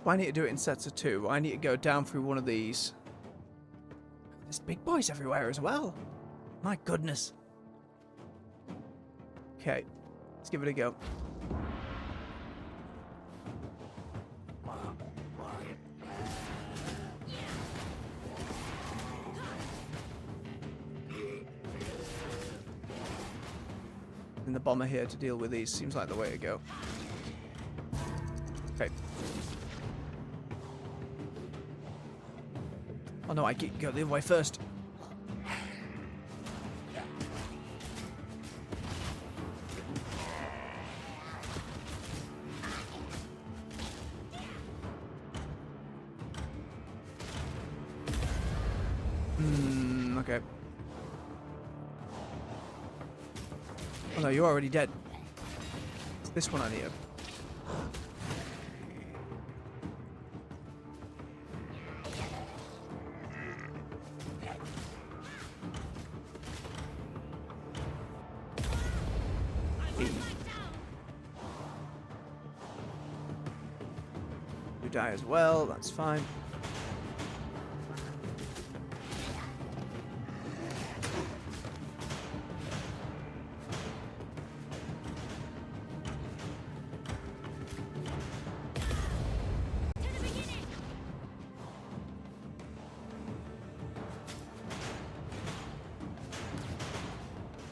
S1: Why I need to do it in sets of 2? I need to go down through one of these. There's big boys everywhere as well. My goodness. Okay, let's give it a go. And the bomber here to deal with these seems like the way to go. Okay. Oh no, I get go the other way first. Okay. Oh no, you're already dead. It's this one I need. You die as well, that's fine.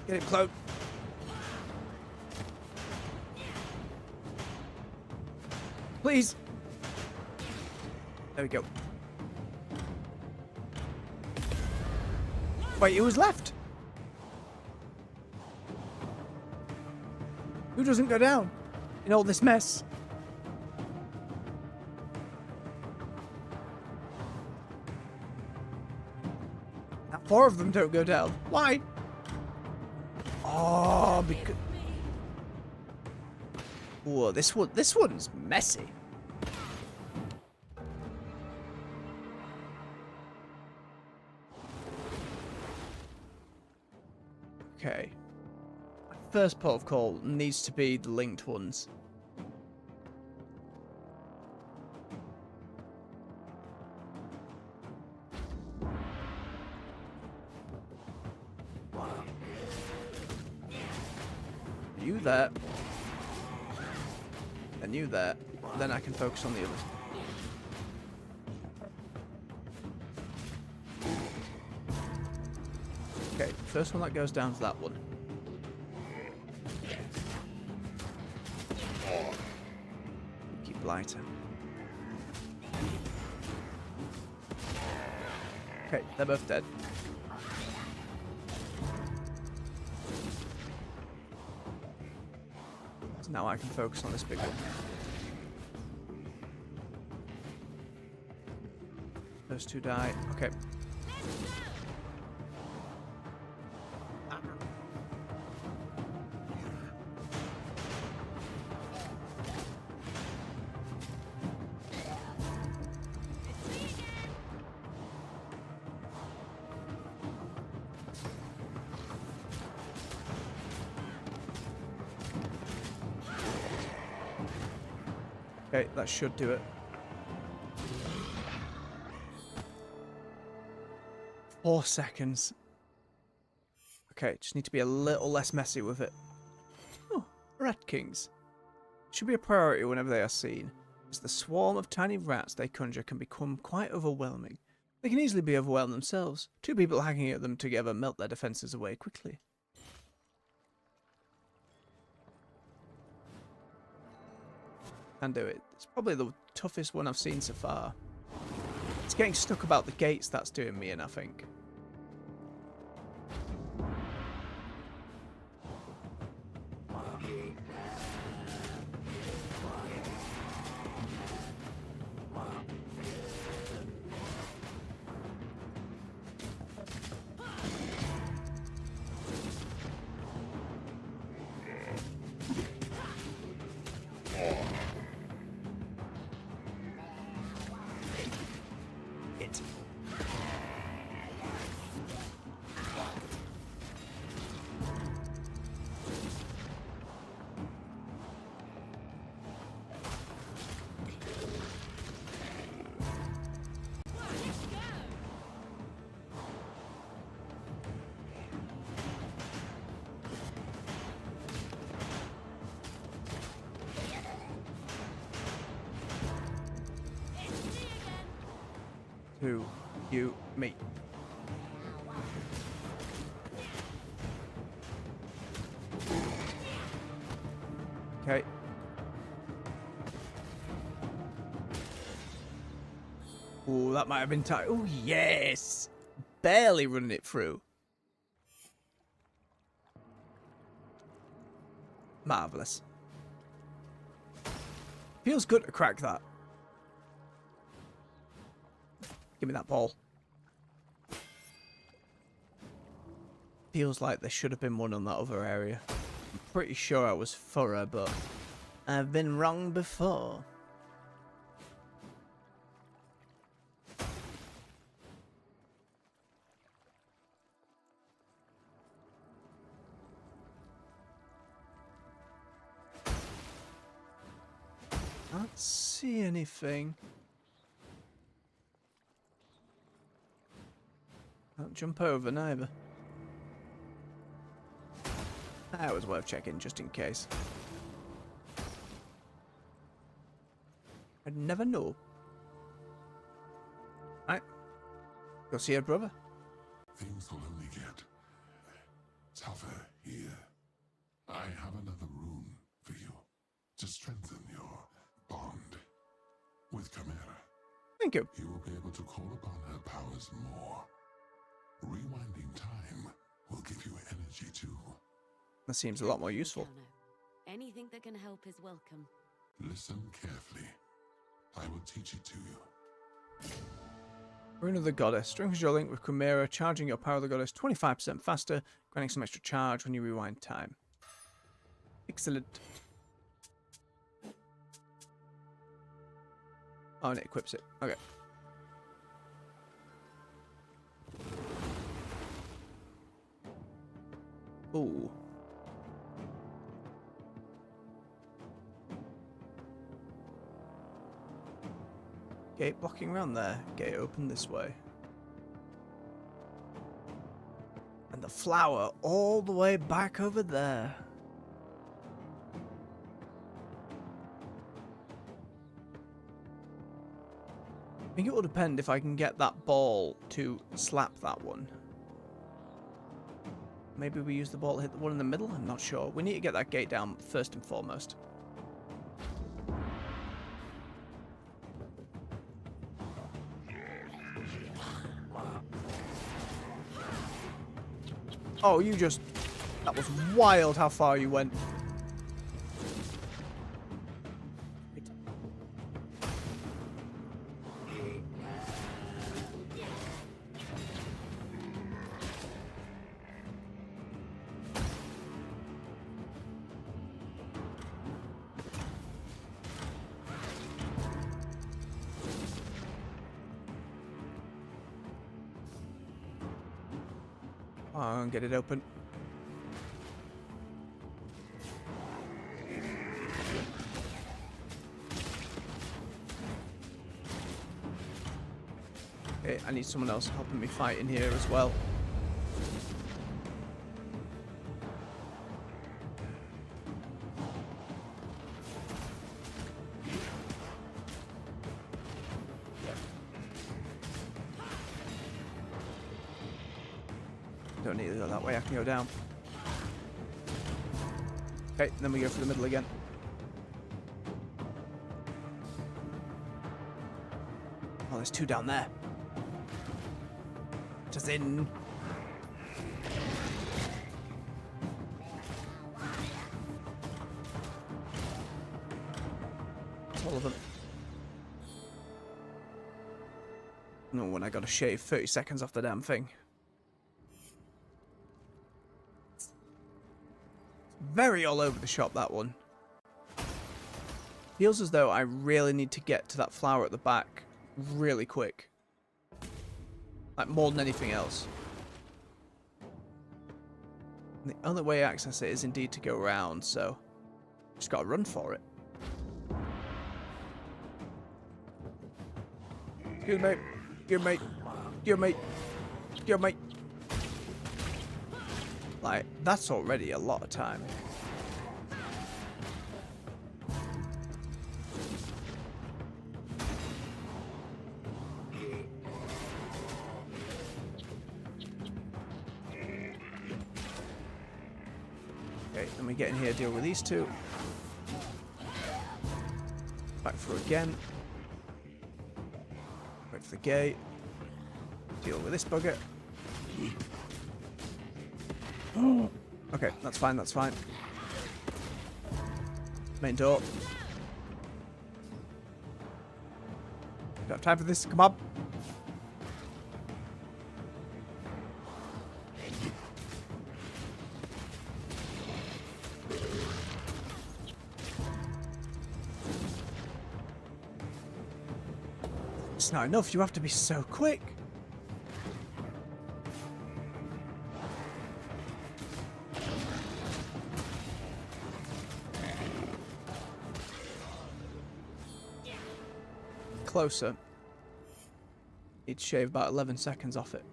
S1: Get it, Cloak. Please. There we go. Wait, who was left? Who doesn't go down in all this mess? Now 4 of them don't go down. Why? Oh, because... Whoa, this one's messy. Okay. My first port of call needs to be the linked ones. You that. And you that. Then I can focus on the others. Okay, first one that goes down is that one. Keep lighter. Okay, they're both dead. So now I can focus on this big one. Those 2 die. Okay. Okay, that should do it. Four seconds. Okay, just need to be a little less messy with it. Oh, rat kings. Should be a priority whenever they are seen, as the swarm of tiny rats they conjure can become quite overwhelming. They can easily be overwhelmed themselves. Two people hacking at them together melt their defenses away quickly. Can do it. It's probably the toughest one I've seen so far. It's getting stuck about the gates that's doing me in, I think. Who, you, me. Okay. Oh, that might have been tight. Oh, yes! Barely running it through. Marvellous. Feels good to crack that. Give me that ball. Feels like there should have been one on that other area. I'm pretty sure I was thorough, but I've been wrong before. Can't see anything. Can't jump over neither. That was worth checking just in case. I'd never know. Right. Go see her brother.
S7: Things will only get tougher here. I have another rune for you to strengthen your bond with Chimera.
S1: Thank you.
S7: You will be able to call upon her powers more. Rewinding time will give you energy too.
S1: That seems a lot more useful.
S3: Anything that can help is welcome.
S7: Listen carefully. I will teach it to you.
S1: Rune of the Goddess. Strengthens your link with Chimera, charging your power of the Goddess 25% faster, granting some extra charge when you rewind time. Excellent. Oh, and it equips it. Okay. Ooh. Gate blocking around there. Gate open this way. And the flower all the way back over there. I think it will depend if I can get that ball to slap that one. Maybe we use the ball to hit the one in the middle? I'm not sure. We need to get that gate down first and foremost. Oh, you just... That was wild how far you went. Oh, and get it open. Okay, I need someone else helping me fight in here as well. Don't need to go that way, I can go down. Okay, then we go for the middle again. Oh, there's two down there. Just in. That's all of them. No, when I gotta shave 30 seconds off the damn thing. Very all over the shop, that one. Feels as though I really need to get to that flower at the back really quick. Like, more than anything else. And the only way to access it is indeed to go around, so just gotta run for it. Excuse me. Excuse me. Excuse me. Excuse me. Like, that's already a lot of time. Okay, then we get in here, deal with these two. Back through again. Wait for the gate. Deal with this bugger. Okay, that's fine, that's fine. Main door. Don't have time for this, come on. It's not enough, you have to be so quick. Closer. He'd shave about 11 seconds off it.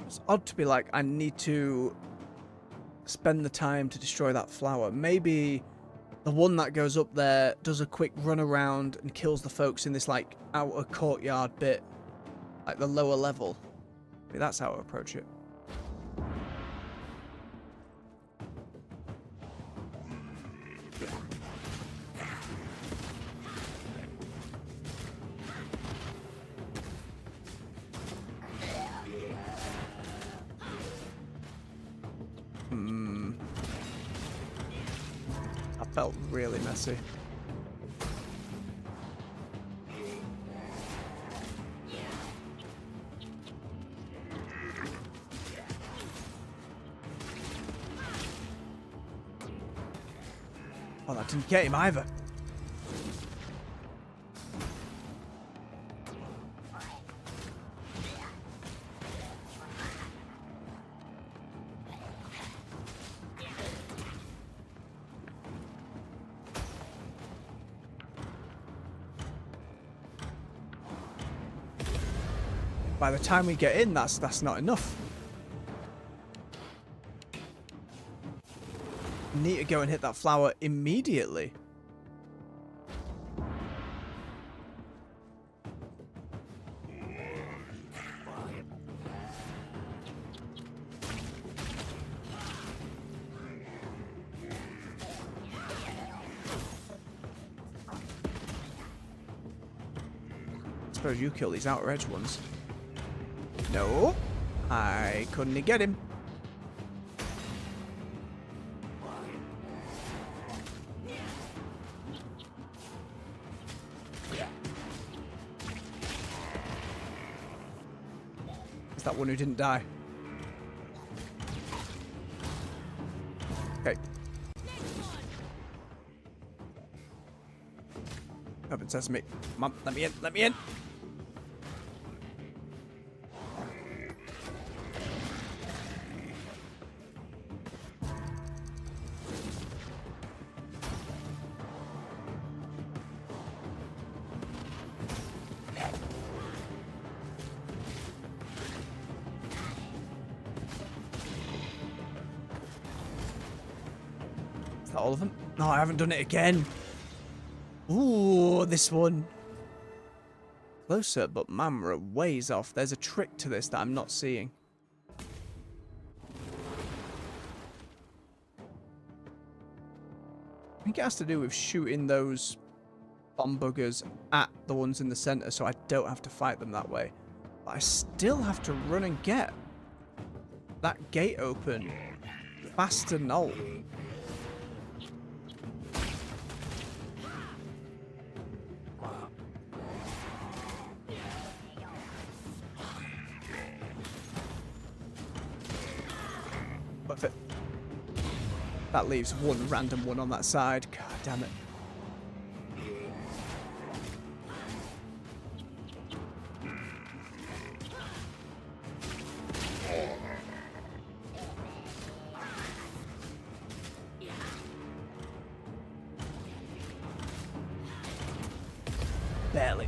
S1: It's odd to be like, I need to spend the time to destroy that flower. Maybe the one that goes up there does a quick run around and kills the folks in this like outer courtyard bit. Like the lower level. Maybe that's how I approach it. That felt really messy. Oh, that didn't get him either. By the time we get in, that's not enough. Need to go and hit that flower immediately. I suppose you kill these outer edge ones. No, I couldn't get him. That one who didn't die. Okay. Open sesame. Come on, let me in, let me in. all of them? No, I haven't done it again. Ooh, this one. Closer, but man, we're a ways off. There's a trick to this that I'm not seeing. I think it has to do with shooting those bomb buggers at the ones in the center, so I don't have to fight them that way. But I still have to run and get that gate open faster than all. Worth it. That leaves one random one on that side. God damn it. Barely.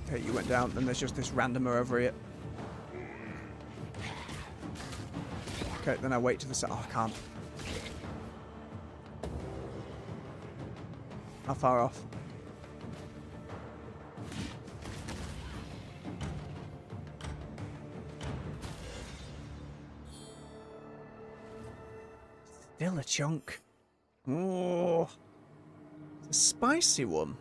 S1: Okay, you went down, then there's just this randomer over here. Okay, then I wait to the side. Oh, I can't. How far off? Still a chunk. Oh, it's a spicy one.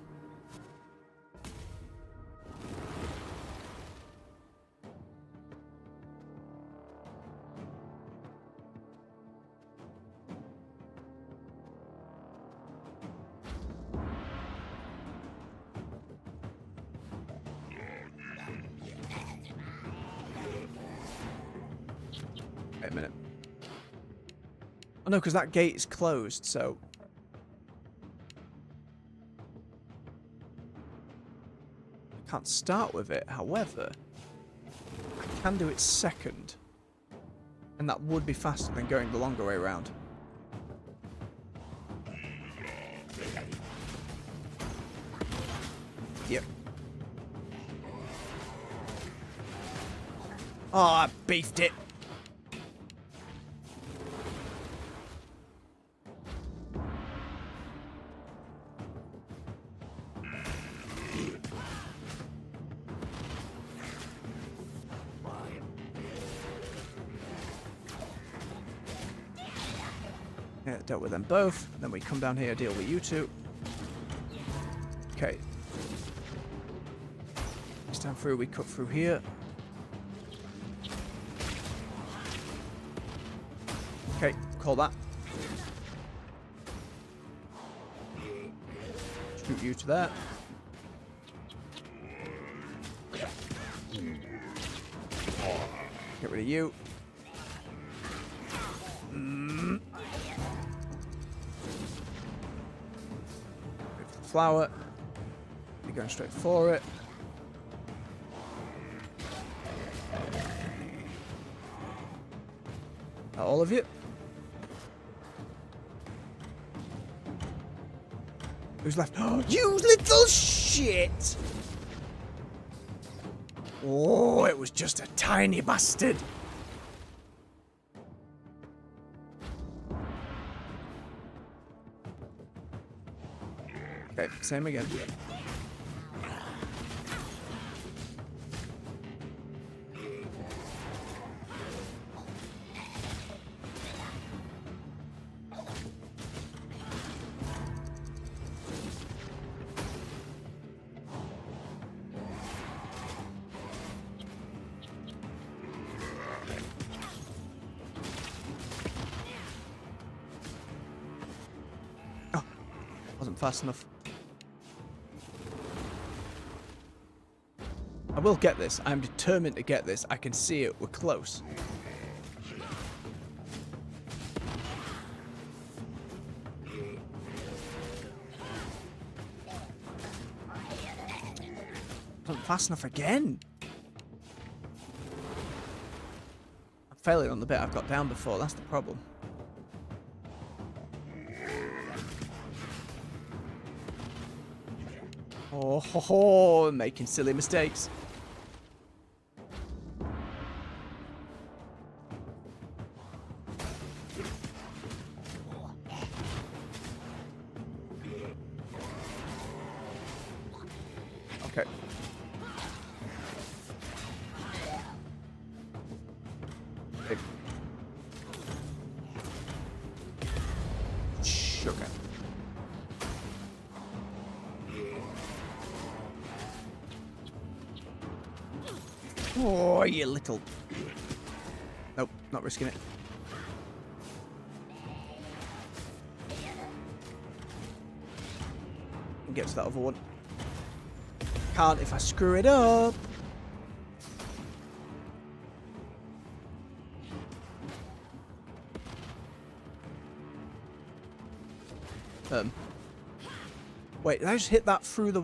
S1: Wait a minute. Oh no, because that gate is closed, so... I can't start with it, however... I can do it second. And that would be faster than going the longer way around. Yep. Oh, I beefed it. Yeah, dealt with them both. Then we come down here, deal with you two. Okay. This time through, we cut through here. Okay, call that. Shoot you to there. Get rid of you. Flower. You're going straight for it. All of you. Who's left? Oh, you little shit! Oh, it was just a tiny bastard. Okay, same again. Oh, wasn't fast enough. I will get this. I'm determined to get this. I can see it. We're close. Not fast enough again. I'm failing on the bit I've got down before. That's the problem. Oh, ho, ho, making silly mistakes. Okay. Okay. Shh, okay. Oh, you little... Nope, not risking it. Get to that other one. Can't if I screw it up. Wait, did I just hit that through the...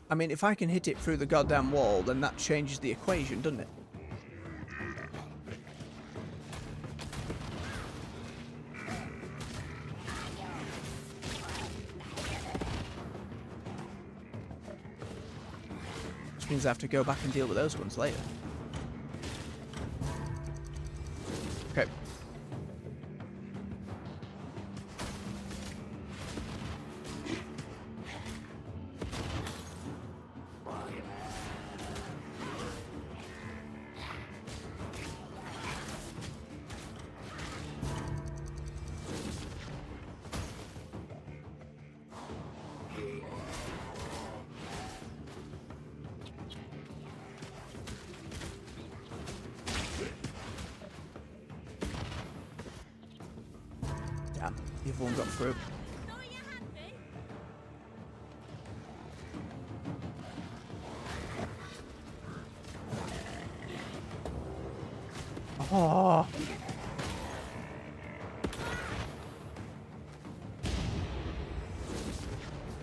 S1: I mean, if I can hit it through the goddamn wall, then that changes the equation, doesn't it? Which means I have to go back and deal with those ones later. Okay. Damn, the other one got through. Oh.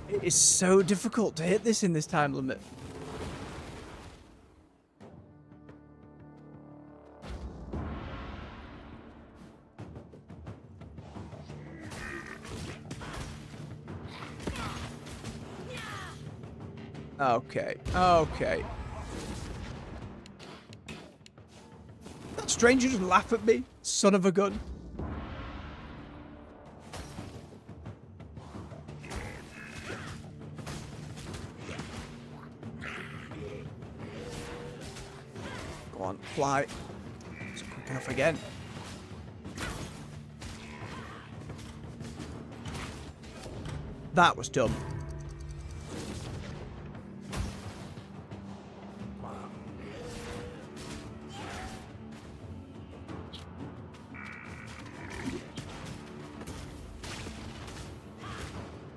S1: It is so difficult to hit this in this time limit. Okay, okay. That stranger just laugh at me, son of a gun. Go on, fly. It's quick enough again. That was dumb.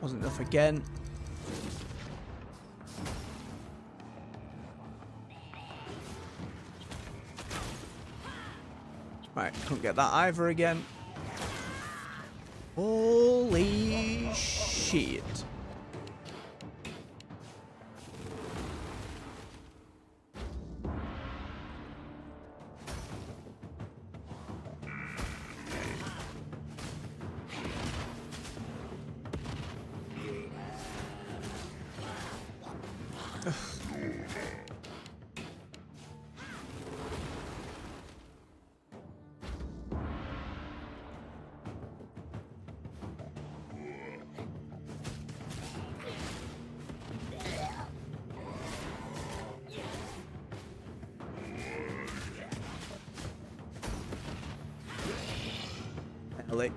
S1: Wasn't enough again. Right, couldn't get that either again. Holy shit. Ellie.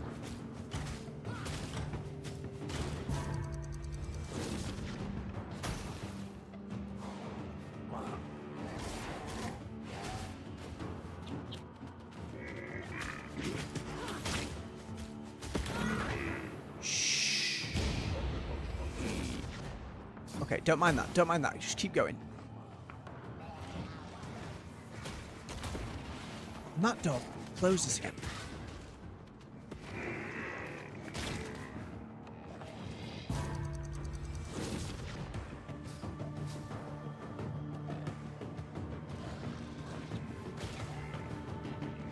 S1: Shh. Okay, don't mind that. Don't mind that. Just keep going. And that door closes again.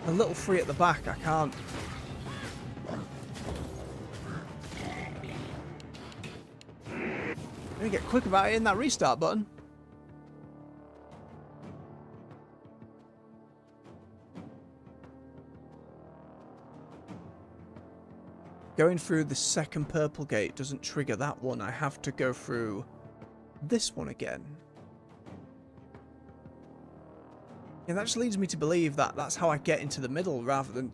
S1: A little free at the back, I can't. Gonna get quick about hitting that restart button. Going through the second purple gate doesn't trigger that one. I have to go through this one again. Yeah, that just leads me to believe that that's how I get into the middle rather than...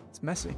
S1: It's messy.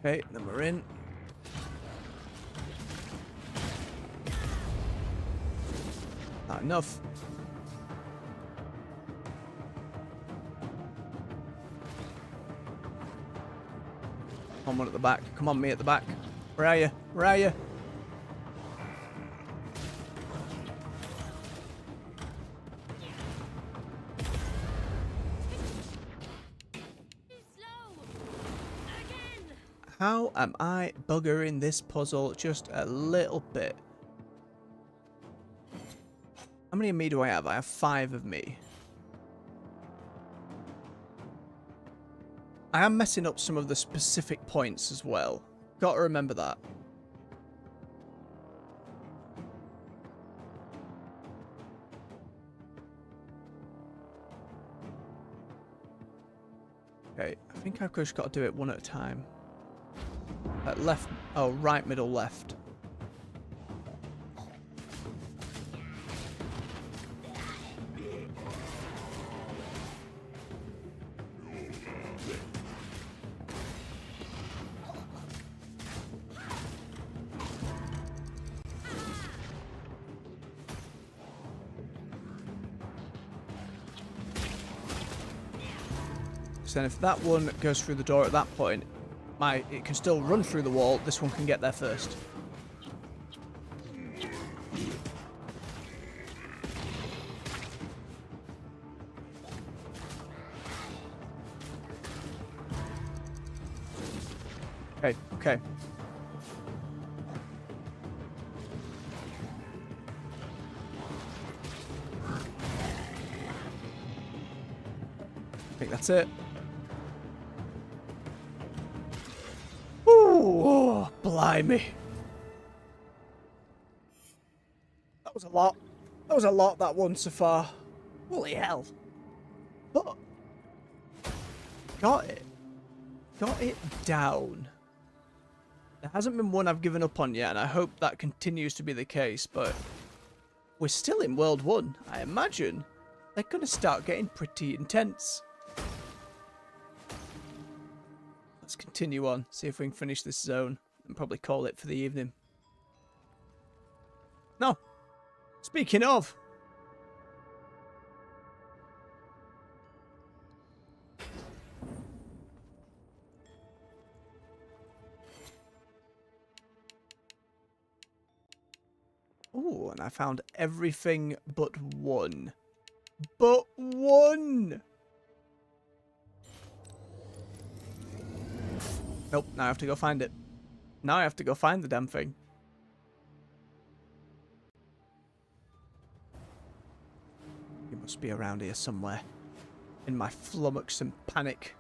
S1: Okay, then we're in. Not enough. Come on, one at the back. Come on, me at the back. Where are you? Where are you? How am I buggering this puzzle just a little bit? How many of me do I have? I have 5 of me. I am messing up some of the specific points as well. Gotta remember that. Okay, I think I've just got to do it one at a time. Left, oh, right, middle, left. So then if that one goes through the door at that point, it can still run through the wall. This one can get there first. Okay, okay. I think that's it. Oh, blimey. That was a lot. That was a lot, that one so far. Holy hell. But got it. Got it down. There hasn't been one I've given up on yet, and I hope that continues to be the case, but we're still in World 1. I imagine they're going to start getting pretty intense. Let's continue on, see if we can finish this zone, and probably call it for the evening. No! Speaking of! Ooh, and I found everything but one. But one! Nope, now I have to go find it. Now I have to go find the damn thing. It must be around here somewhere. In my flummox and panic.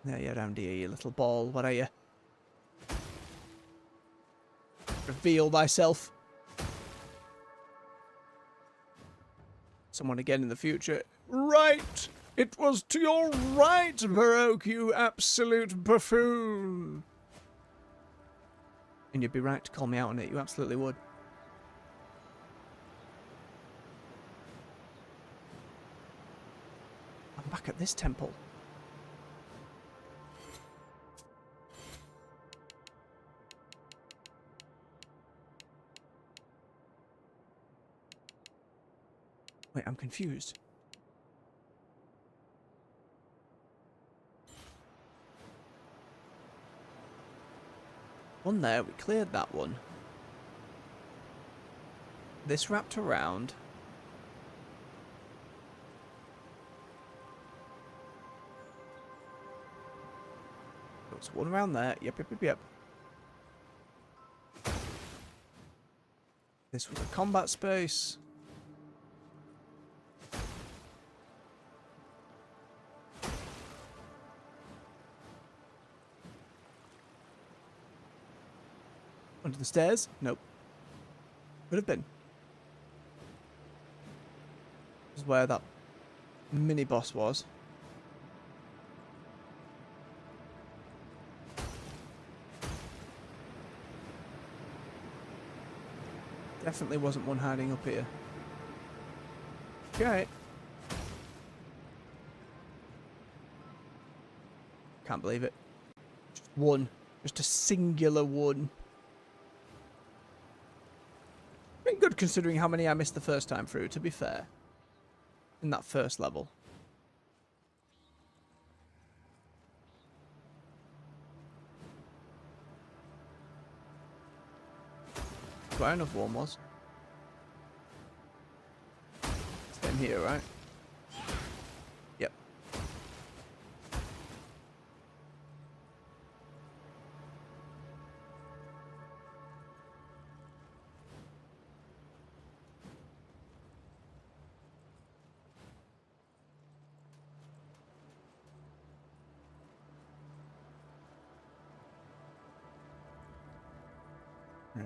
S1: There you're around here, you little ball. What are you? Reveal thyself. Someone again in the future. Right! It was to your right, Baroque, you absolute buffoon! And you'd be right to call me out on it, you absolutely would. I'm back at this temple. Wait, I'm confused. One there, we cleared that one. This wrapped around. There's one around there. Yep. This was a combat space. Under the stairs? Nope. Could have been. This is where that mini boss was. Definitely wasn't one hiding up here. Okay. Can't believe it. Just one. Just a singular one. Pretty good considering how many I missed the first time through, to be fair. In that first level. That's where another one was. Same here, right? Yep.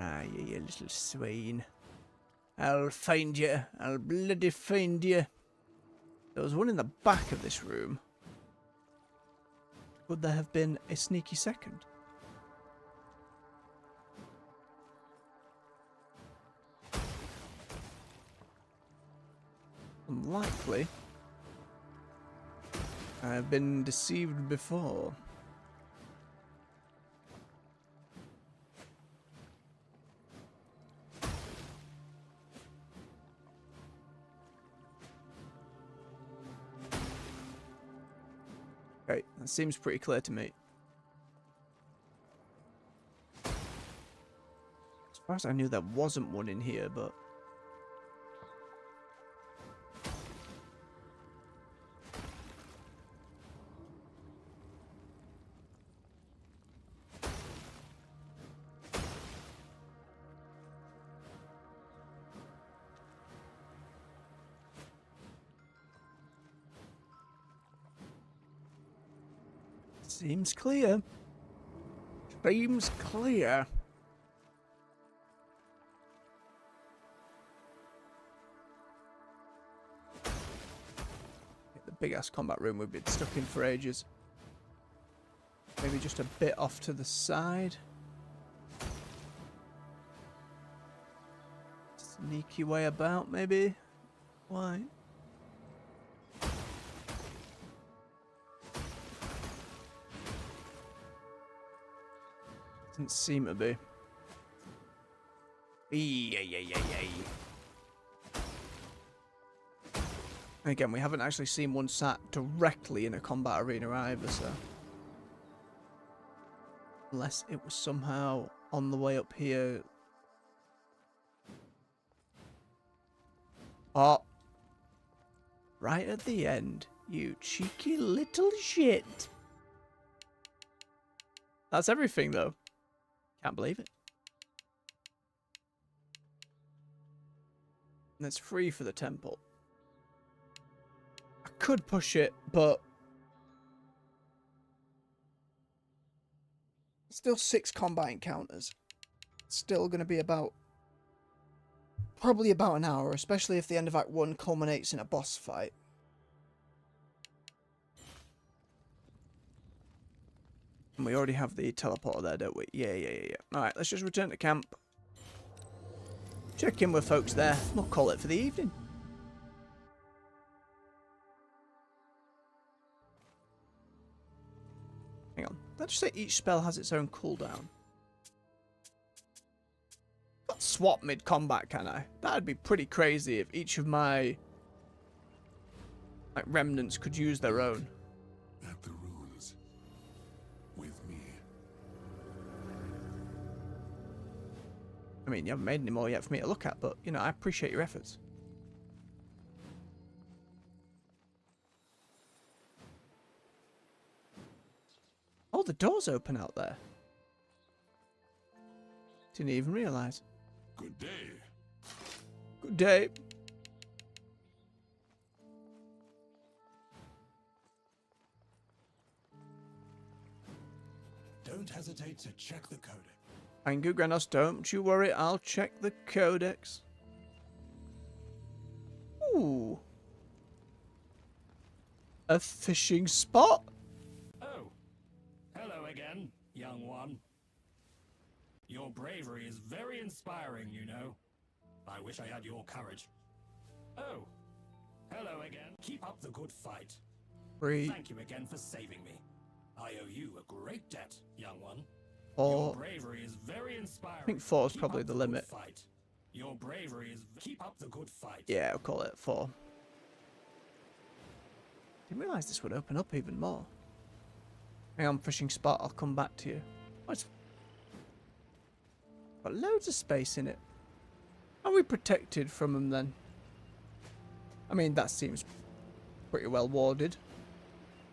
S1: Ah, you little swine. I'll find you. I'll bloody find you. There was one in the back of this room. Would there have been a sneaky second? Unlikely. I've been deceived before. Okay, that seems pretty clear to me. As far as I knew, there wasn't one in here, but... Seems clear. Seems clear. The big ass combat room we've been stuck in for ages. Maybe just a bit off to the side. Sneaky way about, maybe. Why? Doesn't seem to be. Again, we haven't actually seen one sat directly in a combat arena either, so... Unless it was somehow on the way up here. Oh! Right at the end, you cheeky little shit! That's everything, though. Can't believe it. And it's free for the temple. I could push it, but... Still 6 combat encounters. Still going to be about... Probably about an hour, especially if the end of Act 1 culminates in a boss fight. And we already have the teleporter there, don't we? Yeah. Alright, let's just return to camp. Check in with folks there. We'll call it for the evening. Hang on. Did I just say each spell has its own cooldown? Can't swap mid-combat, can I? That'd be pretty crazy if each of my like remnants could use their own.
S7: At the ruins. With me.
S1: I mean, you haven't made any more yet for me to look at, but, you know, I appreciate your efforts. Oh, the door's open out there. Didn't even realise.
S7: Good day.
S1: Good day.
S5: Don't hesitate to check the codex.
S1: Thank you, Granos. Don't you worry, I'll check the codex. Ooh. A fishing spot?
S9: Oh, hello again, young one. Your bravery is very inspiring, you know. I wish I had your courage. Oh, hello again. Keep up the good fight.
S1: Free.
S9: Thank you again for saving me. I owe you a great debt, young one.
S1: Or
S9: Your bravery is very inspiring.
S1: I think 4 is
S9: Keep
S1: probably
S9: up
S1: the
S9: good
S1: limit.
S9: Fight. Your bravery is keep up the good fight.
S1: Yeah, I'll call it 4. Didn't realise this would open up even more. Hang on, fishing spot, I'll come back to you. What's got loads of space in it. Are we protected from them then? I mean, that seems pretty well warded.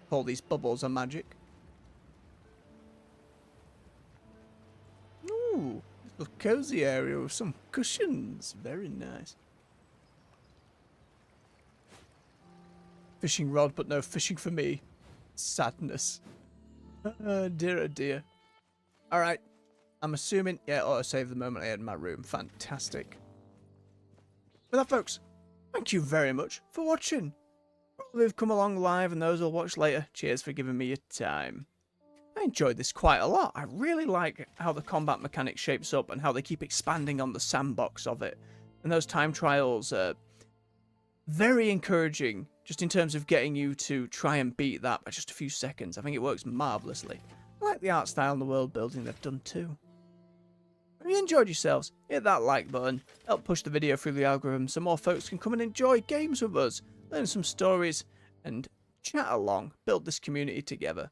S1: All these bubbles are magic. Ooh, little cozy area with some cushions. Very nice. Fishing rod, but no fishing for me. Sadness. Dear, oh dear. Alright. I'm assuming... Yeah, autosave the moment I had in my room. Fantastic. With that, folks, thank you very much for watching. For all who've come along live and those who'll watch later, cheers for giving me your time. I enjoyed this quite a lot. I really like how the combat mechanic shapes up and how they keep expanding on the sandbox of it. And those time trials are very encouraging, just in terms of getting you to try and beat that by just a few seconds. I think it works marvellously. I like the art style and the world building they've done too. If you enjoyed yourselves, hit that like button, help push the video through the algorithm so more folks can come and enjoy games with us, learn some stories, and chat along, build this community together.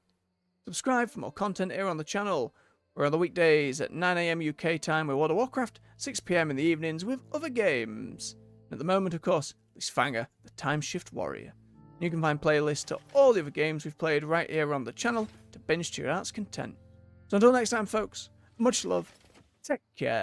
S1: Subscribe for more content here on the channel. We're on the weekdays at 9 AM UK time with World of Warcraft, 6 PM in the evenings with other games. And at the moment, of course, Lysfanga, the Time Shift Warrior. You can find playlists to all the other games we've played right here on the channel to binge to your heart's content. So until next time, folks, much love, take care.